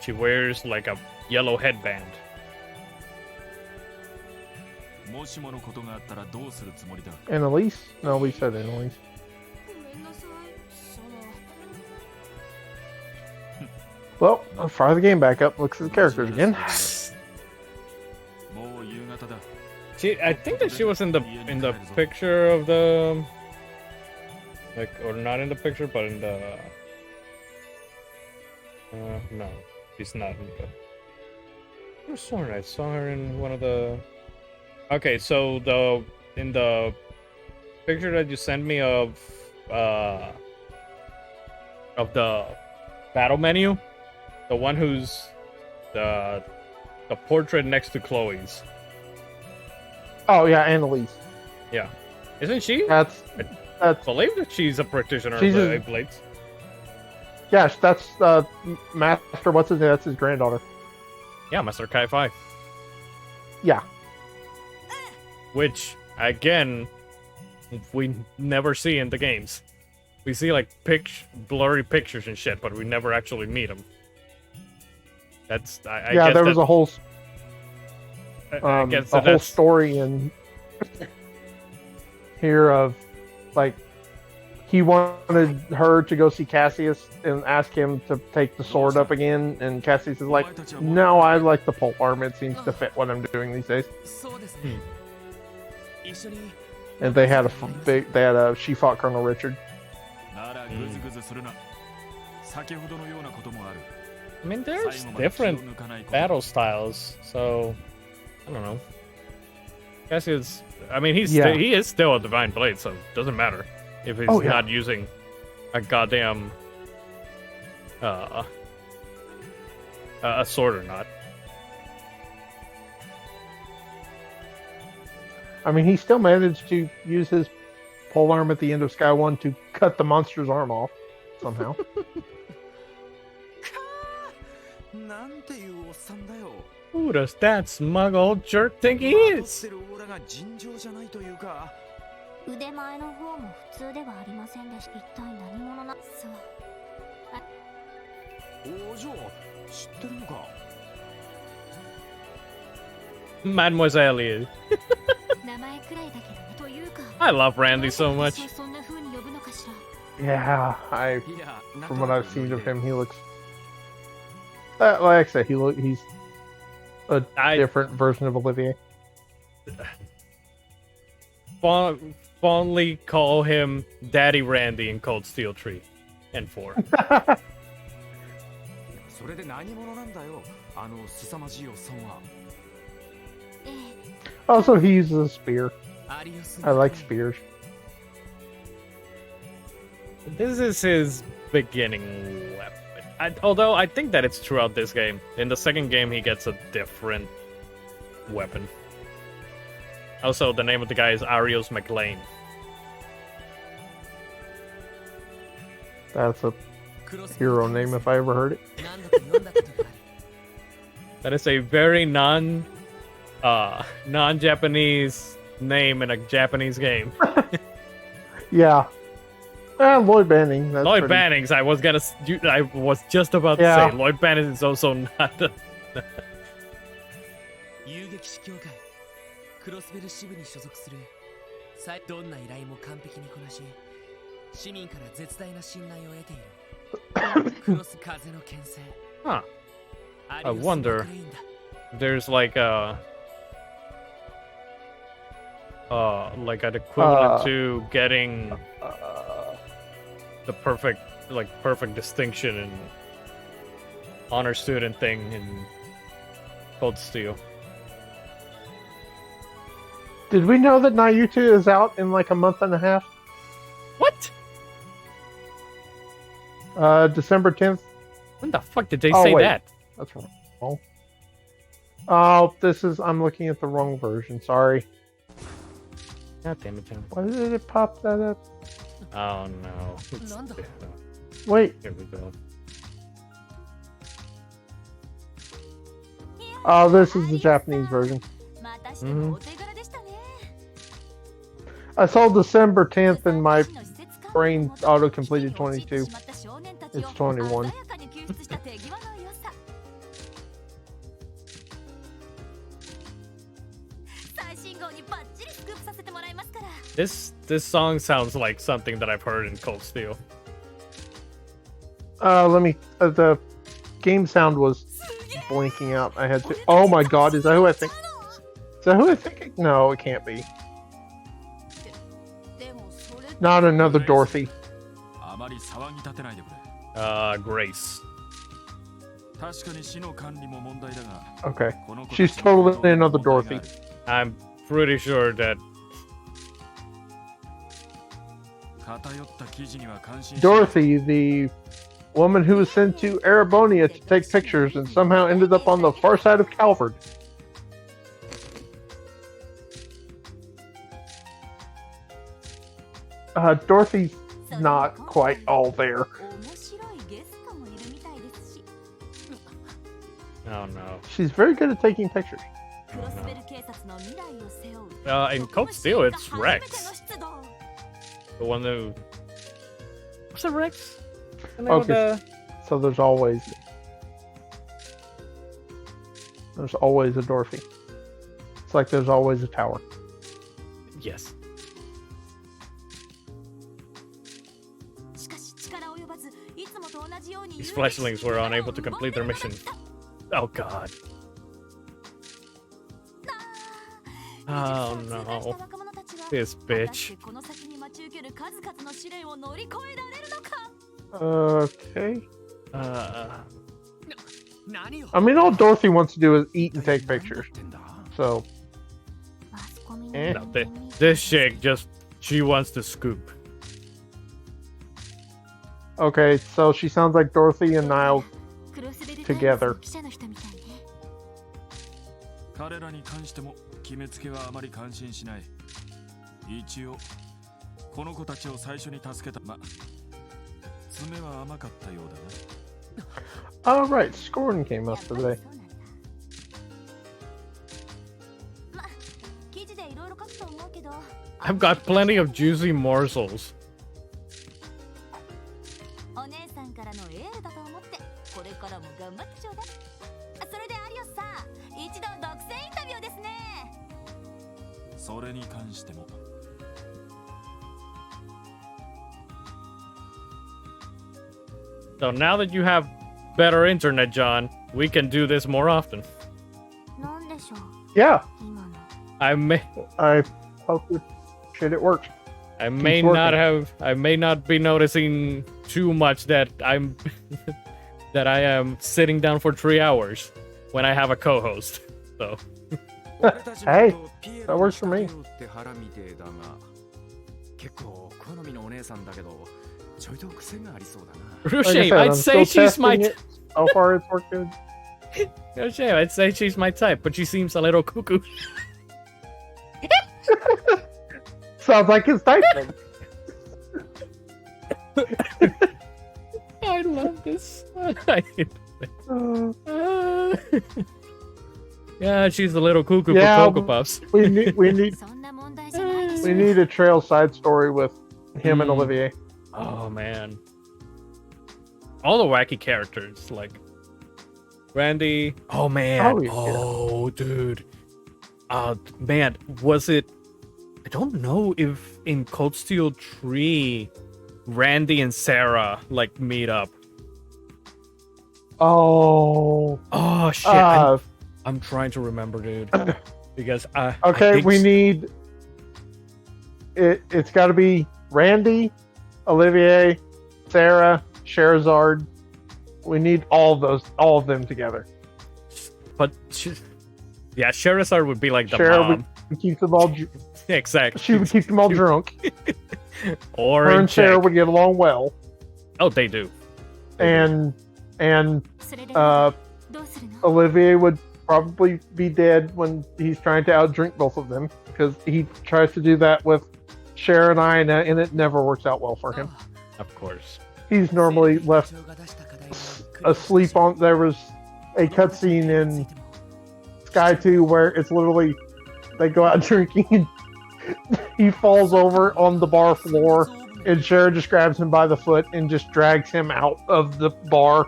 she wears like a yellow headband. Annalise? No, we said Annalise. Well, I'll fire the game back up. Looks at the characters again. I think that she was in the picture of the or not in the picture, but in the no, she's not in the. I saw her in one of the. Okay, so in the picture that you sent me of the battle menu, the one who's the portrait next to Chloe's. Oh yeah, Annalise. Yeah, isn't she? That's. I believe that she's a practitioner of the 8 blades. Yes, that's Master. What's his name? That's his granddaughter. Yeah, Master Kai-Fi. Yeah. Which again, we never see in the games. We see like blurry pictures and shit, but we never actually meet him. That's I guess there was a whole I guess a whole story in here of like he wanted her to go see Cassius and ask him to take the sword up again, and Cassius is like, "No, I like the pole arm. It seems to fit what I'm doing these days." And they had she fought Colonel Richard. I mean, there's different battle styles, so I don't know. Cassius, I mean, he is still a Divine Blade, so it doesn't matter if he's not using a goddamn a sword or not. I mean, he still managed to use his pole arm at the end of Sky 1 to cut the monster's arm off somehow. Who does that smug old jerk think he is? 腕前の方も普通ではありませんでした。一体何者な。そう。お嬢、知ってるのか。Mademoiselle. 名前くらいだけどというか。I love Randy so much. そんな風に呼ぶのかしら。Yeah, from what I've seen of him, he looks. Like I said, he's a different version of Olivier. Fondly call him Daddy Randy in Cold Steel 3 and 4. それで何者なんだよ、あの凄まじいおっさんは。Also, he uses a spear. I like spears. This is his beginning weapon. Although I think that it's throughout this game. In the second game, he gets a different weapon. Also, the name of the guy is Arios McLean. That's a hero name if I ever heard it. That is a very non-Japanese name in a Japanese game. Yeah. Lloyd Banning. That's Lloyd pretty... Bannings. I was just about to Yeah. say Lloyd Bannings is also not. 遊撃士協会クロスベル支部に所属するどんな依頼も完璧にこなし市民から絶大な信頼を得ているクロス風の牽制 Huh. ア I リオス wonder. マクレインだ There's like an equivalent to getting the perfect distinction and honor student thing in Cold Steel. Did we know that Nayuta is out in like a month and a half? What? December 10th. When the fuck did they say wait. that? That's wrong. Oh, I'm looking at the wrong version. Sorry. God damn it, Tim. Why did it pop that up? Oh no. Wait. Here we go. Oh, this is the Japanese version. I saw December 10th and my brain auto-completed 22. It's 21. This song sounds like something that I've heard in Cold Steel. The game sound was blinking out. I had to. Oh my god, is that who I think? Is that who I think? No, it can't be. Not another Dorothy. Grace. Okay. She's totally another Dorothy. I'm pretty sure that Dorothy, the woman who was sent to Erebonia to take pictures and somehow ended up on the far side of Calvard. Dorothy's not quite all there. Oh no. She's very good at taking pictures. In Cold Steel, it's Rex. The one who... What's it, Rex? Okay. So there's always a Dorothy. It's like there's always a tower. Yes. These fleshlings were unable to complete their mission. Oh god. Oh no. This bitch. Okay. I mean, all Dorothy wants to do is eat and take pictures. So. No, this chick she wants to scoop. Okay, so she sounds like Dorothy and Niall together. 彼らに関しても決めつけはあまり感心しない。一応この子たちを最初に助けた。爪は甘かったようだな。Alright, scoring came up today. I've got plenty of juicy morsels. So now that you have better internet, John, we can do this more often. Yeah. I hope it works. I may not be noticing too much that that I am sitting down for 3 hours when I have a co-host. So hey, that works for me. Shame, I'd say she's my so far it's worked good. Shame, I'd say she's my type, but she seems a little cuckoo. Sounds like his type thing. I love this. Yeah, she's a little cuckoo for Cocoa Puffs. We need a trail side story with him and Olivier. Oh man. All the wacky characters, like Randy. Oh man. Oh, yeah. Oh dude. Man, was it? I don't know if in Cold Steel 3, Randy and Sarah like meet up. Oh. Oh shit. I'm trying to remember, dude. Because okay, we need it. It's got to be Randy, Olivier, Sarah, Sherazard. We need all of them together. But yeah, Sherazard would be like the Shara mom. would keep them all. Exactly. She would keep them all drunk. Or her in and Sarah check. would get along well. Oh, they do. And それでは uh, どうするの？ Olivier would probably be dead when he's trying to outdrink both of them because he tries to do that with Cher and Ina, and it never works out well for him. Of course. He's normally left asleep on. There was a cutscene in Sky 2 where it's literally they go out drinking and he falls over on the bar floor and Cher just grabs him by the foot and just drags him out of the bar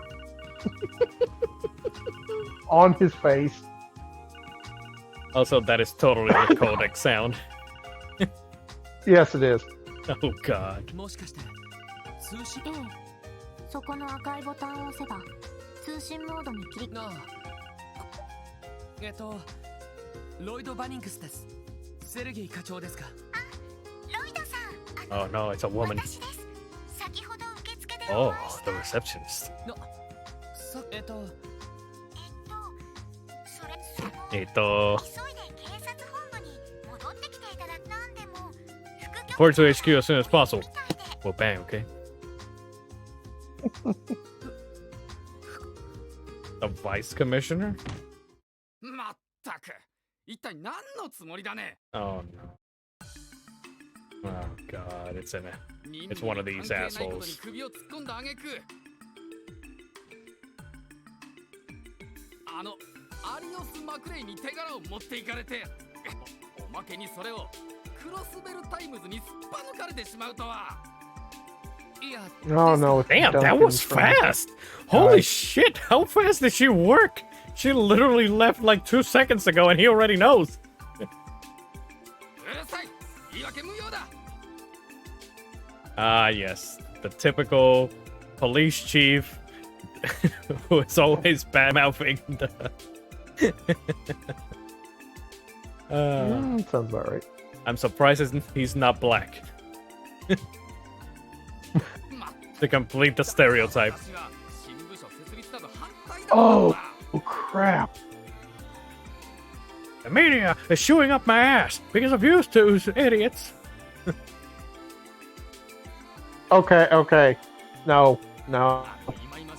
on his face. Also, that is totally the codec sound. Yes, it is. Oh god. もしかして通信ええ、そこの赤いボタンを押せば通信モードに切り。なあロイド・バニングスです。セルゲイ課長ですか？ロイドさん、Oh no, it's a woman. 私です。先ほど受付で Oh, お会いした the receptionist. それ急いで警察本部に戻ってきていただくなんでも副局 Report to HQ as soon as possible. Well, bang, okay. The vice commissioner? まったく一体何のつもりだね。 Oh no. Oh god, it's one of these assholes. 首を突っ込んだ挙句アリオス・マクレイに手柄を持っていかれて おまけにそれをクロスベルタイムズにすっぱ抜かれてしまうとは。いや Oh no. Damn, that was fast! Holy shit, how fast did she work? She literally left like 2 seconds ago and he already knows. うるさい、言い訳無用だ。 Ah, yes. The typical police chief who is always bad mouthing the. Sounds about right. I'm surprised he's not black. To complete the stereotype. Oh crap. The media is chewing up my ass because of you two idiots. Okay. No.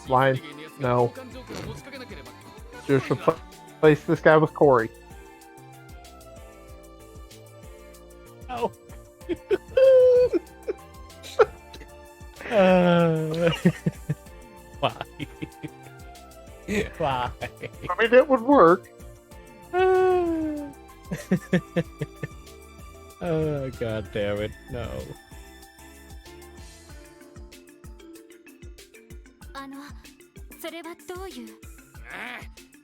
Line. No. Just replace this guy with Corey. Oh. Why? Why? I mean, it would work. Oh, god damn it. No. それはどういう？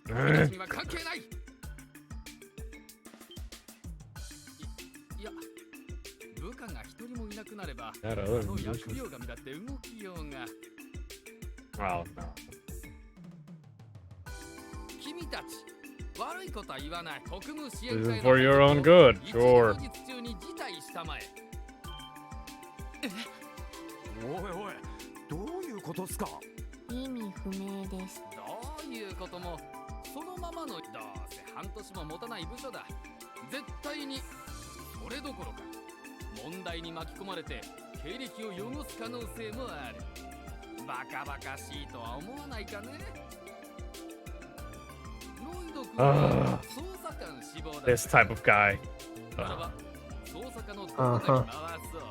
私には関係ない。いや、部下が一人もいなくなれば、こ Not other の musicians. 疫病神だって動きようが。 Oh no. 君たち、悪いことは言わない。国務支 This 援 is 会の for your own good, 一 sure. 日中に辞退したまえ。おいおい、どういうことっすか？意味不明です。どういうことも、そのままのどうせ半年も持たない部署だ。絶対にそれどころか問題に巻き込まれて経歴を汚す可能性もある。バカバカしいとは思わないかね。ロイド君は捜査官志望だ。 This type of guy. ならば捜査課のどこかに回そう。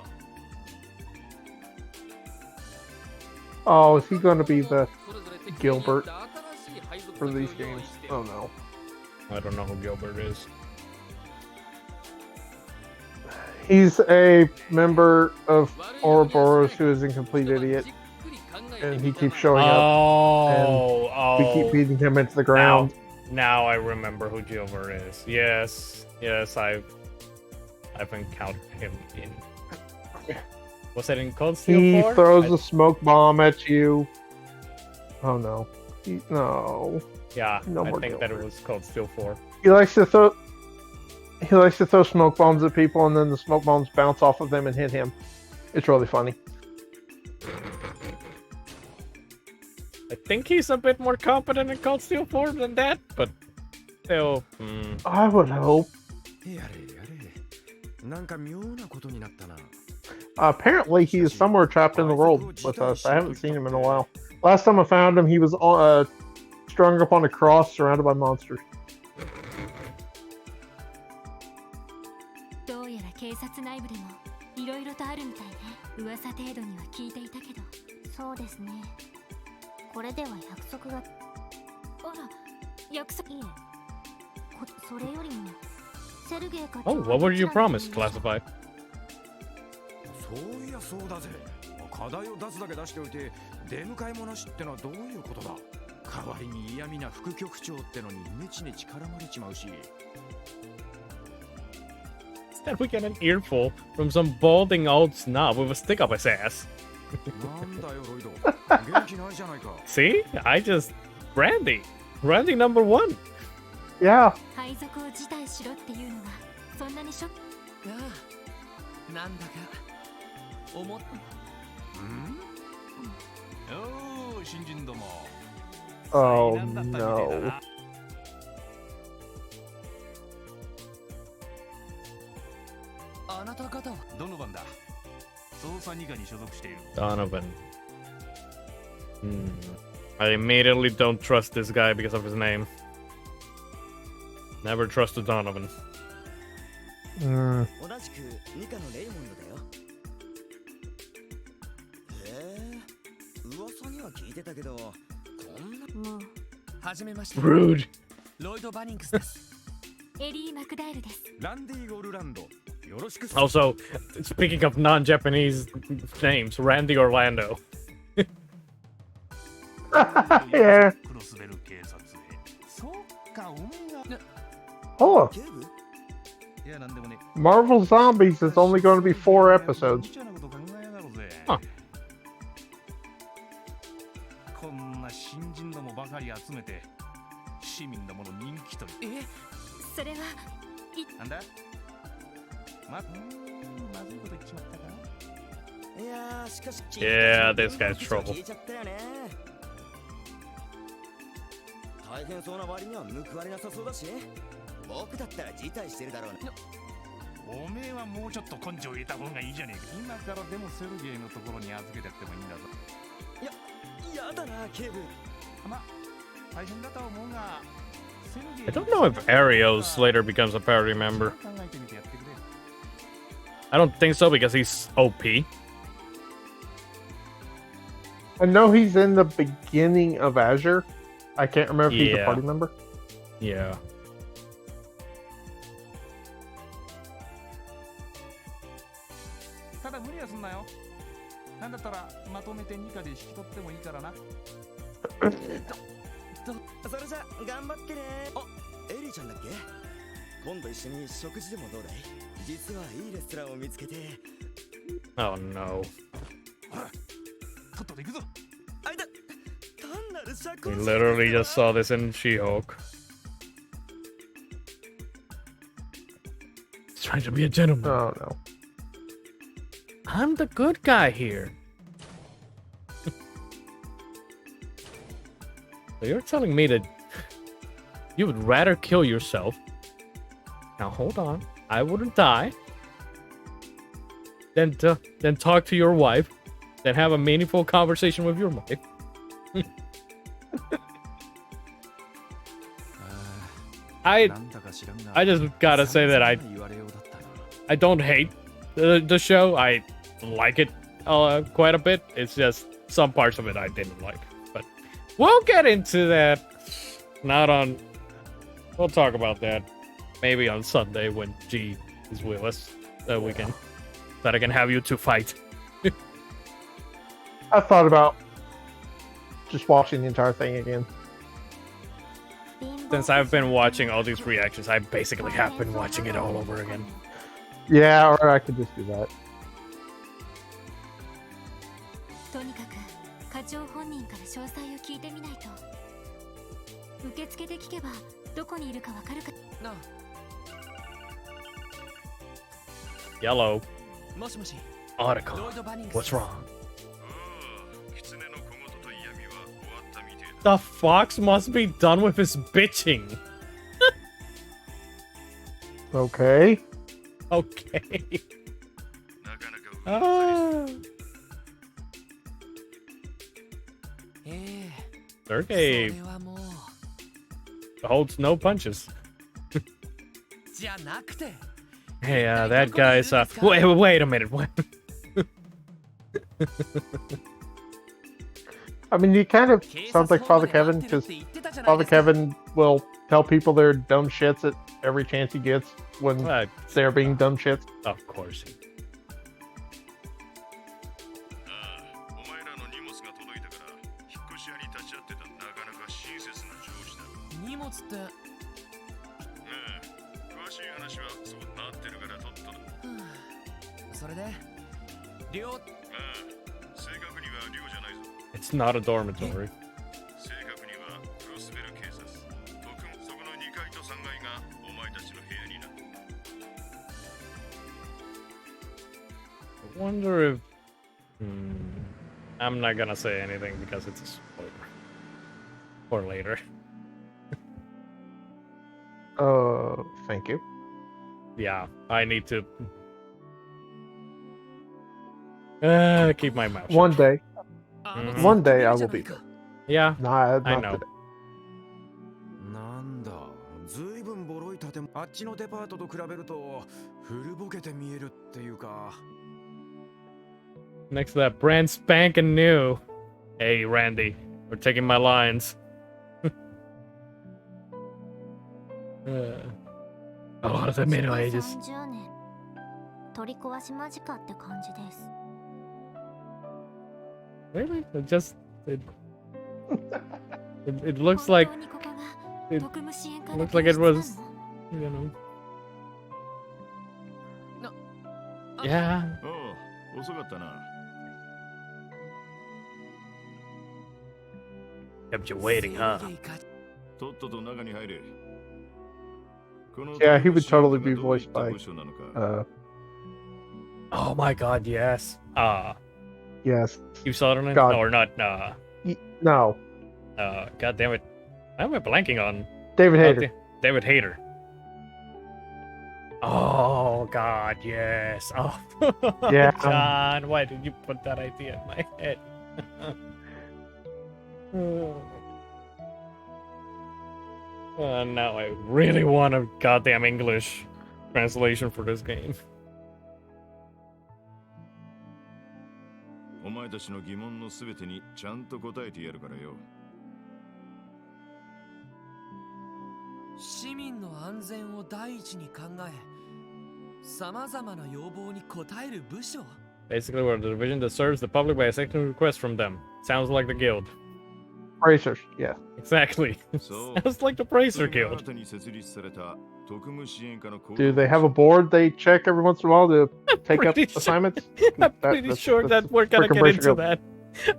Oh, is he going to be the Gilbert for these games? Oh no. I don't know who Gilbert is. He's a member of Ouroboros who is a complete idiot, and he keeps showing up. Oh, We keep beating him into the ground. Now I remember who Gilbert is. Yes, I've encountered him in. Was it in Cold Steel He 4? throws a smoke bomb at you. Oh no! No. Yeah, No I more think that it Gilbert. was Cold Steel 4. He likes to throw. He likes to throw smoke bombs at people, and then the smoke bombs bounce off of them and hit him. It's really funny. I think he's a bit more competent in Cold Steel 4 than that, but still. I would hope. Apparently, he is somewhere trapped in the world with us. I haven't seen him in a while. Last time I found him, he was strung up on a cross, surrounded by monsters. どうやら警察内部でもいろいろとあるみたいね。噂程度には聞いていたけど。そうですね。これでは約束が。あら、約束。いえ。それよりも。セルゲイ課長。Oh, what were you promised, Classified? そういやそうだぜ。課題を出すだけ出しておいて出迎えもなしってのはどういうことだ。代わりに嫌味な副局長ってのにネチネチ絡まれちまうし。 Instead, we get an earful from some balding old snob with a stick up his ass. なんだよロイド。元気ないじゃないか。See? Randy number 1. Yeah. 配属を辞退しろっていうのがそんなにショック。なんだか思っおお、新人ども。 Oh no. あなた方はどの番だ。捜査二課に所属している。 Donovan. I immediately don't trust this guy because of his name. Never trusted Donovan. 同じく二課のレイモンドだよ。へえ、噂には聞いてたけど、こんな。もう。はじめまして。 Rude. ロイド・バニングスです。エリー・マクダイルです。ランディ・ゴルランド。よろしく。 Also, speaking of non-Japanese names, Randy Orlando. Yeah. クロスベル警察へ。そうか、おめえが。 Oh, 警部？いや、なんでもね。 Marvel Zombies is only going to be 4 episodes. Huh. こんな新人どもばかり集めて市民どもの人気取り。それは。なんだ？まずいこと言っちまったか。いやー、しかし。 Yeah, this guy's trouble. 聞いちゃったよね。大変そうな割には報われなさそうだし、僕だったら辞退してるだろうね。おめえはもうちょっと根性入れた方がいいじゃねえか。今からでもセルゲイのところに預けてやってもいいんだぞ。やだな、警部。ま、大変だと思うが。 I don't know if Arios later becomes a party member. I don't think so because he's OP. I know he's in the beginning of Azure. I can't remember if he's a Yeah. party member. Yeah. ただ無理はすんなよ。なんだったらまとめて2課で引き取ってもいいからな。それじゃ頑張ってね。あ、エリーちゃんだっけ？今度一緒に食事でもどうだい？実はいいレストランを見つけて。Oh no. とっとと行くぞ。あいだ。単なる社 We 交。 literally just saw this in She-Hulk. He's trying to be a gentleman. Oh no. I'm the good guy here. So you're telling me that you would rather kill yourself. Now hold on. I wouldn't die. Then talk to your wife. Then have a meaningful conversation with your wife. I just gotta say that I don't hate the show. I like it quite a bit. It's just some parts of it I didn't like. But we'll get into that. We'll talk about that maybe on Sunday when G is with us. that I can have you two fight. I thought about just watching the entire thing again. Since I've been watching all these reactions, I basically have been watching it all over again. Yeah, or I could just do that. とにかく課長本人から詳細を聞いてみないと。受付で聞けばどこにいるかわかるかな。Yellow. もしもし。 Article. What's wrong? The fox must be done with his bitching. Okay. Okay. Ah. Sergey holds no punches. Hey, that guy's wait a minute. What? I mean, he kind of sounds like Father Kevin, because Father Kevin will tell people they're dumb shits at every chance he gets when they're being dumb shits. Of course. It's not a dormitory. I wonder if... I'm not gonna say anything because it's a spoiler. For later. Thank you. Yeah, I need to... keep my mouth shut. One day. Mhm. One day I will be there. Yeah, Not I know. today. なんだ、ずいぶんボロい建物。あっちのデパートと比べると古ぼけて見えるっていうか。Next to that brand spanking new. Hey, Randy, we're taking my lines. Oh, the Middle Ages. 30年取り壊し間近って感じです。 Really? It looks like it looks like it was, you know. Yeah. Oh, 遅かったな。 Kept you waiting, huh? とっとと中に入れ。 Yeah, he would totally be voiced by. Oh my God, yes. Yes. You Sutherland? God. No, or not? No. God damn it! Why am I blanking on David Hayter. David Hayter. Oh God, yes. Oh Yeah. God, why did you put that idea in my head? Now I really want a goddamn English translation for this game. お前たちの疑問のすべてにちゃんと答えてやるからよ。市民の安全を第一に考え、さまざまな要望に応える部署。 Basically, we're the division that serves the public by accepting requests from them. Sounds like the guild. Bracers, yeah. Exactly. Sounds like the Bracer Guild. Do they have a board they check every once in a while to take up assignments? I'm pretty sure that we're gonna get into that.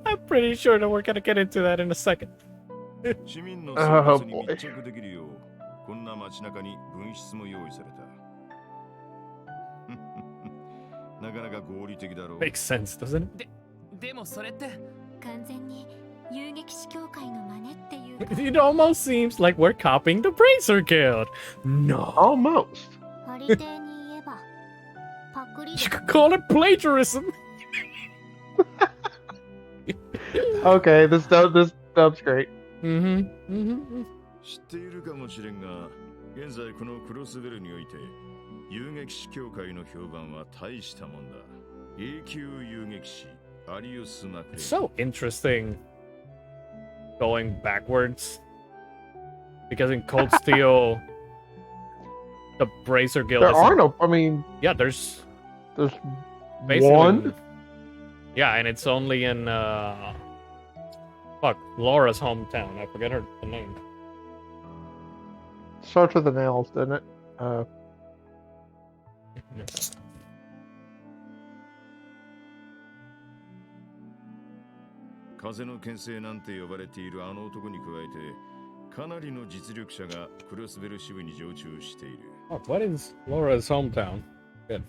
I'm pretty sure that we're gonna get into that in a second. Oh boy. こんな街中に分室も用意された。なかなか合理的だろう。Makes sense, doesn't it? でもそれって完全に遊撃士協会の真似っていう。 It almost seems like we're copying the Bracer Guild. No. Almost. ハリテーに言えばパクリ。 You could call it plagiarism. Okay, this dub's great. Mm-hmm. 知っているかもしれんが、現在このクロスベルにおいて遊撃士協会の評判は大したもんだ。永久遊撃士アリウス・マクレイ。 So interesting. Going backwards. Because in Cold Steel, the Bracer Guild. There are no. I mean, yeah, there's There's Basically, one? Yeah, and it's only in Laura's hometown. I forget the name. Starts with the nails, doesn't it? "風の牽制なんて呼ばれているあの男に加えて、かなりの実力者がクロスベル支部に常駐している。Oh, what is Laura's hometown? Good.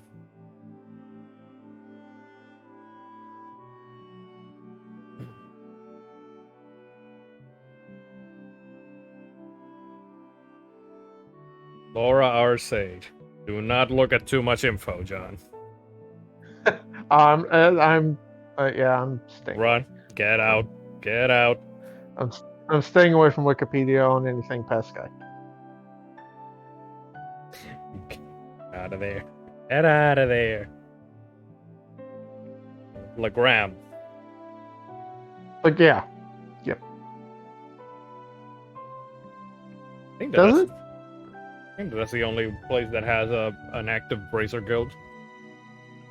Laura our sage. Do not look at too much info, John. I'm staying. Run. Get out. Get out. I'm staying away from Wikipedia on anything past Sky. Out of there. Get out of there. Legram. But yeah. Yep. I think Does it? I think that's the only place that has an active Bracer Guild.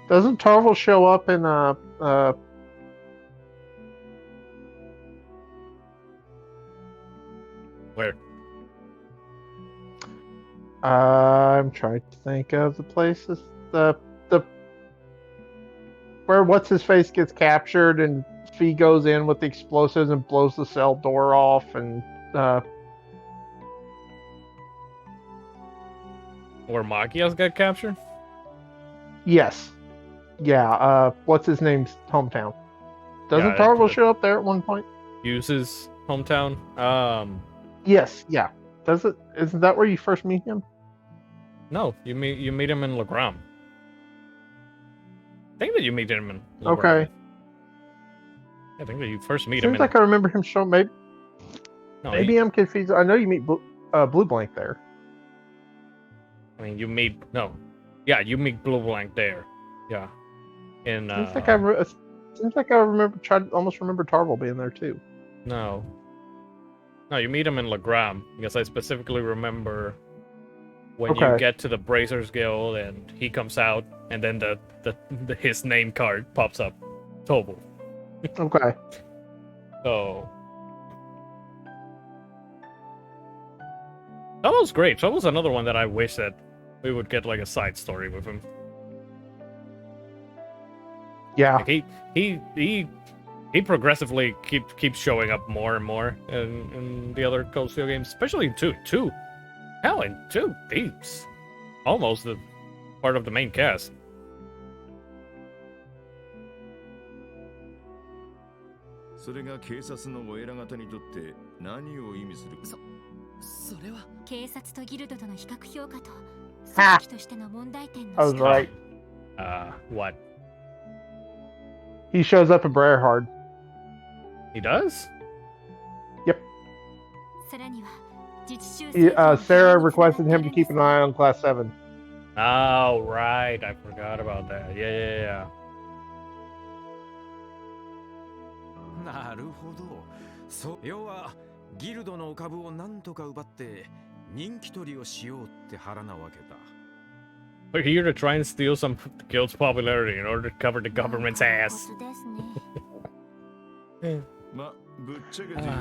Doesn't Tarvel show up in Where? I'm trying to think of the places the where what's his face gets captured and Fee goes in with the explosives and blows the cell door off and Where Machias got captured? yes. Yeah, what's his name's hometown? Doesn't Tarvel show up there at one point? Uses hometown. Yes, yeah. Does it? Isn't that where you first meet him? No, you meet him in Legram. I think that you meet him in Legram. Okay. I think that you first meet him. Seems like I remember him showing. Maybe No, maybe I'm confused. I know you meet Blue Blank there. I mean, you meet you meet Blue Blank there. Yeah. In Seems like I almost remember Tarvel being there too. No, you meet him in Legram because I specifically remember when you get to the Bracers Guild and he comes out and then his name card pops up, Tobel. Okay. So Tobel's great. Tobel's another one that I wish that we would get like a side story with him. Yeah. Like he progressively keeps showing up more and more in the other Cold Steel games, especially in 2. Hell, in 2, he's almost the part of the main cast. それが警察のお偉方にとって何を意味する？それは警察とギルドとの比較評価と組織としての問題点の I was right. What? He shows up in Brerhard. He does? Yep. さらには自治州 Sarah requested him to keep an eye on Class 7. Oh, right. I forgot about that. Yeah. なるほど。そう、要はギルドの株をなんとか奪って人気取りをしようって腹なわけだ。We're here to try and steal some of the guild's popularity in order to cover the government's ass. ま、ぶっちゃけて言う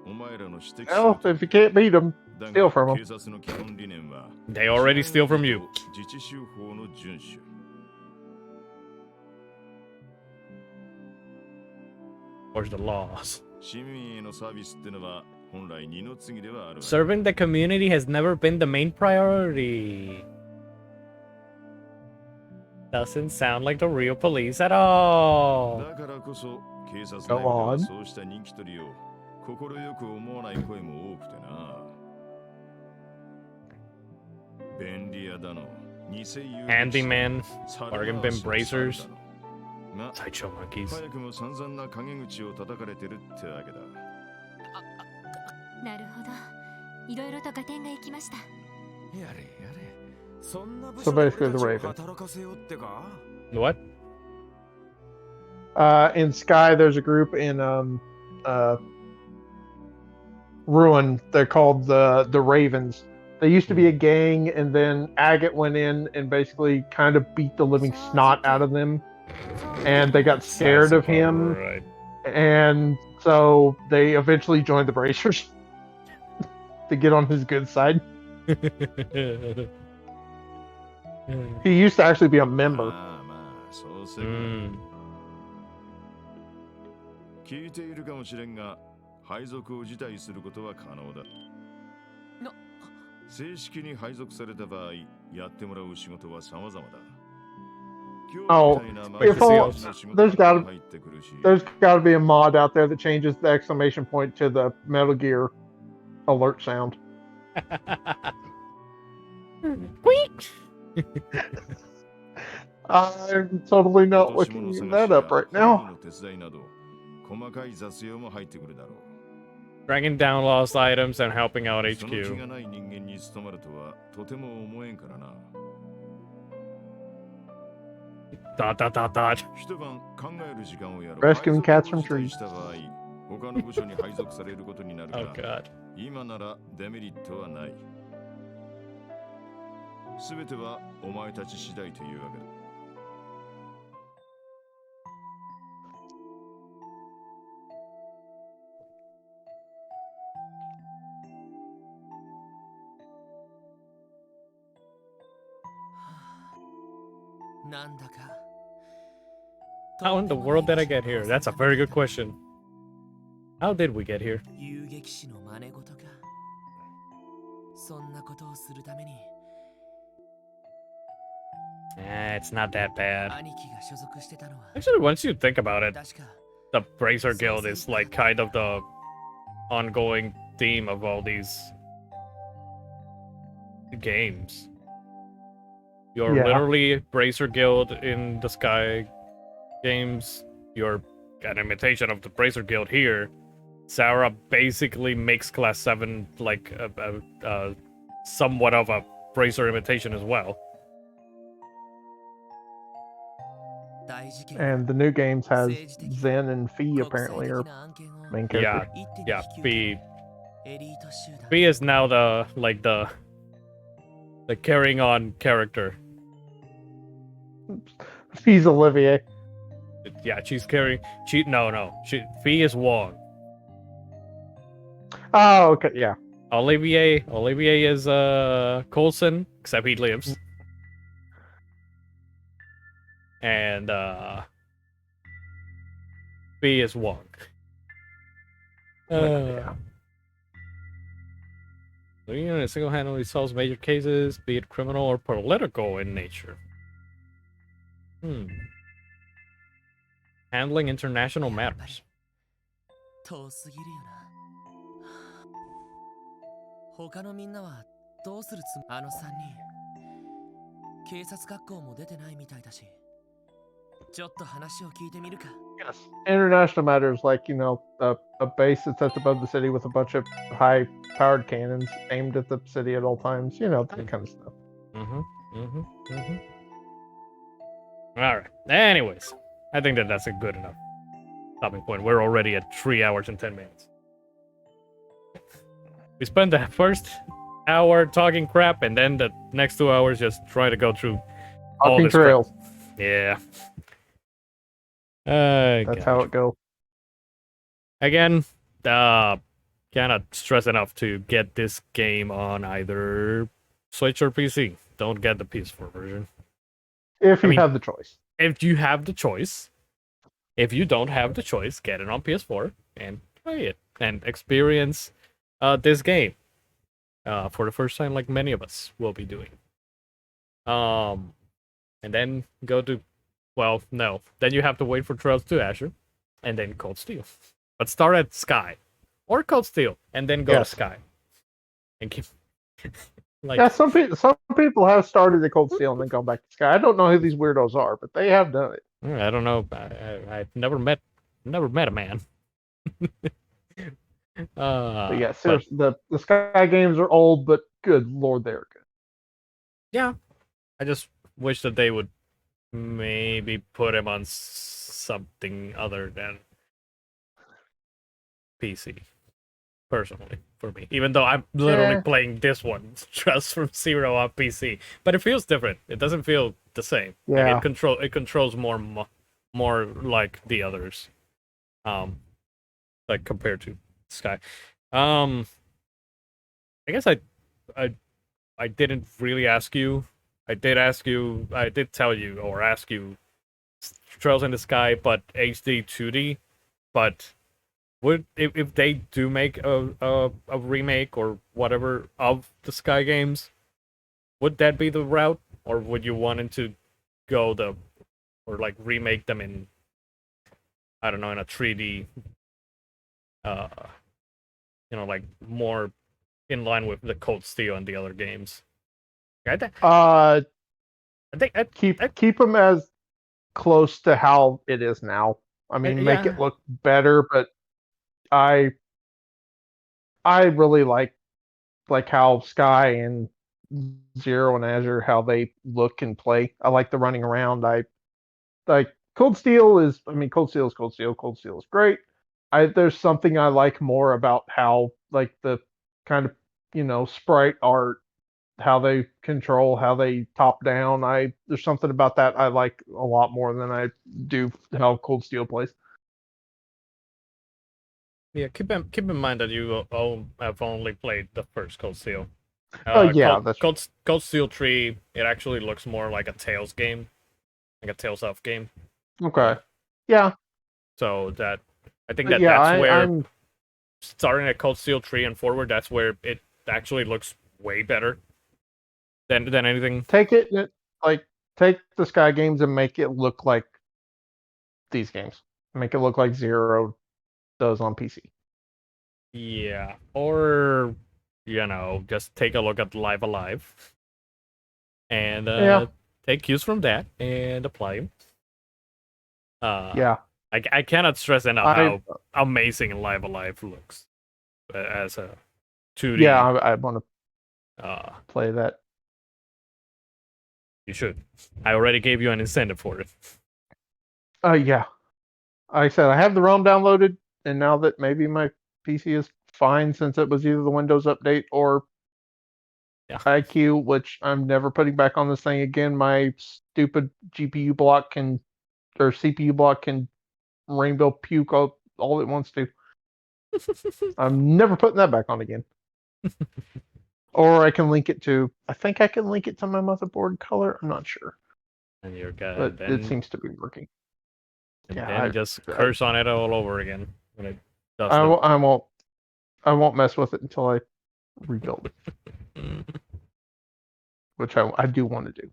と、お前らの指摘 Well, if you can't beat him, steal from him. 警察の基本理念は They already steal from you. 自治州法の遵守。Where's the laws? 市民へのサービスってのは本来二の次ではある。Serving the community has never been the main priority. Doesn't sound like the real police at all. だからこそ警察内部ではそうした人気取りを心よく思わない声も多くてな。便利屋だの、偽有力者、 Handyman, bargain bin bracers, ま、 sideshow monkeys. 早くも散々な陰口を叩かれてるってわけだ。なるほど。いろいろと合点がいきました。やれやれ。そんな部 So 署で basically the 俺たち Raven. を働かせようってか？ What? In Sky, there's a group in Ruin. They're called the Ravens. They used to be a gang, and then Agate went in and basically kind of beat the living snot out of them, and they got scared of him, right. and so they eventually joined the Bracers to get on his good side. He used to actually be a member. まあまあそうせ、聞いているかもしれんが、配属を辞退することは可能だ。正式に配属された場合、やってもらう仕事は様々だ。Oh, if all, there's got to be a mod out there that changes the exclamation point to the Metal Gear alert sound. I'm totally not looking that up right now. Dragging down lost items and helping out HQ. Dot dot dot dot. Rescuing cats from trees. Oh god. 今ならデメリットはない。すべてはお前たち次第というわけだ。なんだか How in the world did I get here? That's a very good question. How did we get here? 遊撃士の真似事か。そんなことをするために It's not that bad. 兄貴が所属してたのは Actually, once you think about it, 確か the Bracer Guild is like kind of the ongoing theme of all these games. You're literally Bracer Guild in the Sky games. You're an imitation of the Bracer Guild here. Sarah basically makes Class 7 like somewhat of a Bracer imitation as well. And the new games has Zen and Fee apparently are main characters. Yeah, Fee is now the carrying on character. Fee's Olivier. Yeah, she's carrying. Fee is Wong. Oh, okay, yeah. Olivier is Coulson, except he lives. And Fee is Wong. Yeah. The unit single-handedly solves major cases, be it criminal or political in nature. Handling international matters. 遠すぎるよな。他のみんなはどうするつもり？あの3人。警察学校も出てないみたいだし。ちょっと話を聞いてみるか。Yes. International matters, like, you know, a base that sits above the city with a bunch of high-powered cannons aimed at the city at all times. You know, that kind of stuff. Alright. Anyways, I think that's a good enough stopping point. We're already at 3 hours and 10 minutes. We spent the first hour talking crap, and then the next 2 hours just trying to go through all this trails. Crap. Yeah. That's how it goes. Again, cannot stress enough to get this game on either Switch or PC. Don't get the PS4 version. If you have the choice. If you have the choice. If you don't have the choice, get it on PS4 and play it and experience this game for the first time, like many of us will be doing. And then go to, well, no. Then you have to wait for Trails to Azure, and then Cold Steel. But start at Sky or Cold Steel, and then go to Sky. And keep. Like, yeah, some people have started at Cold Steel and then gone back to Sky. I don't know who these weirdos are, but they have done it. I don't know. I've never met a man. But yeah, seriously, the Sky games are old, but good lord, they're good. Yeah, I just wish that they would maybe put him on something other than PC, personally. for me. Even though I'm literally playing this one, Trails from Zero on PC, but it feels different. It doesn't feel the same. Yeah. Like it controls more like the others. Like compared to Sky. I guess I didn't really ask you. I did tell you or ask you Trails in the Sky, but HD 2D. But would if they do make a remake or whatever of the Sky games, would that be the route, or would you want to go or like remake them in, I don't know, in a 3D, like more in line with the Cold Steel and the other games? I think keep them as close to how it is now. I mean, make it look better, but I really like how Sky and Zero and Azure, how they look and play. I like the running around. I like Cold Steel is Cold Steel is Cold Steel. Cold Steel is great. There's something I like more about how like the kind of sprite art, how they control, how they top down. There's something about that I like a lot more than I do how Cold Steel plays. Yeah, keep in mind that you have only played the first Cold Steel. Yeah, Cold Steel 3. It actually looks more like a Tales game, like a Tales of game. Okay. Yeah. So I think that's where I'm starting at Cold Steel 3 and forward. That's where it actually looks way better than anything. Take the Sky games and make it look like these games. Make it look like Zero does on PC. Yeah, or just take a look at Live Alive and take cues from that and apply them. Yeah. I cannot stress enough how amazing Live Alive looks as a 2D. Yeah, I want to play that. You should. I already gave you an incentive for it. Yeah. I said I have the ROM downloaded, and now that maybe my PC is fine since it was either the Windows update or IQ, which I'm never putting back on this thing again. My stupid CPU block or CPU block can rainbow puke all it wants to. I'm never putting that back on again. Or I can link it to. I think I can link it to my motherboard color. I'm not sure. And you're good. But it seems to be working. And then just curse on it all over again when it does. I won't mess with it until I rebuild it. Which I do want to do.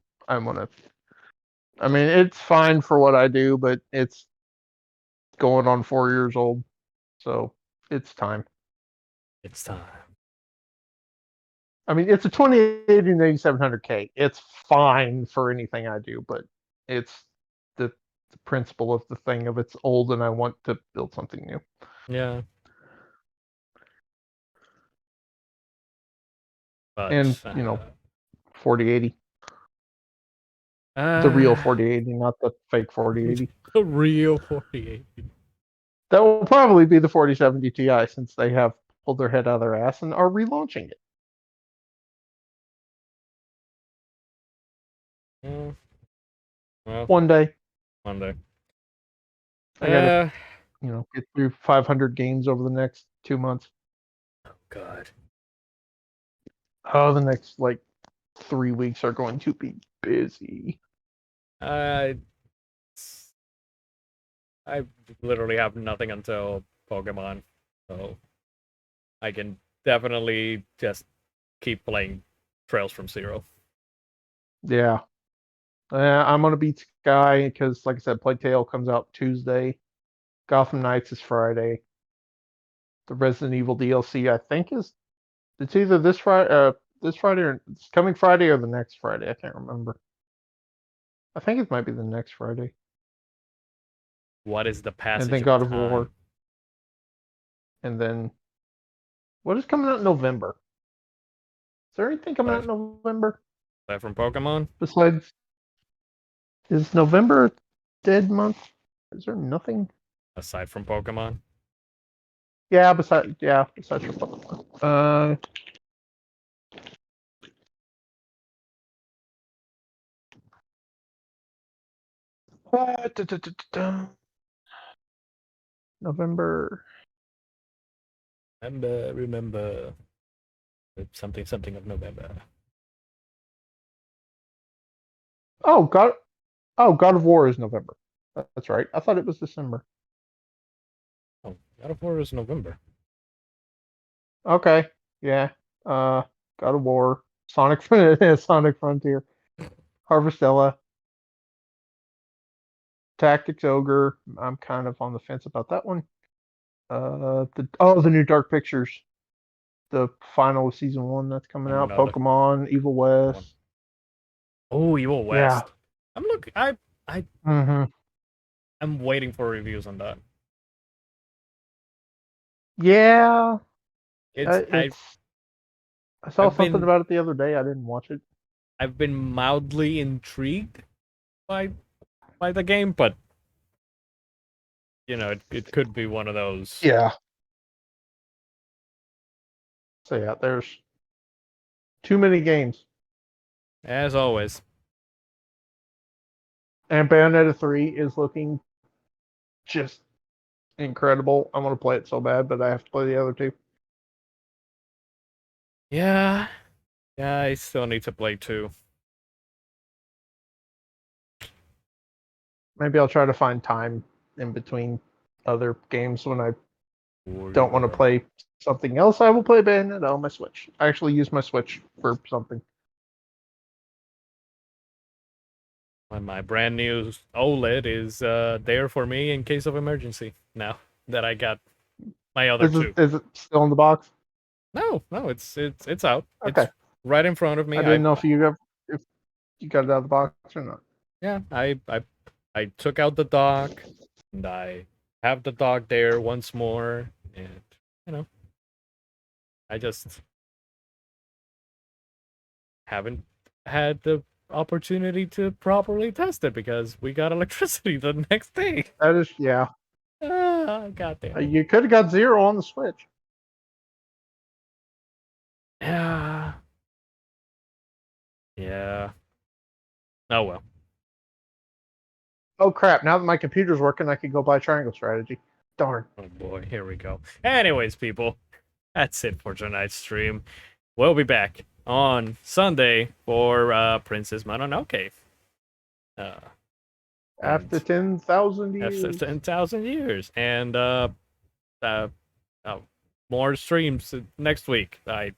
It's fine for what I do, but it's going on 4 years old, so it's time. It's time. It's a 2080 and 8700K. It's fine for anything I do, but it's the principle of the thing of it's old and I want to build something new. Yeah. But, and 4080. The real 4080, not the fake 4080. The real 4080. That will probably be the 4070 Ti since they have pulled their head out of their ass and are relaunching it. Well, one day. I gotta, get through 500 games over the next 2 months. Oh God. Oh, the next 3 weeks are going to be busy. I literally have nothing until Pokemon, so I can definitely just keep playing Trails from Zero. Yeah. I'm gonna beat Sky because, like I said, Plague Tale comes out Tuesday. Gotham Knights is Friday. The Resident Evil DLC, I think, it's either this Friday, or it's coming Friday or the next Friday. I can't remember. I think it might be the next Friday. What is the passage? And then God of War. And then, what is coming out in November? Is there anything coming out in November? Aside from Pokemon? Besides, is November a dead month? Is there nothing? Aside from Pokemon? Yeah, besides from Pokemon. Uh, November. Remember. Something of November. Oh, God of War is November. That's right. I thought it was December. Oh, God of War is November. Okay. Yeah. God of War, Sonic Frontier, Harvestella, Tactics Ogre. I'm kind of on the fence about that one. The new Dark Pictures, the final of season 1 that's coming out. Another Pokemon, Evil one. West. Oh, Evil Yeah. West. I'm waiting for reviews on that. Yeah. I I saw I've something been about it the other day. I didn't watch it. I've been mildly intrigued by the game, but it could be one of those. Yeah. So yeah, there's too many games. As always. And Bayonetta 3 is looking just incredible. I want to play it so bad, but I have to play the other two. Yeah. Yeah, I still need to play 2. Maybe I'll try to find time in between other games when I Or don't want to play something else. I will play Bayonetta on my Switch. I actually use my Switch for something. my brand new OLED is there for me in case of emergency now that I got my other two. Is it still in the box? No, it's out. Okay. It's right in front of me. I didn't know if you got it out of the box or not. Yeah, I took out the dock and I have the dock there once more, and I just haven't had the opportunity to properly test it because we got electricity the next day. That is, yeah. Goddamn. You could have got 0 on the Switch. Yeah. Yeah. Oh well. Oh crap! Now that my computer's working, I could go buy Triangle Strategy. Darn. Oh boy, here we go. Anyways, people, that's it for tonight's stream. We'll be back on Sunday for Princess Mononoke. After 10,000 years. After 10,000 years. And more streams next week, I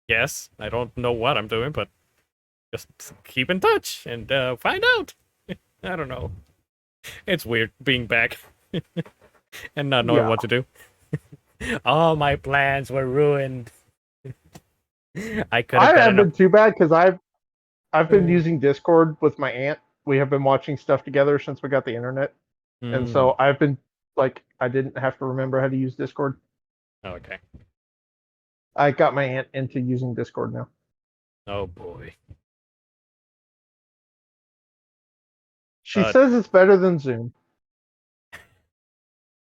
guess. I don't know what I'm doing, but just keep in touch and find out. I don't know. It's weird being back and not knowing what to do. All my plans were ruined. I haven't been too bad because I've been using Discord with my aunt. We have been watching stuff together since we got the internet, and so I've been I didn't have to remember how to use Discord. Okay. I got my aunt into using Discord now. Oh boy. She says it's better than Zoom.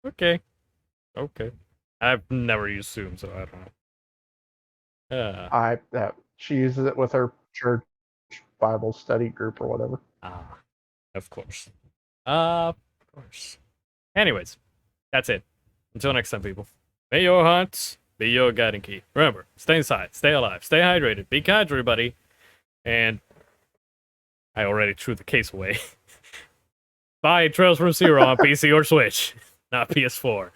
Okay. I've never used Zoom, so I don't know. She uses it with her church Bible study group or whatever. Of course. Of course. Anyways, that's it. Until next time, people. May your hearts be your guiding key. Remember, stay inside, stay alive, stay hydrated, be kind to everybody, and I already threw the case away. Buy Trails from Zero on PC or Switch, not PS4.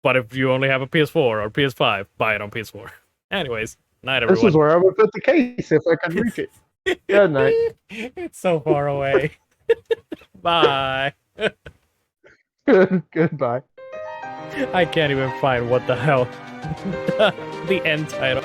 But if you only have a PS4 or PS5, buy it on PS4. Anyways, night everyone. This is where I would put the case if I could reach it. Good night. It's so far away. Bye. Goodbye. I can't even find what the hell the end title.